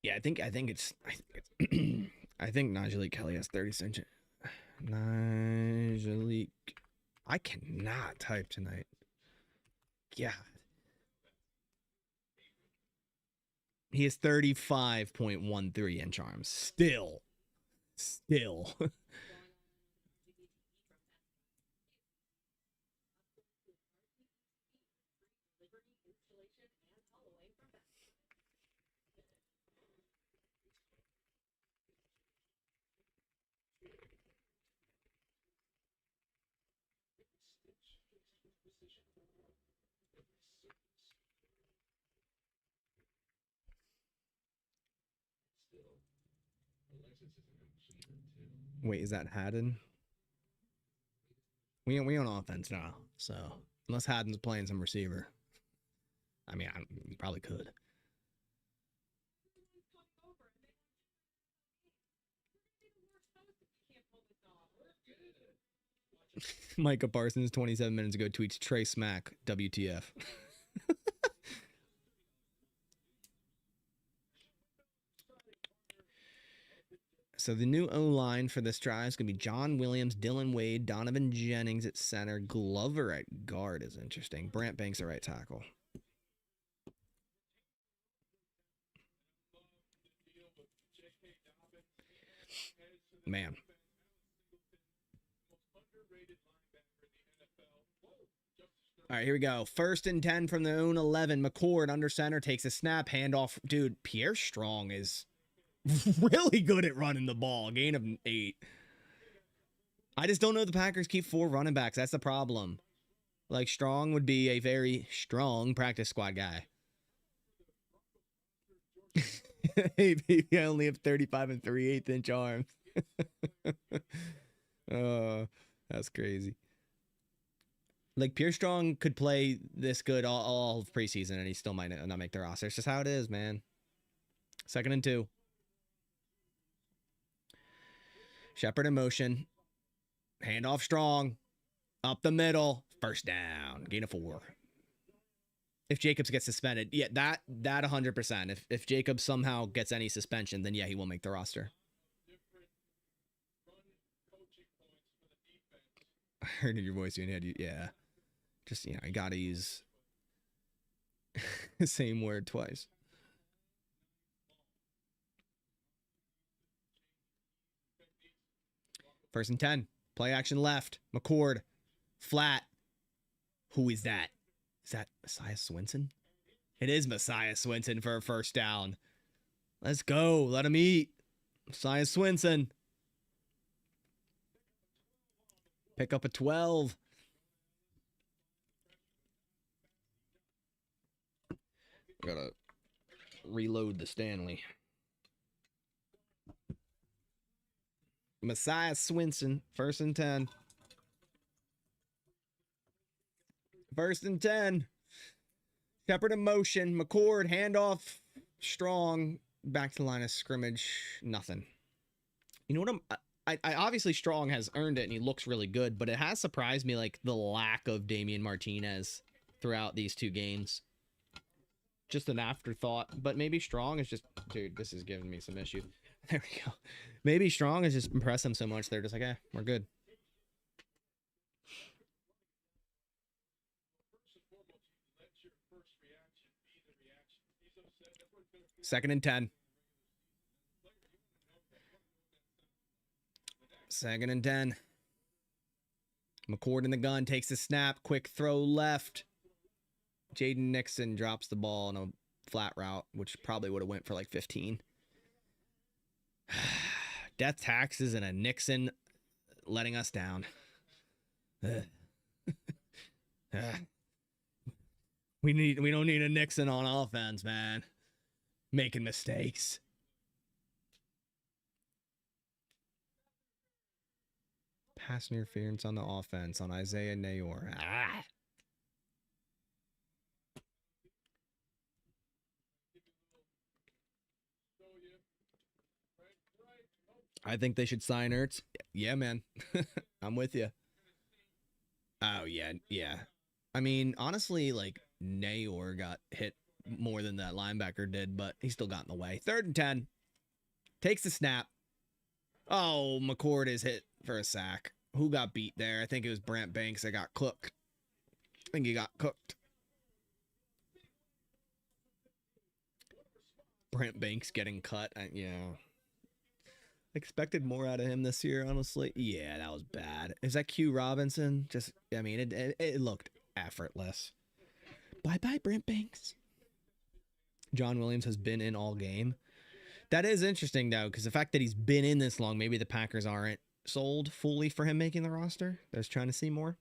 Yeah, I think Najee Kelly has 30 cents. Najee, I cannot type tonight. Yeah, he has 35.13 inch arms. Still. Wait, is that Haddon? We on offense now, so unless Haddon's playing some receiver, I mean, he probably could. Micah Parsons 27 minutes ago tweets Trey Smack WTF. So the new O-line for this drive is going to be John Williams, Dylan Wade, Donovan Jennings at center, Glover at guard is interesting. Brant Banks at right tackle. Man. All right, here we go. 1st and 10 from their own 11. McCord under center takes a snap, handoff. Dude, Pierre Strong is really good at running the ball. Gain of 8. I just don't know the Packers keep 4 running backs. That's the problem. Like, Strong would be a very strong practice squad guy. Hey, baby, I only have 35 and 3/8 inch arms. Oh, that's crazy. Like, Pierre Strong could play this good all of preseason, and he still might not make the roster. It's just how it is, man. 2nd and 2. Shepard in motion. Handoff Strong. Up the middle. 1st down. Gain of 4. If Jacobs gets suspended, yeah, that 100%. If Jacobs somehow gets any suspension, then yeah, he will make the roster. I heard in your voice you had yeah. Just, you gotta use the same word twice. First and 10. Play action left. McCord. Flat. Who is that? Is that Messiah Swinson? It is Messiah Swinson for a 1st down. Let's go. Let him eat. Messiah Swinson. Pick up a 12. Gotta reload the Stanley. Messiah Swinson, 1st and 10. 1st and 10. Shepard in motion. McCord, handoff. Strong. Back to the line of scrimmage. Nothing. You know what I obviously Strong has earned it and he looks really good, but it has surprised me, like, the lack of Damian Martinez throughout these 2 games. Just an afterthought, but maybe Strong is just, dude, this is giving me some issue. There we go. Maybe Strong has just impressed them so much they're just like, we're good. Second and 10. 2nd and 10. McCord in the gun, takes the snap, quick throw left. Jaden Nixon drops the ball on a flat route, which probably would have went for like 15. Death taxes and a Nixon letting us down. We don't need a Nixon on offense, man. Making mistakes. Pass interference on the offense on Isaiah Nayor. I think they should sign Ertz. Yeah, man. I'm with you. Oh, yeah. I mean, honestly, like, Nayor got hit more than that linebacker did, but he still got in the way. 3rd and 10. Takes the snap. Oh, McCord is hit for a sack. Who got beat there? I think it was Brant Banks that got cooked. I think he got cooked. Brant Banks getting cut. Yeah. Expected more out of him this year, honestly. Yeah, that was bad. Is that Q Robinson? It looked effortless. Bye-bye, Brant Banks. John Williams has been in all game. That is interesting, though, because the fact that he's been in this long, maybe the Packers aren't sold fully for him making the roster. They're just trying to see more.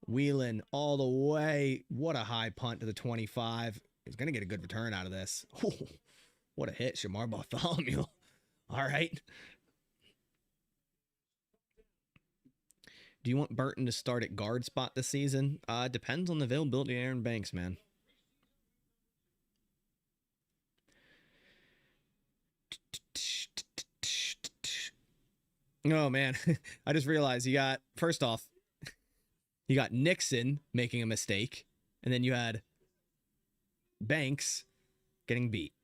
Wheeling all the way. What a high punt to the 25. He's going to get a good return out of this. Oh, what a hit, Shamar Bartholomew. All right. Do you want Burton to start at guard spot this season? Depends on the availability of Aaron Banks, man. Oh, man. I just realized first off, you got Nixon making a mistake, and then you had Banks getting beat.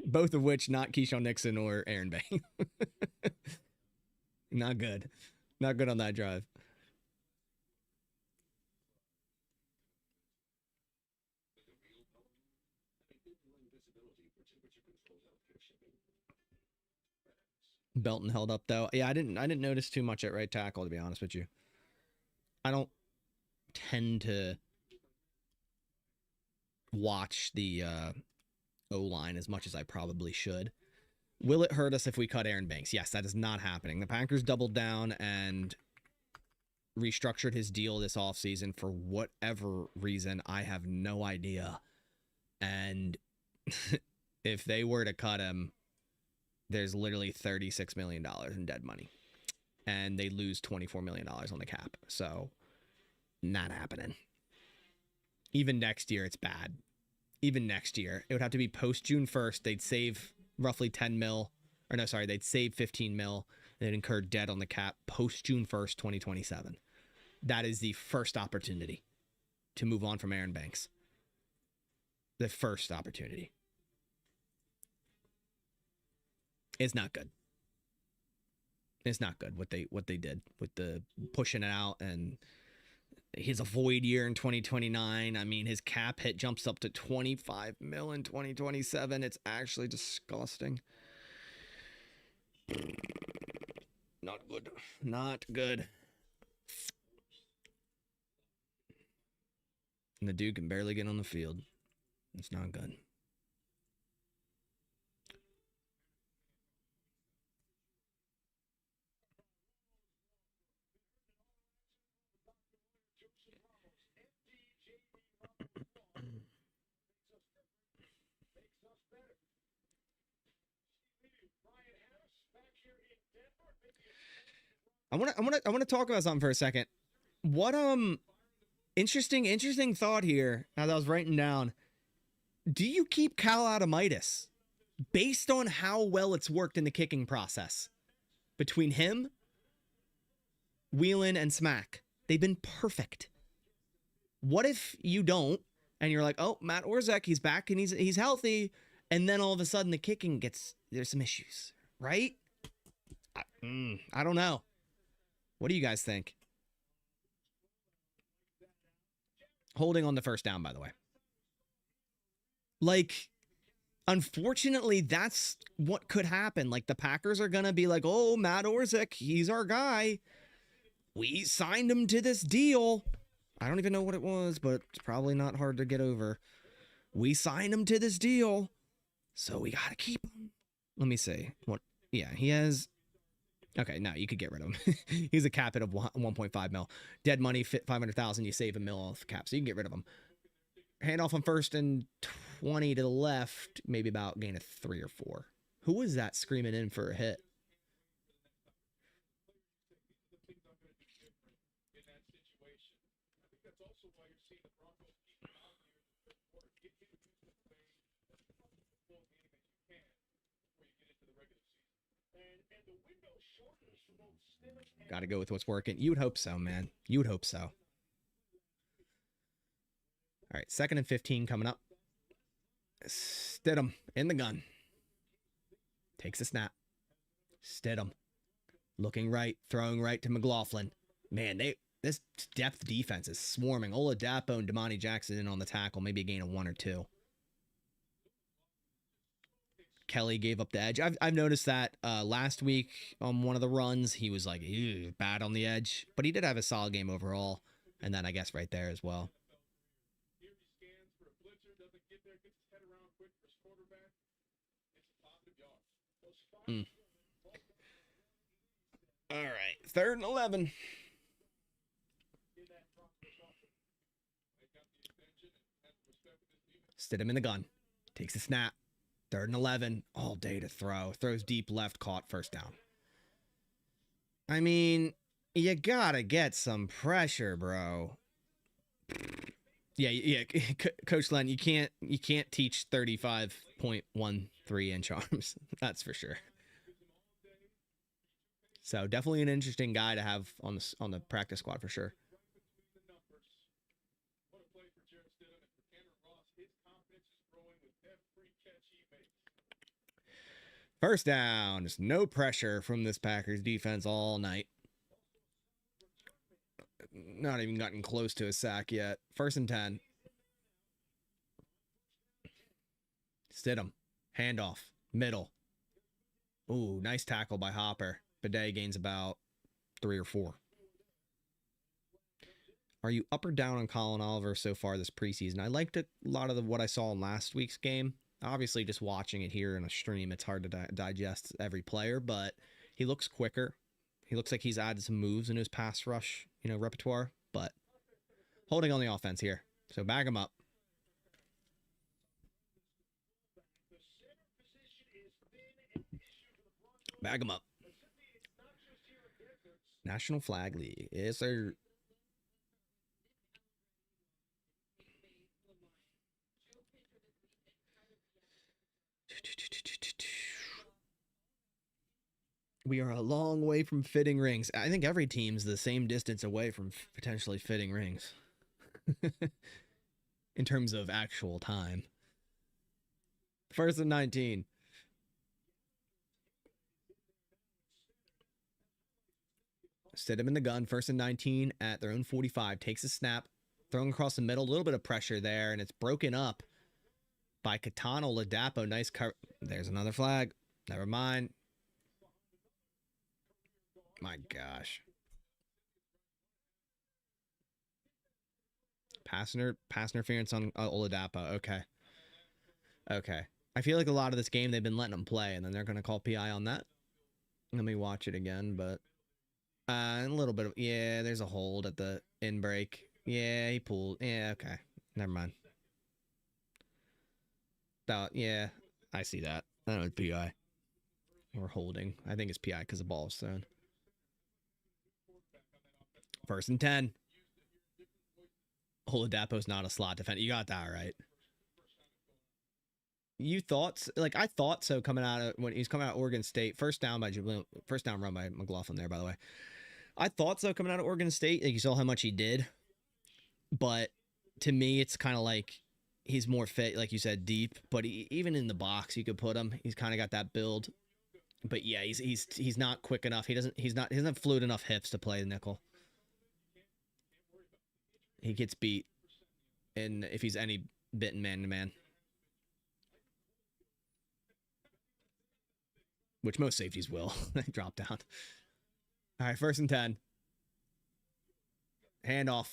Both of which not Keyshawn Nixon or Aaron Banks. Not good. Not good on that drive. Belton held up though. Yeah, I didn't notice too much at right tackle, to be honest with you. I don't tend to watch the O-line as much as I probably should. Will it hurt us if we cut Aaron Banks? Yes, that is not happening. The Packers doubled down and restructured his deal this offseason for whatever reason. I have no idea. And if they were to cut him, there's literally $36 million in dead money. And they lose $24 million on the cap. So, not happening. Even next year, it's bad. Even next year. It would have to be post June 1st. They'd save roughly 10 mil. Or no, sorry, they'd save 15 mil. They'd incur debt on the cap post June 1st, 2027. That is the first opportunity to move on from Aaron Banks. The first opportunity. It's not good. It's not good what they did with the pushing it out, and he's a void year in 2029. I mean, his cap hit jumps up to 25 mil in 2027. It's actually disgusting. Not good. Not good. And the dude can barely get on the field. It's not good. I want to talk about something for a second. What interesting thought here as I was writing down. Do you keep Cal Adamitis based on how well it's worked in the kicking process between him, Whelan, and Smack? They've been perfect. What if you don't, and you're like, oh, Matt Orzech, he's back and he's healthy, and then all of a sudden the kicking there's some issues, right? I don't know. What do you guys think? Holding on the first down, by the way. Like, unfortunately, that's what could happen. Like, the Packers are going to be like, oh, Matt Orzech, he's our guy. We signed him to this deal. I don't even know what it was, but it's probably not hard to get over. We signed him to this deal, so we got to keep him. Let me see. What? Yeah, he has... Okay, no, you could get rid of him. He's a cap hit of 1.5 mil. Dead money, fit 500,000. You save a mil off the cap, so you can get rid of him. Handoff on 1st and 20 to the left, maybe about gain of 3 or 4. Who was that screaming in for a hit? Got to go with what's working. You would hope so, man. You would hope so. All right, 2nd and 15 coming up. Stidham in the gun. Takes a snap. Stidham looking right, throwing right to McLaughlin. Man, this depth defense is swarming. Oladapo and Damani Jackson in on the tackle. Maybe a gain of 1 or 2. Kelly gave up the edge. I've noticed that last week on one of the runs, he was like bad on the edge, but he did have a solid game overall. And then I guess right there as well. All right, 3rd and 11. Stidham in the gun. Takes a snap. 3rd and 11. All day to throw. Throws deep left, caught, 1st down. I mean, you gotta get some pressure, bro. Yeah. Coach Len, you can't teach 35.13 inch arms. That's for sure. So definitely an interesting guy to have on the practice squad for sure. First down. Just no pressure from this Packers defense all night. Not even gotten close to a sack yet. 1st and 10. Stidham. Handoff. Middle. Ooh, nice tackle by Hopper. Bidet gains about 3 or 4. Are you up or down on Colin Oliver so far this preseason? I liked a lot of what I saw in last week's game. Obviously, just watching it here in a stream, it's hard to digest every player, but he looks quicker. He looks like he's added some moves in his pass rush, repertoire, but holding on the offense here. So bag him up. Bag him up. National Flag League. Yes, sir. We are a long way from fitting rings. I think every team's the same distance away from potentially fitting rings. In terms of actual time. 1st and 19. Stidham in the gun. 1st and 19 at their own 45. Takes a snap. Throwing across the middle. A little bit of pressure there. And it's broken up by Katana Ladapo. Nice cover. There's another flag. Never mind. My gosh. Pass interference on Oladapo. Okay. I feel like a lot of this game they've been letting them play, and then they're going to call PI on that. Let me watch it again, but a little bit of there's a hold at the in break. Yeah, he pulled. Yeah, okay. Never mind. I see that. I don't know, PI. Or holding. I think it's PI because the ball was thrown. 1st and 10. Oladapo's not a slot defender. You got that right. You thought, I thought so coming out of when he's coming out of Oregon State. First down run by McLaughlin there, by the way. I thought so coming out of Oregon State. Like, you saw how much he did. But to me, it's kind of like he's more fit, like you said, deep. But even in the box, you could put him. He's kind of got that build. But yeah, he's not quick enough. He doesn't have fluid enough hips to play the nickel. He gets beat, and if he's any bit in man-to-man. Which most safeties will. Drop down. All right, 1st and 10. Handoff.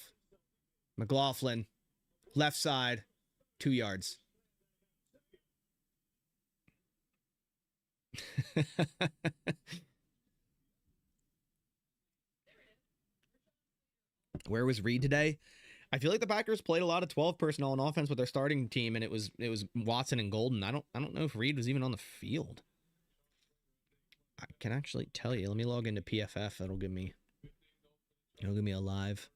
McLaughlin. Left side. 2 yards. Where was Reed today? I feel like the Packers played a lot of 12 personnel on offense with their starting team, and it was Watson and Golden. I don't know if Reed was even on the field. I can actually tell you. Let me log into PFF. It'll give me a live.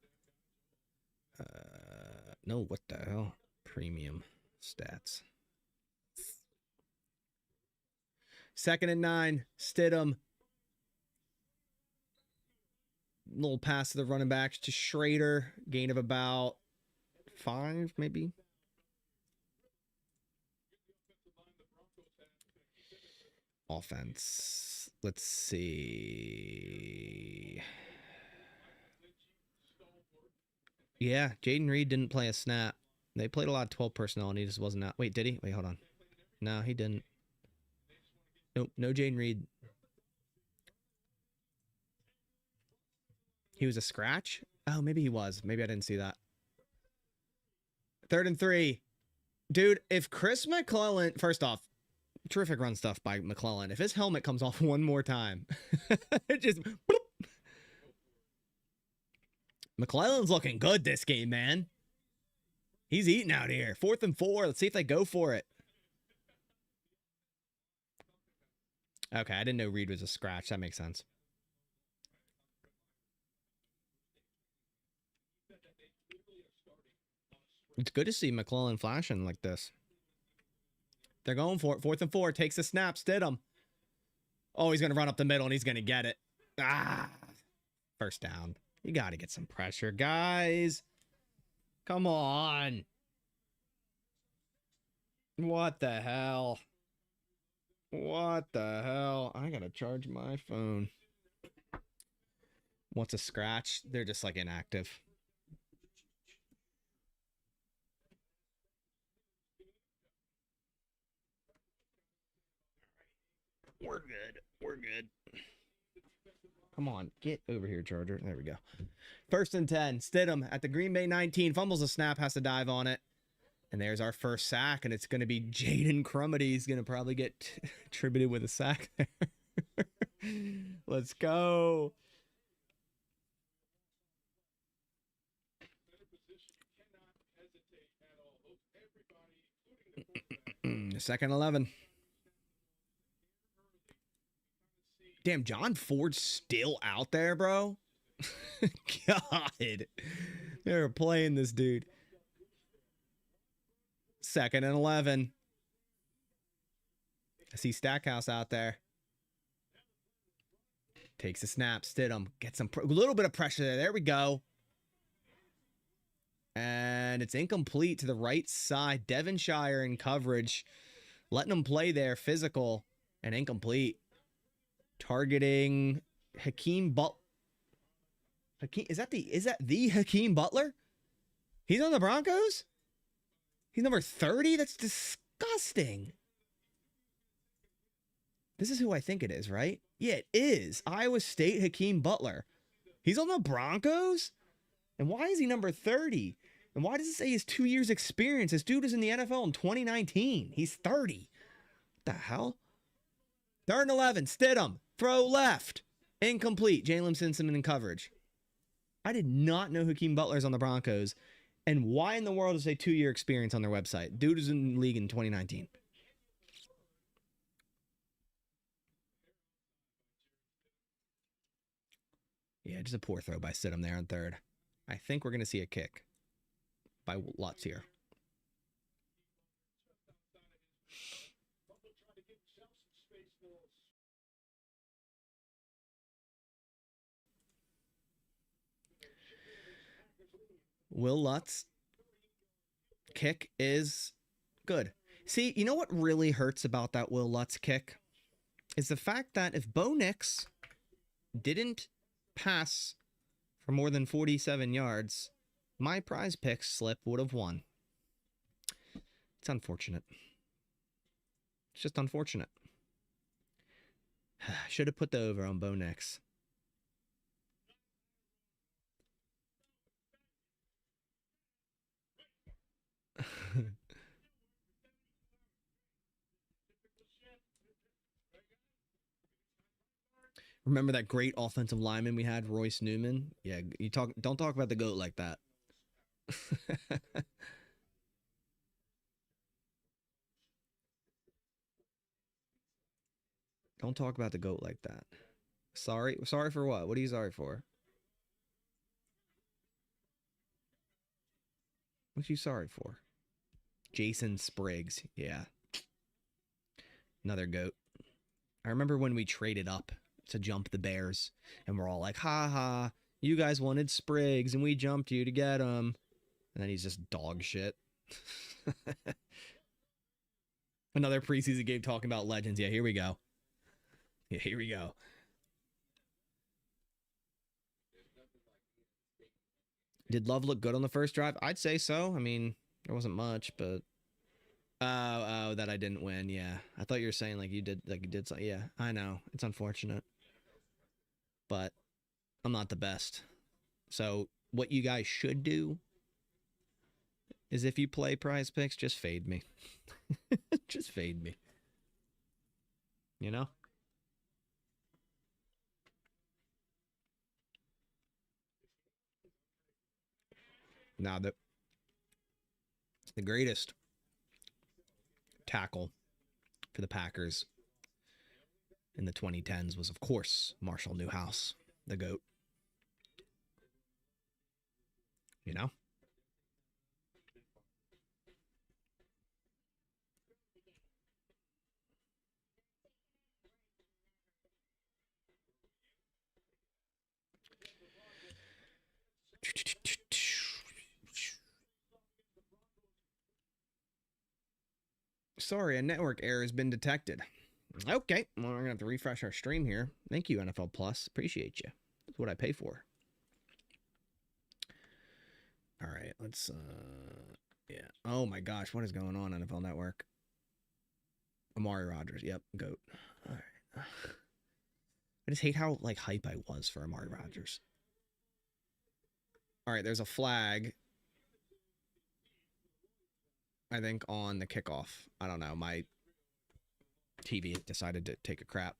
No, what the hell? Premium stats. 2nd and 9. Stidham. Little pass to the running backs to Schrader. Gain of about 5, maybe. Offense. Let's see. Yeah, Jaden Reed didn't play a snap. They played a lot of 12 personnel, and he just wasn't out. Wait, did he? Wait, hold on. No, he didn't. Nope, no Jaden Reed. He was a scratch? Oh, maybe he was. Maybe I didn't see that. 3rd and 3. Dude, if Chris McClellan... First off, terrific run stuff by McClellan. If his helmet comes off one more time, it just... Boop. McClellan's looking good this game, man. He's eating out here. 4th and 4. Let's see if they go for it. Okay, I didn't know Reed was a scratch. That makes sense. It's good to see McClellan flashing like this. They're going for it. 4th and 4. Takes the snap. Stidham. Oh, he's going to run up the middle, and he's going to get it. Ah. First down. You got to get some pressure, guys. Come on. What the hell? What the hell? I got to charge my phone. What's a scratch? They're just like inactive. We're good. We're good. Come on. Get over here, Charger. There we go. 1st and 10. Stidham at the Green Bay 19. Fumbles a snap. Has to dive on it. And there's our first sack. And it's going to be Jaden Crumity. He's going to probably get attributed with a sack there. Let's go. Second 11. Damn, John Ford's still out there, bro. God. They're playing this dude. 2nd and 11. I see Stackhouse out there. Takes a snap. Stidham. Gets a little bit of pressure there. There we go. And it's incomplete to the right side. Devonshire in coverage. Letting them play there. Physical and incomplete. Targeting Hakeem Butler. Is that the Hakeem Butler? He's on the Broncos? He's number 30? That's disgusting. This is who I think it is, right? Yeah, it is. Iowa State Hakeem Butler. He's on the Broncos? And why is he number 30? And why does it say he has 2 years experience? This dude was in the NFL in 2019. He's 30. What the hell? 3rd and 11. Stidham. Throw left. Incomplete. Jalen Simpson in coverage. I did not know Hakeem Butler's on the Broncos. And why in the world does it say 2-year experience on their website? Dude is in the league in 2019. Yeah, just a poor throw by Stidham there on 3rd. I think we're going to see a kick by Lutz here. Will Lutz kick is good. See, you know what really hurts about that Will Lutz kick? Is the fact that if Bo Nix didn't pass for more than 47 yards, my prize pick slip would have won. It's unfortunate. It's just unfortunate. Should have put the over on Bo Nix. Remember that great offensive lineman we had, Royce Newman? Yeah, don't talk about the GOAT like that. Don't talk about the GOAT like that. Sorry for what? What are you sorry for? What are you sorry for? Jason Spriggs. Yeah. Another GOAT. I remember when we traded up to jump the Bears, and we're all like, ha ha, You guys wanted Spriggs, and we jumped you to get him. And then he's just dog shit. Another preseason game talking about legends. Yeah, here we go. Yeah, here we go. Did Love look good on the first drive? I'd say so. I mean, there wasn't much, but oh, that I didn't win. Yeah, I thought you were saying like you did something. Yeah, I know it's unfortunate, but I'm not the best. So what you guys should do is if you play Prize Picks, just fade me. Just fade me. You know. Now the greatest tackle for the Packers in the 2010s was, of course, Marshall Newhouse, the GOAT. You know? Sorry, a network error has been detected. Okay, well, we're going to have to refresh our stream here. Thank you, NFL Plus. Appreciate you. That's what I pay for. All right, let's, yeah. Oh my gosh, what is going on, NFL Network? Amari Rodgers, yep, GOAT. All right. I just hate how, like, hype I was for Amari Rodgers. All right, there's a flag, I think, on the kickoff. I don't know, my TV decided to take a crap.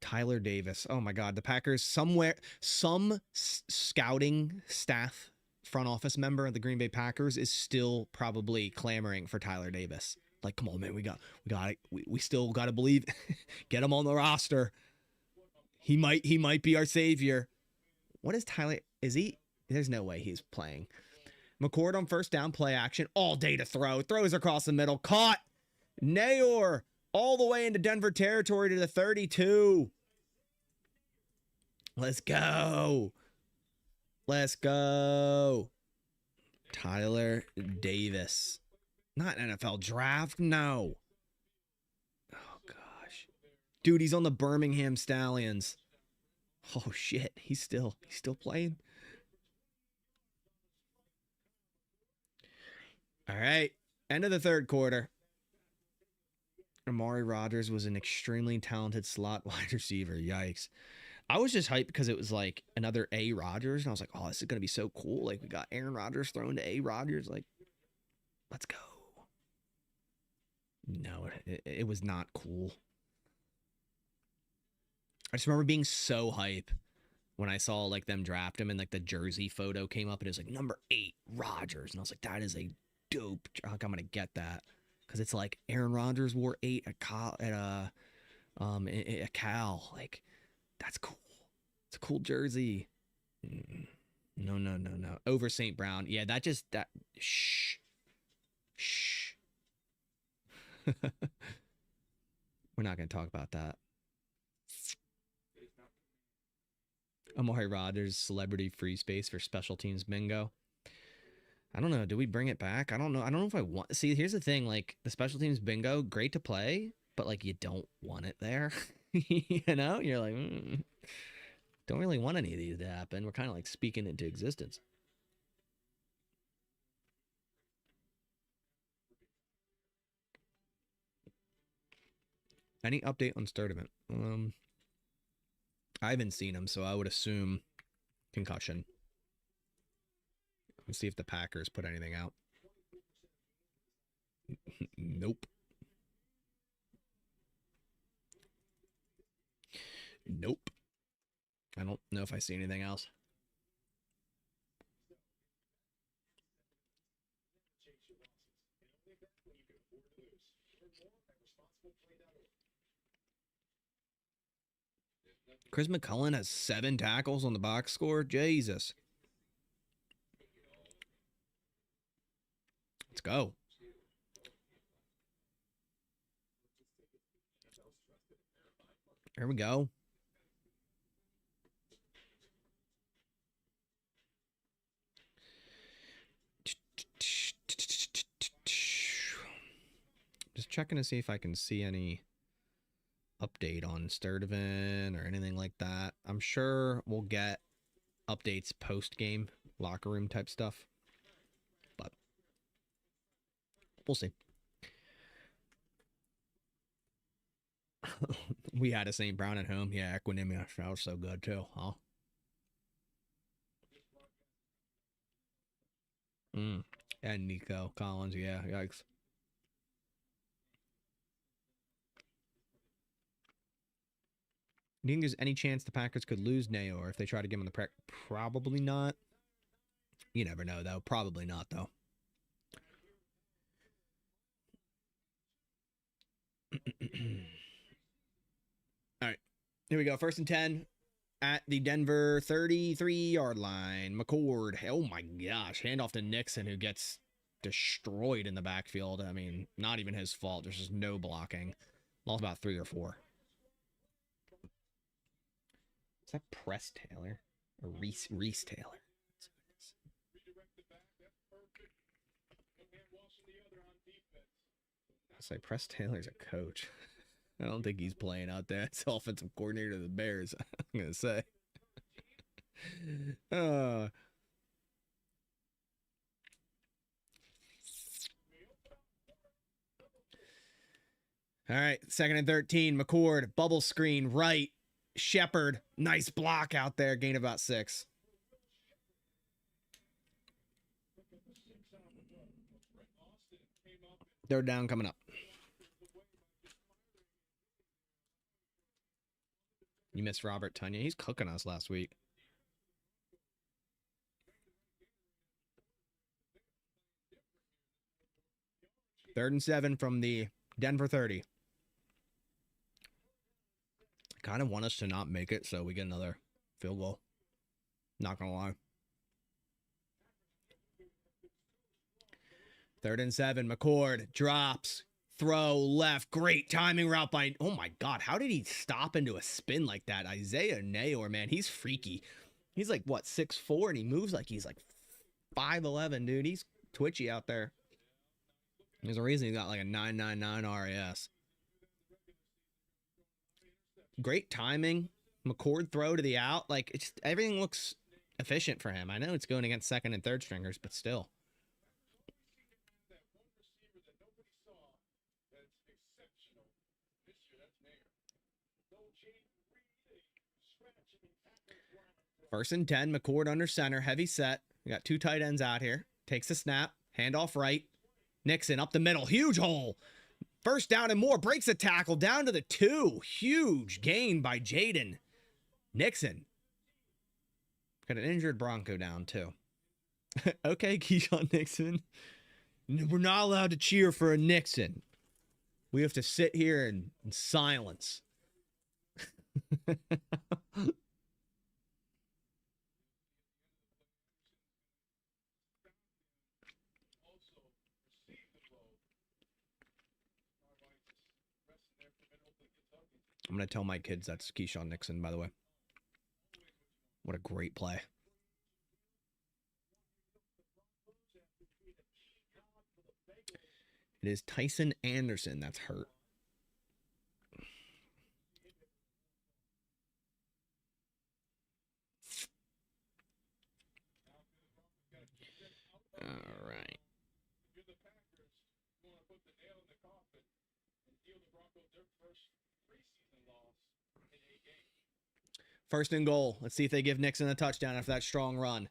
Tyler Davis. Oh my God, the Packers, some scouting staff, front office member of the Green Bay Packers is still probably clamoring for Tyler Davis. Like, come on, man, we got it. We still got to believe. Get him on the roster. He might be our savior. What is Tyler? Is he? There's no way he's playing. McCord on first down, play action, all day to throw. Throws across the middle, caught. Nayor all the way into Denver territory to the 32. Let's go. Let's go. Tyler Davis. Not NFL draft, no. Oh, gosh. Dude, he's on the Birmingham Stallions. Oh, shit. He's still playing. All right. End of the third quarter. Amari Rodgers was an extremely talented slot wide receiver. Yikes. I was just hyped because it was like another A. Rodgers. And I was like, oh, this is going to be so cool. Like, we got Aaron Rodgers thrown to A. Rodgers. Like, let's go. No, it was not cool. I just remember being so hype when I saw like them draft him and like the jersey photo came up and it was like number 8 Rodgers. And I was like, that is a dope. I'm going to get that. Because it's like Aaron Rodgers wore 8 at Cal. Like, that's cool. It's a cool jersey. No. Over St. Brown. Yeah, shh. We're not going to talk about that. Amari Rodgers, celebrity free space for special teams bingo. I don't know. Do we bring it back? I don't know. I don't know if I want. See, here's the thing. Like, the special teams bingo, great to play, but like, you don't want it there. You know? You're like, don't really want any of these to happen. We're kind of like speaking into existence. Any update on Sturdivant? I haven't seen him, so I would assume concussion. Let's see if the Packers put anything out. Nope. Nope. I don't know if I see anything else. Chris McCullen has 7 tackles on the box score. Jesus. Let's go. Here we go. checking to see if I can see any update on Sturdivant or anything like that. I'm sure we'll get updates post-game, locker room type stuff. But we'll see. We had a St. Brown at home. Yeah, Equinemius. That was so good too, huh? And Nico Collins. Yeah, yikes. Do you think there's any chance the Packers could lose Nayor if they try to give him the prep? Probably not. You never know, though. Probably not, though. All right. Here we go. 1st and 10 at the Denver 33-yard line. McCord. Oh, my gosh. Handoff to Nixon, who gets destroyed in the backfield. I mean, not even his fault. There's just no blocking. Lost about 3 or 4. Is that Press Taylor? Or Reese Taylor? I say Press Taylor's a coach. I don't think he's playing out there. It's offensive coordinator of the Bears, I'm going to say. All right, 2nd and 13. McCord, bubble screen, right. Shepard, nice block out there. Gain about 6. Third down coming up. You missed Robert Tonyan. He's cooking us last week. Third and 7 from the Denver 30. Kind of want us to not make it, so we get another field goal. Not gonna lie. 3rd and 7. McCord drops. Throw left. Great timing route by... Oh, my God. How did he stop into a spin like that? Isaiah Nayor, man. He's freaky. He's like, what, 6'4", and he moves like he's like 5'11", dude. He's twitchy out there. There's a reason he got like a 999 RAS. Great timing. McCord throw to the out. Like, it's just, everything looks efficient for him. I know it's going against 2nd and 3rd stringers, but still. First and 10, McCord under center, heavy set. We got 2 tight ends out here. Takes a snap, handoff right. Nixon up the middle, huge hole. First down and more, breaks a tackle down to the 2. Huge gain by Jaden. Nixon. Got an injured Bronco down too. Okay, Keyshawn Nixon. We're not allowed to cheer for a Nixon. We have to sit here in silence. I'm going to tell my kids that's Keyshawn Nixon, by the way. What a great play. It is Tyson Anderson that's hurt. All right. First and goal. Let's see if they give Nixon a touchdown after that strong run.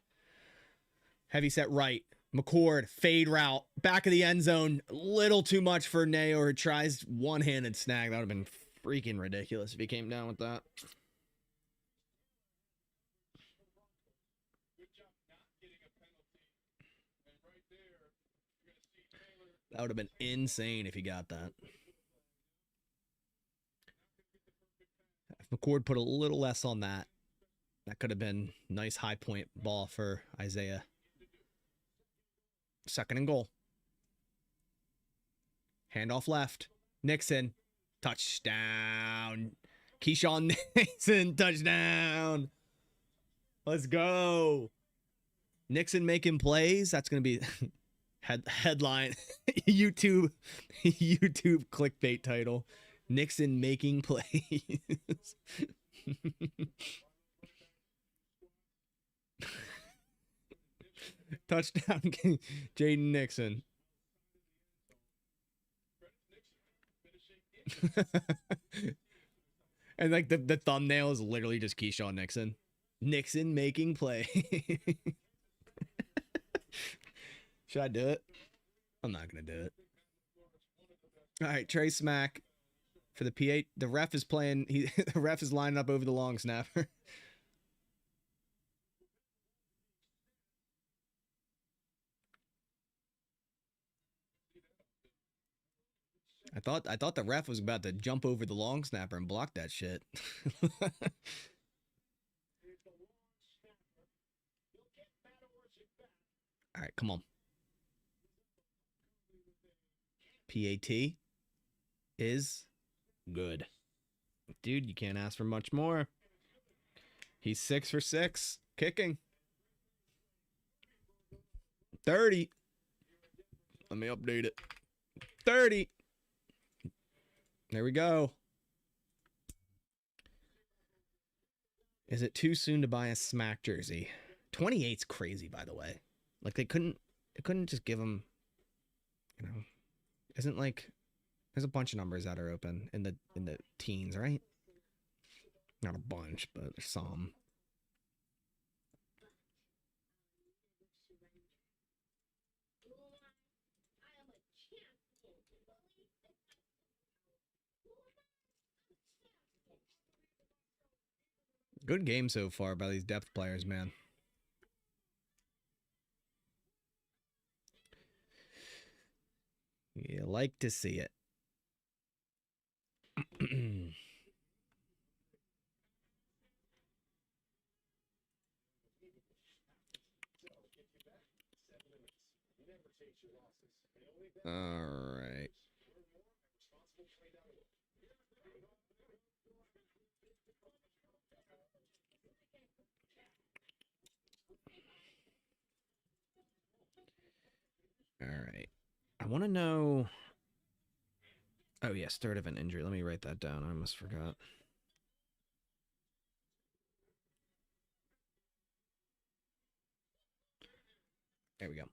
Heavy set right. McCord, fade route. Back of the end zone. Little too much for Nayor. Tries one-handed snag. That would have been freaking ridiculous if he came down with that. That would have been insane if he got that. If McCord put a little less on that, that could have been a nice high point ball for Isaiah. 2nd and goal. Handoff left. Nixon. Touchdown. Keyshawn Nixon. Touchdown. Let's go. Nixon making plays. That's going to be... Headline YouTube YouTube clickbait title. Nixon making plays. Touchdown Jaden Nixon. And like the thumbnail is literally just Keyshawn Nixon. Nixon making play. Should I do it? I'm not gonna do it. All right, Trey Smack for the P8. The ref is playing. The ref is lining up over the long snapper. I thought the ref was about to jump over the long snapper and block that shit. All right, come on. PAT is good. Dude, you can't ask for much more. He's 6 for 6 kicking. 30. Let me update it. 30. There we go. Is it too soon to buy a Smack jersey? 28's crazy, by the way. Like they couldn't just give him, you know, isn't like there's a bunch of numbers that are open in the teens, right? Not a bunch, but there's some. Good game so far by these depth players, man. You like to see it. All right. All right. I want to know. Oh, yes, third of an injury. Let me write that down. I almost forgot. There we go.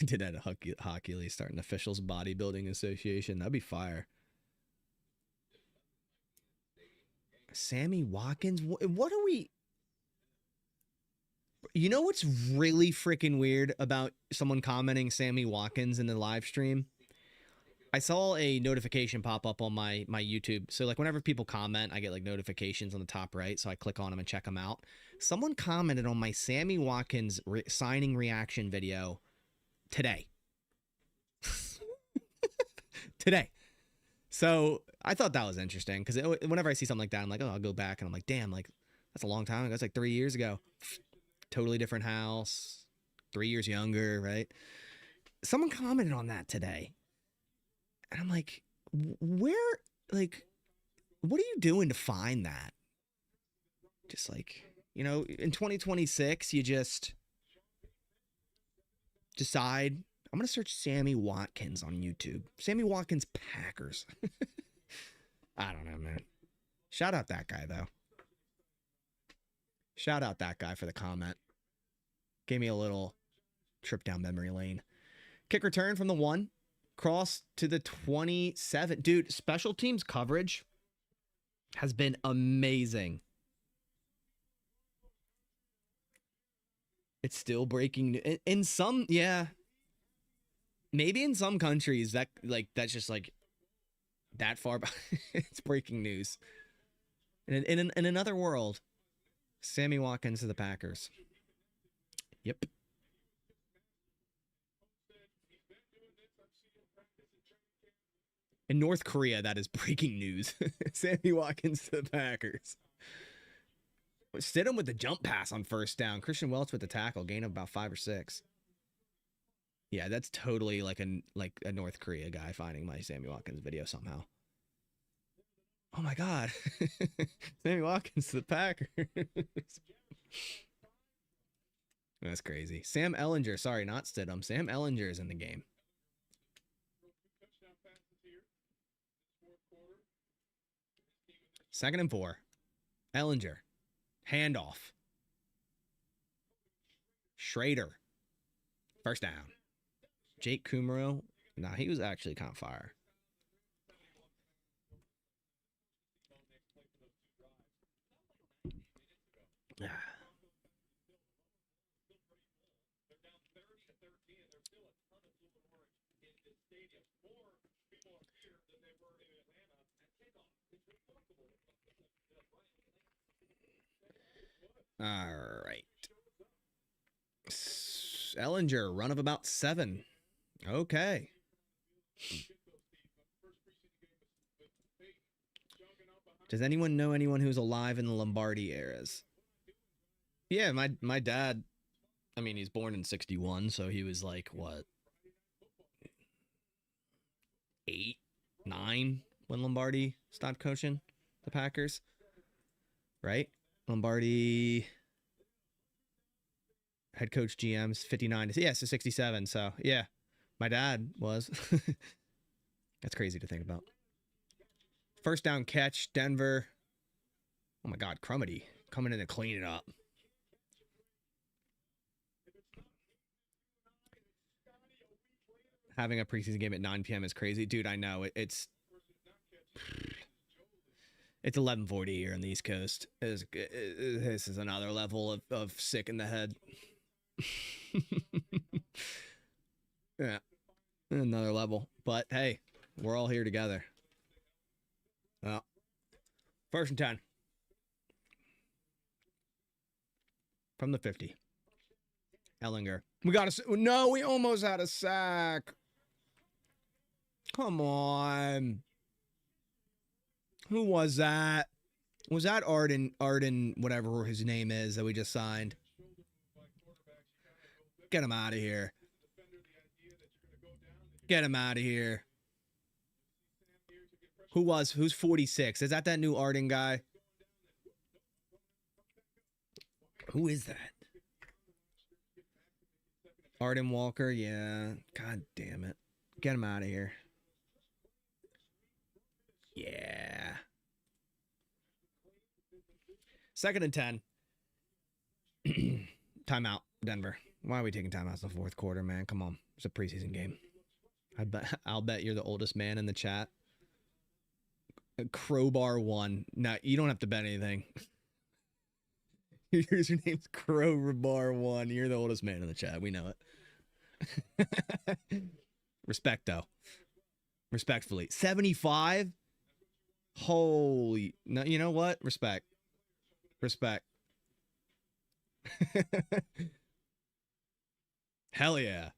Did that at Hockey League start an officials bodybuilding association? That'd be fire. Sammy Watkins? What are we... You know what's really freaking weird about someone commenting Sammy Watkins in the live stream? I saw a notification pop up on my YouTube. So like whenever people comment, I get like notifications on the top right. So I click on them and check them out. Someone commented on my Sammy Watkins signing reaction video today. Today. So I thought that was interesting because whenever I see something like that, I'm like, oh, I'll go back and I'm like, damn, like that's a long time ago. That's like 3 years ago. Totally different house, 3 years younger, right? Someone commented on that today. And I'm like, where, like, what are you doing to find that? Just like, you know, in 2026, you just decide, I'm going to search Sammy Watkins on YouTube. Sammy Watkins Packers. I don't know, man. Shout out that guy, though. Shout out that guy for the comment. Gave me a little trip down memory lane. Kick return from the 1. Cross to the 27. Dude, special teams coverage has been amazing. It's still breaking. In some, yeah. Maybe in some countries that like that's just like that far behind. It's breaking news. In another world, Sammy Watkins to the Packers. Yep. In North Korea, that is breaking news. Sammy Watkins to the Packers. Stidham with the jump pass on first down. Christian Welch with the tackle. Gain of about 5 or 6. Yeah, that's totally like a North Korea guy finding my Sammy Watkins video somehow. Oh my God. Sammy Watkins to the Packers. That's crazy. Sam Ehlinger. Sorry, not Stidham. Sam Ehlinger is in the game. Second and 4. Ehlinger. Handoff. Schrader. First down. Jake Kumaro. Nah, he was actually kind of fire. All right. Ehlinger, run of about 7. Okay. Does anyone know anyone who's alive in the Lombardi eras? Yeah, my dad, I mean, he's born in 61, so he was like, what? 8, 9 when Lombardi stopped coaching the Packers. Right? Lombardi head coach GM's 59. Yeah, so 67. So, yeah, my dad was. That's crazy to think about. First down catch, Denver. Oh, my God, Crumity coming in and clean it up. Having a preseason game at 9 p.m. is crazy. Dude, I know. It's 11:40 here on the East Coast. This is another level of sick in the head. Yeah, another level. But hey, we're all here together. Well, first and 10 from the 50. Ehlinger. We almost had a sack. Come on. Who was that? Was that Arden, whatever his name is that we just signed? Get him out of here. Get him out of here. Who's 46? Is that new Arden guy? Who is that? Arden Walker, yeah. God damn it. Get him out of here. Yeah. Second and 10. Timeout, Denver. Why are we taking timeouts in the fourth quarter, man? Come on. It's a preseason game. I'll bet you're the oldest man in the chat. Crowbar 1. No, you don't have to bet anything. Your name's Crowbar 1. You're the oldest man in the chat. We know it. Respect, though. Respectfully. 75? Holy. No, you know what? Respect. Respect. Hell yeah.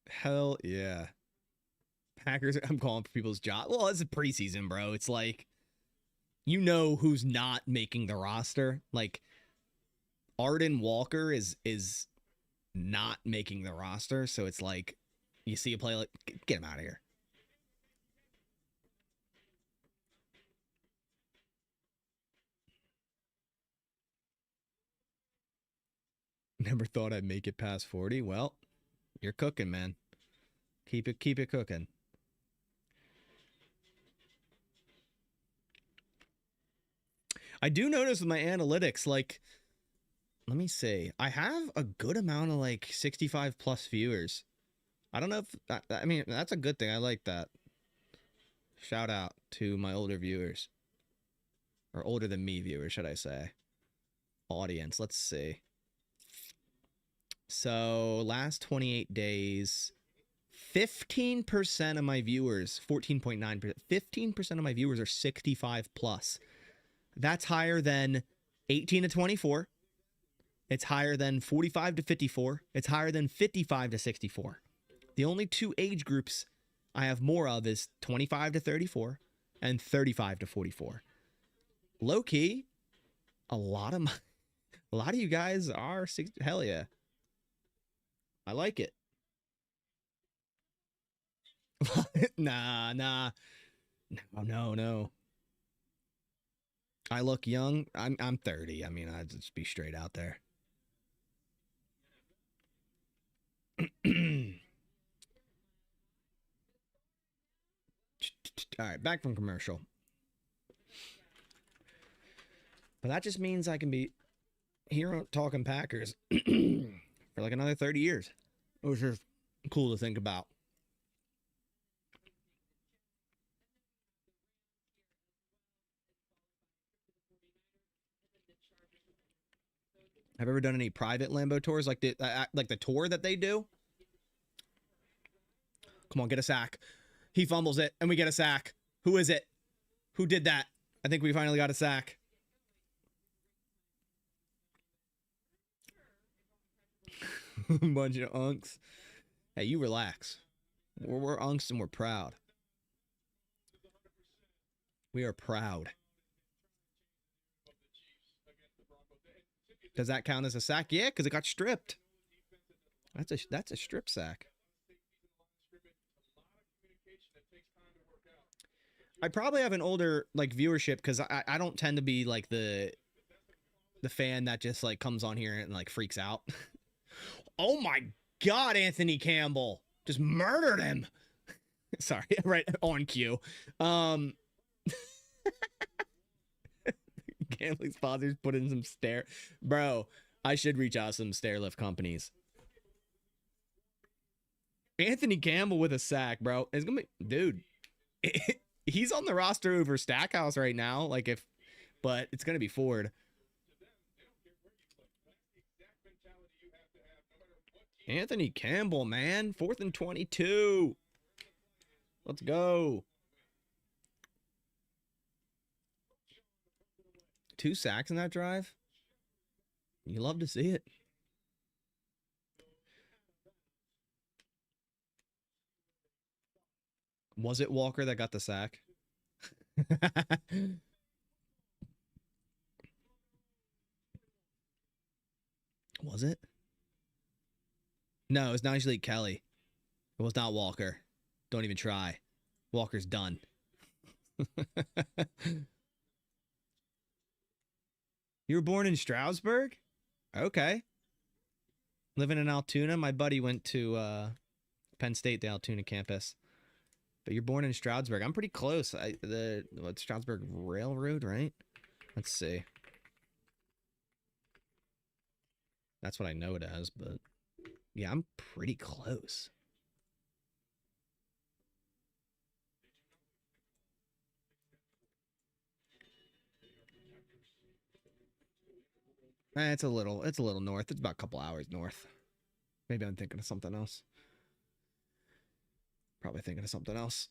Hell yeah. Packers, I'm calling for people's job. Well, it's a preseason, bro. It's like, you know who's not making the roster. Like, Arden Walker is not making the roster. So it's like, you see a play like, get him out of here. Never thought I'd make it past 40. Well, you're cooking, man. Keep it cooking. I do notice with my analytics, like, let me see. I have a good amount of like 65 plus viewers. I don't know if, I mean, that's a good thing. I like that. Shout out to my older viewers. Or older than me viewers, should I say. Audience, let's see. So, last 28 days, 15% of my viewers, 14.9%, 15% of my viewers are 65 plus. That's higher than 18 to 24. It's higher than 45 to 54. It's higher than 55 to 64. The only two age groups I have more of is 25 to 34 and 35 to 44. Low key, a lot of you guys are 60. Hell yeah. I like it. Nah. No. I look young. I'm 30. I mean, I'd just be straight out there. All right, back from commercial. But that just means I can be here talking Packers for like another 30 years, which is cool to think about. Have you ever done any private Lambo tours like the tour that they do? Come on, get a sack. He fumbles it, and we get a sack. Who is it? Who did that? I think we finally got a sack. Bunch of unks. Hey, you relax. We're unks and we're proud. We are proud. Does that count as a sack? Yeah, because it got stripped. That's a strip sack. I probably have an older like viewership because I don't tend to be like the fan that just like comes on here and like freaks out. Oh my God, Anthony Campbell just murdered him. Sorry, right on cue. Gambling sponsors put in some stair. Bro, I should reach out to some stair lift companies. Anthony Campbell with a sack, bro. It's gonna be, dude. He's on the roster over Stackhouse right now. But it's gonna be Ford. Anthony Campbell, man. 4th and 22. Let's go. 2 sacks in that drive. You love to see it. Was it Walker that got the sack? Was it? No, it's not usually Kelly. It was not Walker. Don't even try. Walker's done. You were born in Stroudsburg? Okay. Living in Altoona. My buddy went to Penn State, the Altoona campus. But you're born in Stroudsburg. I'm pretty close. Stroudsburg Railroad, right? Let's see. That's what I know it as, but yeah, I'm pretty close. It's a little north. It's about a couple hours north. Maybe I'm thinking of something else. Probably thinking of something else.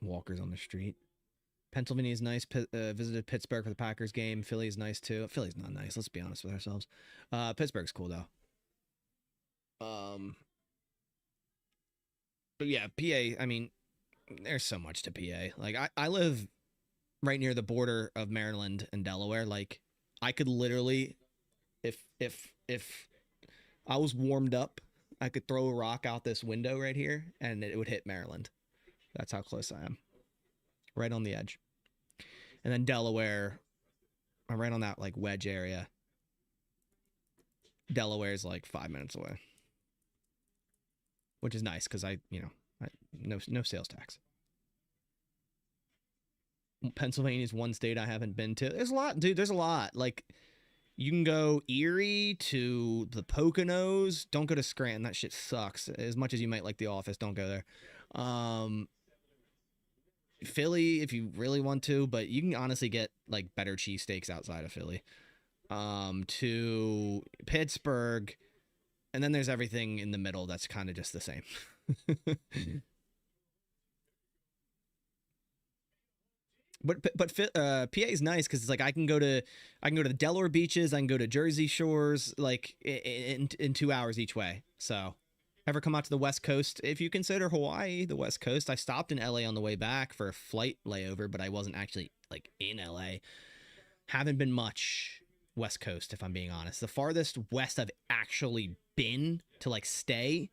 Walker's on the street. Pennsylvania is nice. Visited Pittsburgh for the Packers game. Philly is nice too. Philly's not nice. Let's be honest with ourselves. Pittsburgh's cool though. But yeah, PA. I mean, there's so much to PA. Like I live right near the border of Maryland and Delaware. Like I could literally, if I was warmed up, I could throw a rock out this window right here and it would hit Maryland. That's how close I am. Right on the edge. And then Delaware, I'm right on that like wedge area. Delaware is like 5 minutes away. Which is nice because no sales tax. Pennsylvania is one state I haven't been to. There's a lot, dude. There's a lot. Like, you can go Erie to the Poconos. Don't go to Scranton. That shit sucks. As much as you might like The Office, don't go there. Philly, if you really want to, but you can honestly get like better cheesesteaks outside of Philly. To Pittsburgh, and then there's everything in the middle that's kind of just the same. PA is nice because it's like I can go to the Delaware beaches, I can go to Jersey Shores, like in 2 hours each way. So ever come out to the West Coast? If you consider Hawaii the West Coast, I stopped in LA on the way back for a flight layover, but I wasn't actually like in LA. Haven't been much West Coast, if I'm being honest. The farthest west I've actually been to like stay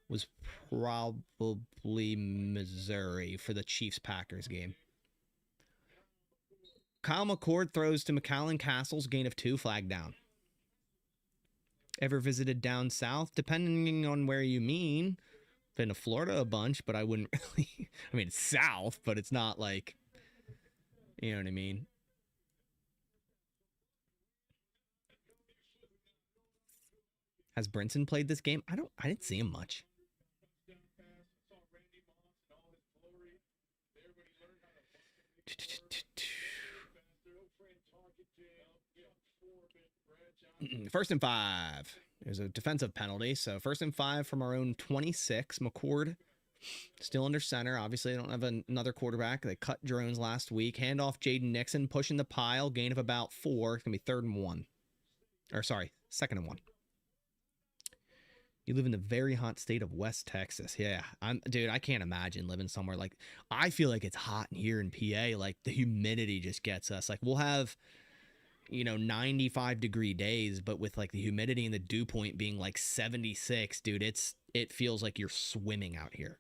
was probably Missouri for the Chiefs-Packers game. Kyle McCord throws to McAllen Castles, gain of 2, flag down. Ever visited down south? Depending on where you mean. Been to Florida a bunch, but I wouldn't really... I mean, it's south, but it's not like... You know what I mean? Has Brinson played this game? I didn't see him much. First and 5. There's a defensive penalty. So first and 5 from our own 26. McCord still under center. Obviously, they don't have another quarterback. They cut drones last week. Handoff Jaden Nixon pushing the pile. Gain of about 4. It's going to be 3rd and 1. Or sorry, 2nd and 1. You live in the very hot state of West Texas. Yeah, dude, I can't imagine living somewhere like... I feel like it's hot here in PA. Like, the humidity just gets us. Like, we'll have, 95-degree days, but with, like, the humidity and the dew point being, like, 76, dude, it feels like you're swimming out here.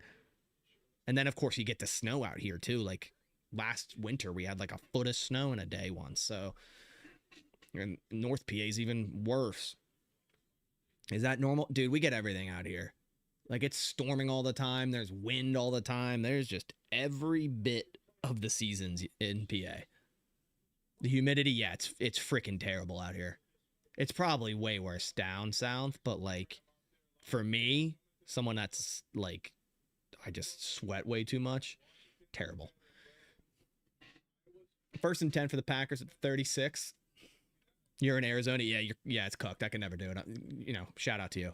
And then, of course, you get the snow out here, too. Like, last winter, we had, like, a foot of snow in a day once, so... And North PA is even worse. Is that normal? Dude, we get everything out here. Like, it's storming all the time. There's wind all the time. There's just every bit of the seasons in PA. The humidity, yeah, it's freaking terrible out here. It's probably way worse down south, but, like, for me, someone that's, like, I just sweat way too much, terrible. First and 10 for the Packers at 36. You're in Arizona? Yeah, it's cooked. I can never do it. Shout out to you.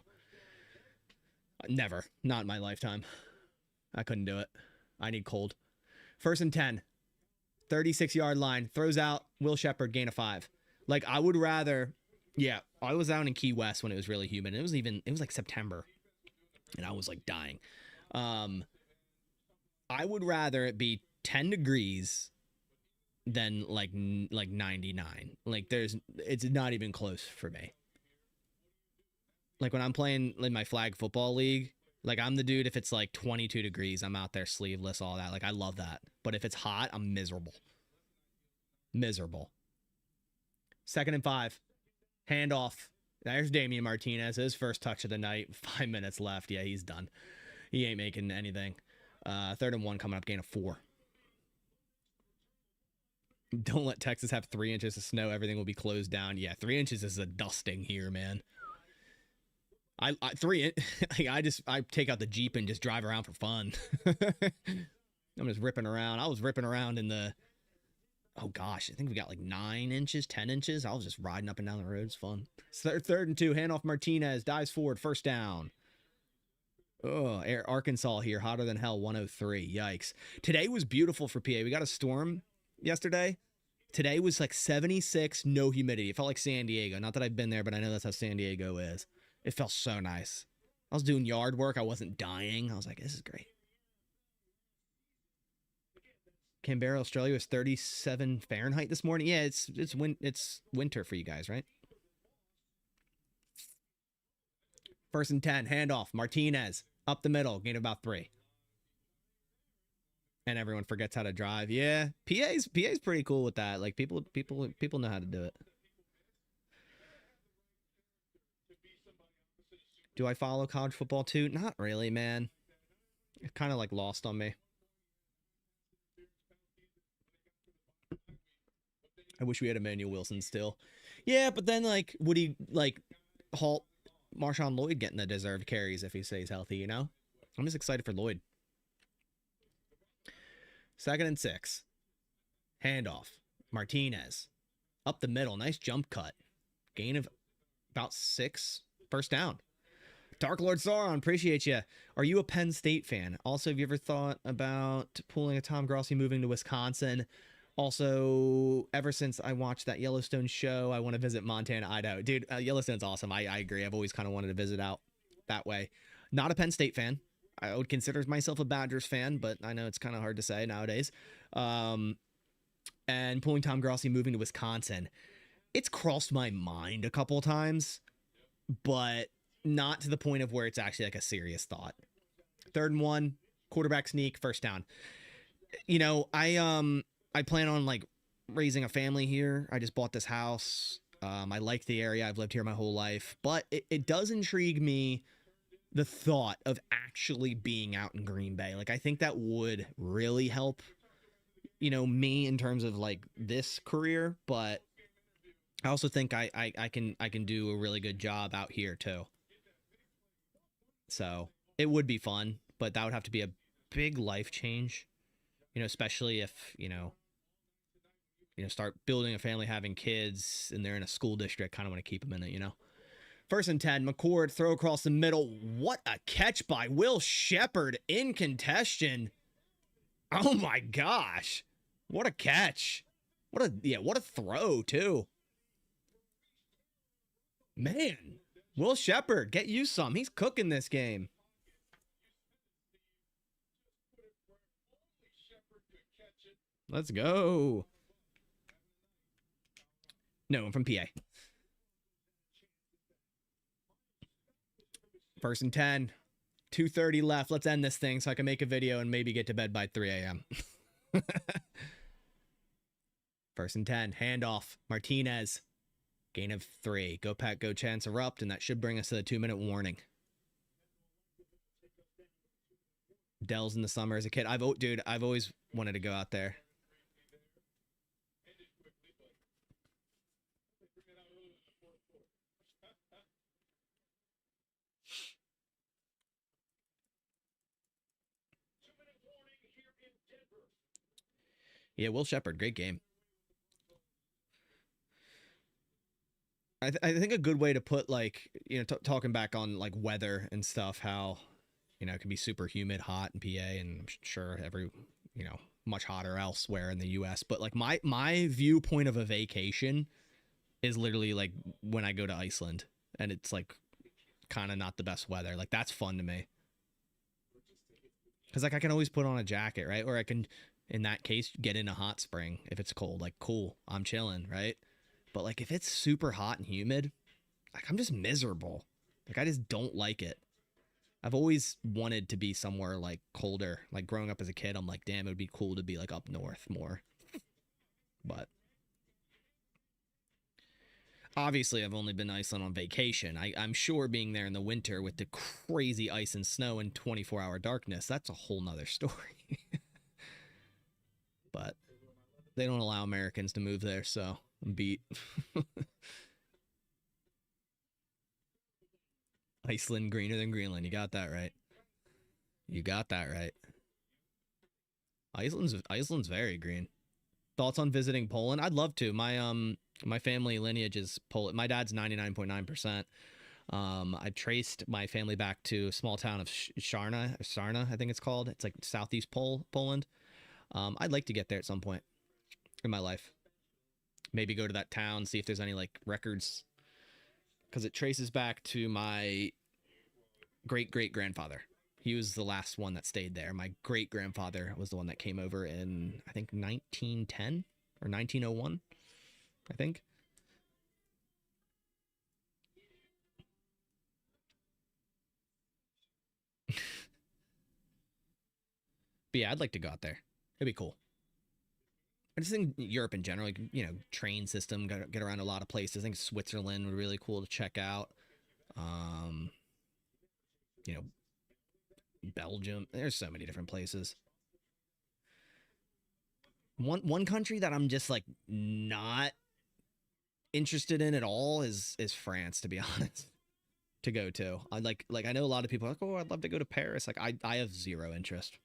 Never. Not in my lifetime. I couldn't do it. I need cold. First and 10. 36-yard line. Throws out. Will Shepard, gain of 5. Like, I would rather... Yeah, I was out in Key West when it was really humid. It was like September. And I was, like, dying. I would rather it be 10 degrees... than like 99. Like it's not even close for me. Like when I'm playing in my flag football league, like I'm the dude, if it's like 22 degrees, I'm out there sleeveless, all that. Like I love that. But if it's hot, I'm miserable. Miserable. 2nd and 5. Handoff. There's Damian Martinez. His first touch of the night. 5 minutes left. Yeah, he's done. He ain't making anything. 3rd and 1 coming up, gain of 4. Don't let Texas have 3 inches of snow. Everything will be closed down. Yeah, 3 inches is a dusting here, man. I take out the Jeep and just drive around for fun. I'm just ripping around. I was ripping around in the... Oh, gosh. I think we got like 9 inches, 10 inches. I was just riding up and down the road. It's fun. 3rd and 2. Handoff Martinez. Dives forward. First down. Oh, Arkansas here. Hotter than hell. 103. Yikes. Today was beautiful for PA. We got a storm yesterday. Today was like 76, no humidity. It felt like San Diego. Not that I've been there, but I know that's how San Diego is. It felt so nice. I was doing yard work. I wasn't dying. I was like, this is great. Canberra, Australia was 37 Fahrenheit this morning. Yeah, it's winter for you guys, right? 1st and 10, handoff. Martinez up the middle, gain about 3. And everyone forgets how to drive. Yeah, PA's pretty cool with that. Like people know how to do it. Do I follow college football too? Not really, man. It kind of like lost on me. I wish we had Emmanuel Wilson still. Yeah, but then like would he like halt Marshawn Lloyd getting the deserved carries if he stays healthy, I'm just excited for Lloyd. 2nd and 6. Handoff. Martinez. Up the middle. Nice jump cut. Gain of about 6. First down. Dark Lord Sauron, appreciate you. Are you a Penn State fan? Also, have you ever thought about pulling a Tom Grossi moving to Wisconsin? Also, ever since I watched that Yellowstone show, I want to visit Montana, Idaho. Dude, Yellowstone's awesome. I agree. I've always kind of wanted to visit out that way. Not a Penn State fan. I would consider myself a Badgers fan, but I know it's kind of hard to say nowadays. And pulling Tom Grossi moving to Wisconsin, it's crossed my mind a couple of times, but not to the point of where it's actually like a serious thought. 3rd and 1, quarterback sneak, first down. You know, I plan on like raising a family here. I just bought this house. I like the area. I've lived here my whole life, but it does intrigue me, the thought of actually being out in Green Bay. Like, I think that would really help, you know, me in terms of like this career, but I also think I can do a really good job out here too. So it would be fun, but that would have to be a big life change, you know, especially if, start building a family, having kids, and they're in a school district. Kind of want to keep them in it, you know. 1st and 10, McCord, throw across the middle. What a catch by Will Shepherd in contention. Oh my gosh. What a catch. What a throw too. Man, Will Shepherd, get you some. He's cooking this game. Let's go. No, I'm from PA. 1st and 10. 2:30 left. Let's end this thing so I can make a video and maybe get to bed by 3 a.m. 1st and 10. Handoff. Martinez. Gain of 3. Go Pack, go Chance erupt, and that should bring us to the 2-minute warning. Dell's in the summer as a kid. I've always wanted to go out there. Yeah, Will Shepherd, great game. I think a good way to put, like, you know, talking back on like weather and stuff, how, you know, it can be super humid, hot in PA, and I'm sure much hotter elsewhere in the US. But like my viewpoint of a vacation is literally like when I go to Iceland and it's like kind of not the best weather. Like, that's fun to me. Because like I can always put on a jacket, right? Or I can, in that case, get in a hot spring if it's cold. Like, cool, I'm chilling, right? But like if it's super hot and humid, like I'm just miserable. Like, I just don't like it. I've always wanted to be somewhere like colder. Like growing up as a kid, I'm like, damn, it would be cool to be like up north more. But obviously, I've only been to Iceland on vacation. I'm sure being there in the winter with the crazy ice and snow and 24-hour darkness, that's a whole nother story. But they don't allow Americans to move there, so I'm beat. Iceland greener than Greenland. You got that right. You got that right. Iceland's very green. Thoughts on visiting Poland? I'd love to. My family lineage is Polish. My dad's 99.9%. I traced my family back to a small town of Sarna, I think it's called. It's like southeast Poland. I'd like to get there at some point in my life. Maybe go to that town, see if there's any like records, because it traces back to my great-great-grandfather. He was the last one that stayed there. My great-grandfather was the one that came over in, I think, 1910 or 1901, I think. But yeah, I'd like to go out there. It'd be cool. I just think Europe in general, like, you know, train system, get around a lot of places. I think Switzerland would be really cool to check out. Um, you know, Belgium. There's so many different places. One country that I'm just like not interested in at all is France, to be honest. To go to. I like I know a lot of people are like, oh, I'd love to go to Paris. Like, I have zero interest.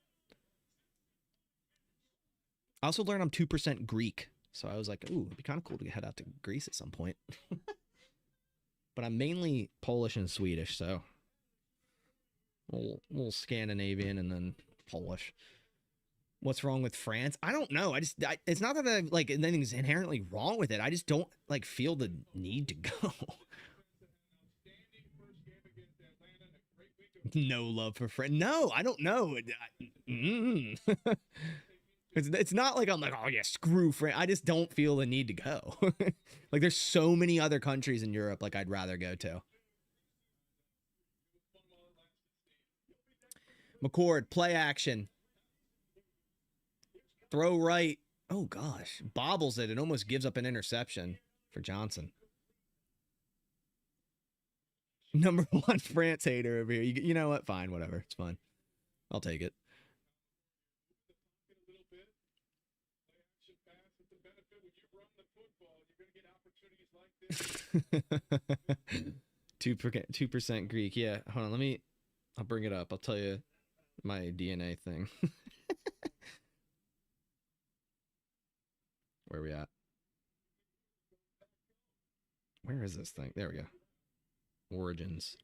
I also learned I'm 2% Greek. So I was like, ooh, it'd be kind of cool to head out to Greece at some point. But I'm mainly Polish and Swedish, so a little Scandinavian and then Polish. What's wrong with France? I don't know. It's not that I like anything's inherently wrong with it. I just don't like feel the need to go. No love for France. No, I don't know. It's not like I'm like, oh yeah, screw France. I just don't feel the need to go. Like there's so many other countries in Europe like I'd rather go to. McCord, play action. Throw right. Oh gosh. Bobbles it and almost gives up an interception for Johnson. Number one France hater over here. You know what? Fine, whatever. It's fine. I'll take it. Two 2% Greek. Yeah, hold on. I'll bring it up. I'll tell you my DNA thing. Where are we at? Where is this thing? There we go. Origins.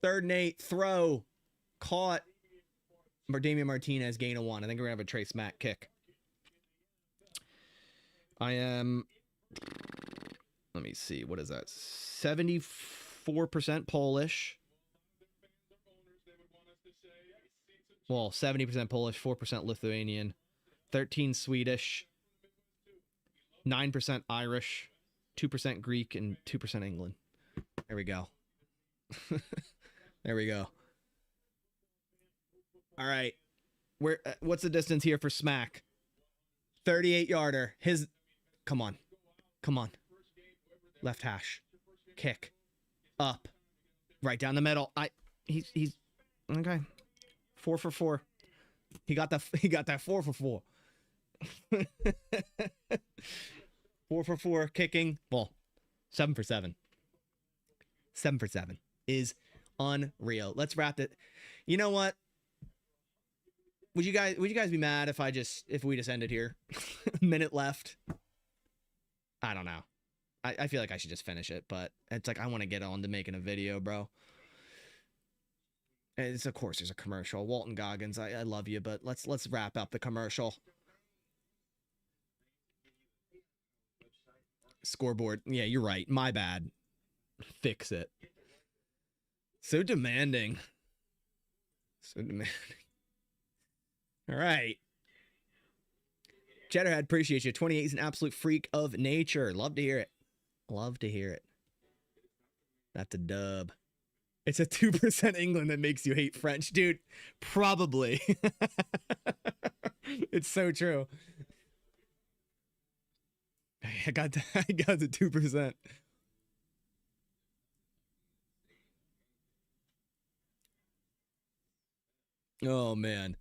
3rd and 8. Throw. Caught. Damian Martinez, gain of 1. I think we're going to have a Trace Mack kick. I am... Let me see. What is that? 74% Polish. Well, 70% Polish, 4% Lithuanian, 13 Swedish, 9% Irish, 2% Greek, and 2% England. There we go. There we go. All right. What's the distance here for Smack? 38-yarder. Come on. Come on. Left hash. Kick. Up. Right down the middle. He's okay. 4 for 4. He got that 4 for 4. 4 for 4 kicking. Well, 7 for 7. 7 for 7 is unreal. Let's wrap it. You know what? Would you guys be mad if we just ended here? A minute left. I don't know. I feel like I should just finish it, but it's like I want to get on to making a video, bro. Of course there's a commercial. Walton Goggins, I love you, but let's wrap up the commercial. Scoreboard. Yeah, you're right. My bad. Fix it. So demanding. So demanding. All right. Cheddarhead, appreciate you. 28 is an absolute freak of nature. Love to hear it. Love to hear it. That's a dub. It's a 2% England that makes you hate French, dude. Probably. It's so true. I got the 2%. Oh man.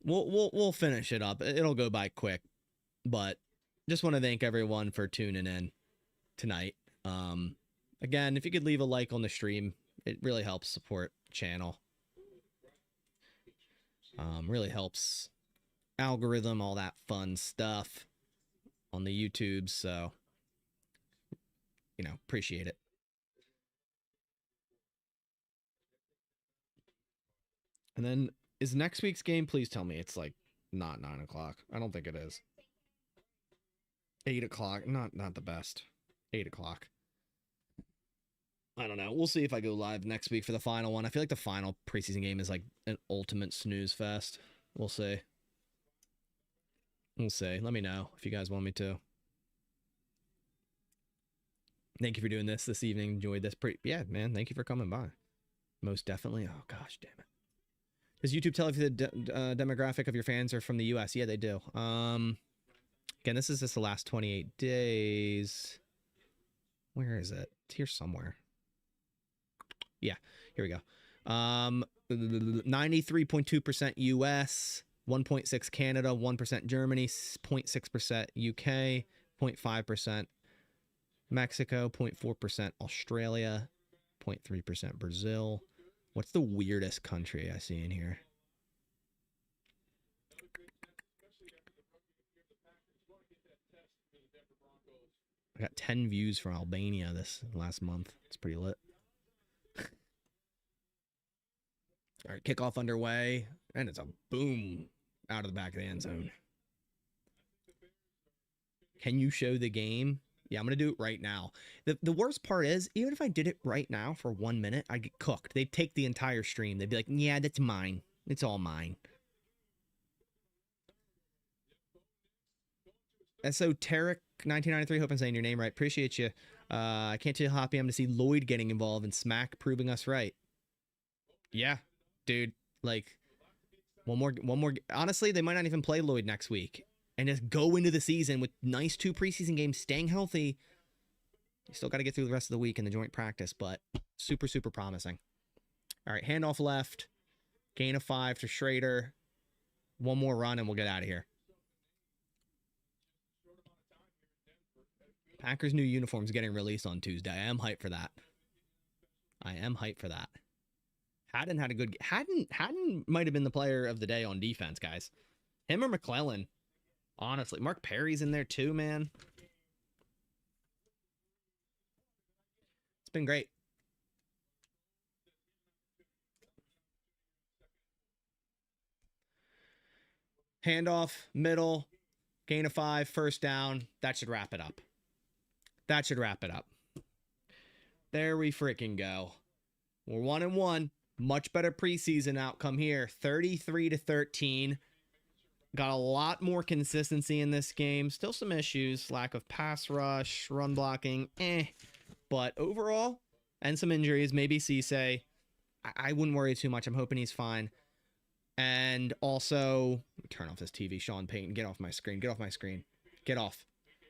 We'll finish it up. It'll go by quick, but just want to thank everyone for tuning in tonight. Again, if you could leave a like on the stream, it really helps support the channel. Really helps algorithm, all that fun stuff on the YouTube. So, appreciate it. And then is next week's game? Please tell me it's like not 9 o'clock. I don't think it is. 8 o'clock. Not the best. 8 o'clock. I don't know. We'll see if I go live next week for the final one. I feel like the final preseason game is like an ultimate snooze fest. We'll see. We'll see. Let me know if you guys want me to. Thank you for doing this evening. Enjoyed this. Yeah, man. Thank you for coming by. Most definitely. Oh, gosh, damn it. Does YouTube tell if the demographic of your fans are from the U.S.? Yeah, they do. Again, this is just the last 28 days. Where is it? It's here somewhere. Yeah, here we go. 93.2% US, 1.6 Canada, 1% Germany, 0.6% UK, 0.5% Mexico, 0.4% Australia, 0.3% Brazil. What's the weirdest country I see in here? I got 10 views from Albania this last month. It's pretty lit. All right, kickoff underway. And it's a boom out of the back of the end zone. Can you show the game? Yeah, I'm going to do it right now. The worst part is, even if I did it right now for 1 minute, I'd get cooked. They'd take the entire stream. They'd be like, yeah, that's mine. It's all mine. Esoteric 1993, hope I'm saying your name right. Appreciate you. I can't tell you how happy I am to see Lloyd getting involved and Smack proving us right. Yeah, dude. Like, one more. Honestly, they might not even play Lloyd next week. And just go into the season with nice 2 preseason games, staying healthy. You still got to get through the rest of the week in the joint practice, but super, super promising. All right, handoff left. Gain of 5 to Schrader. One more run, and we'll get out of here. Packers' new uniforms getting released on Tuesday. I am hyped for that. Haddon had a good... Haddon might have been the player of the day on defense, guys. Him or McClellan. Honestly, Mark Perry's in there too, man. It's been great. Handoff, middle, gain of 5, first down. That should wrap it up. There we freaking go. We're 1-1. Much better preseason outcome here. 33-13. Got a lot more consistency in this game. Still some issues. Lack of pass rush, run blocking, But overall, and some injuries, maybe Cisse. I wouldn't worry too much. I'm hoping he's fine. And also, turn off this TV. Sean Payton, get off my screen. Get off.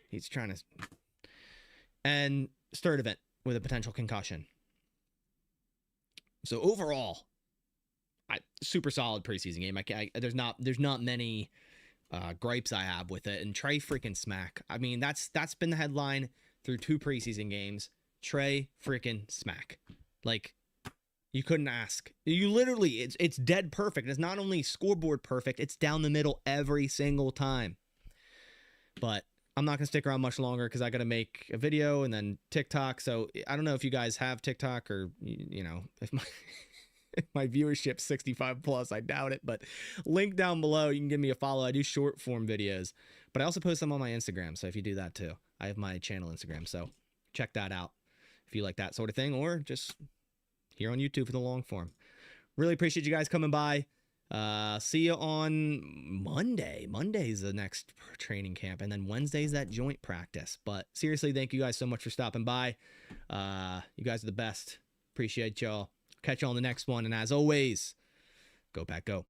He's trying to... And Sturdivant with a potential concussion. So overall, super solid preseason game. There's not many gripes I have with it. And Trey freaking Smack. I mean, that's been the headline through 2 preseason games. Trey freaking Smack. Like, you couldn't ask. You literally, it's dead perfect. It's not only scoreboard perfect, it's down the middle every single time. But I'm not going to stick around much longer because I got to make a video and then TikTok. So I don't know if you guys have TikTok or, if my... If my viewership's 65 plus, I doubt it, but link down below. You can give me a follow. I do short form videos, but I also post them on my Instagram. So if you do that too, I have my channel Instagram. So check that out if you like that sort of thing, or just here on YouTube for the long form. Really appreciate you guys coming by. See you on Monday. Monday's the next training camp, and then Wednesday's that joint practice. But seriously, thank you guys so much for stopping by. You guys are the best. Appreciate y'all. Catch you on the next one. And as always, go Pack Go.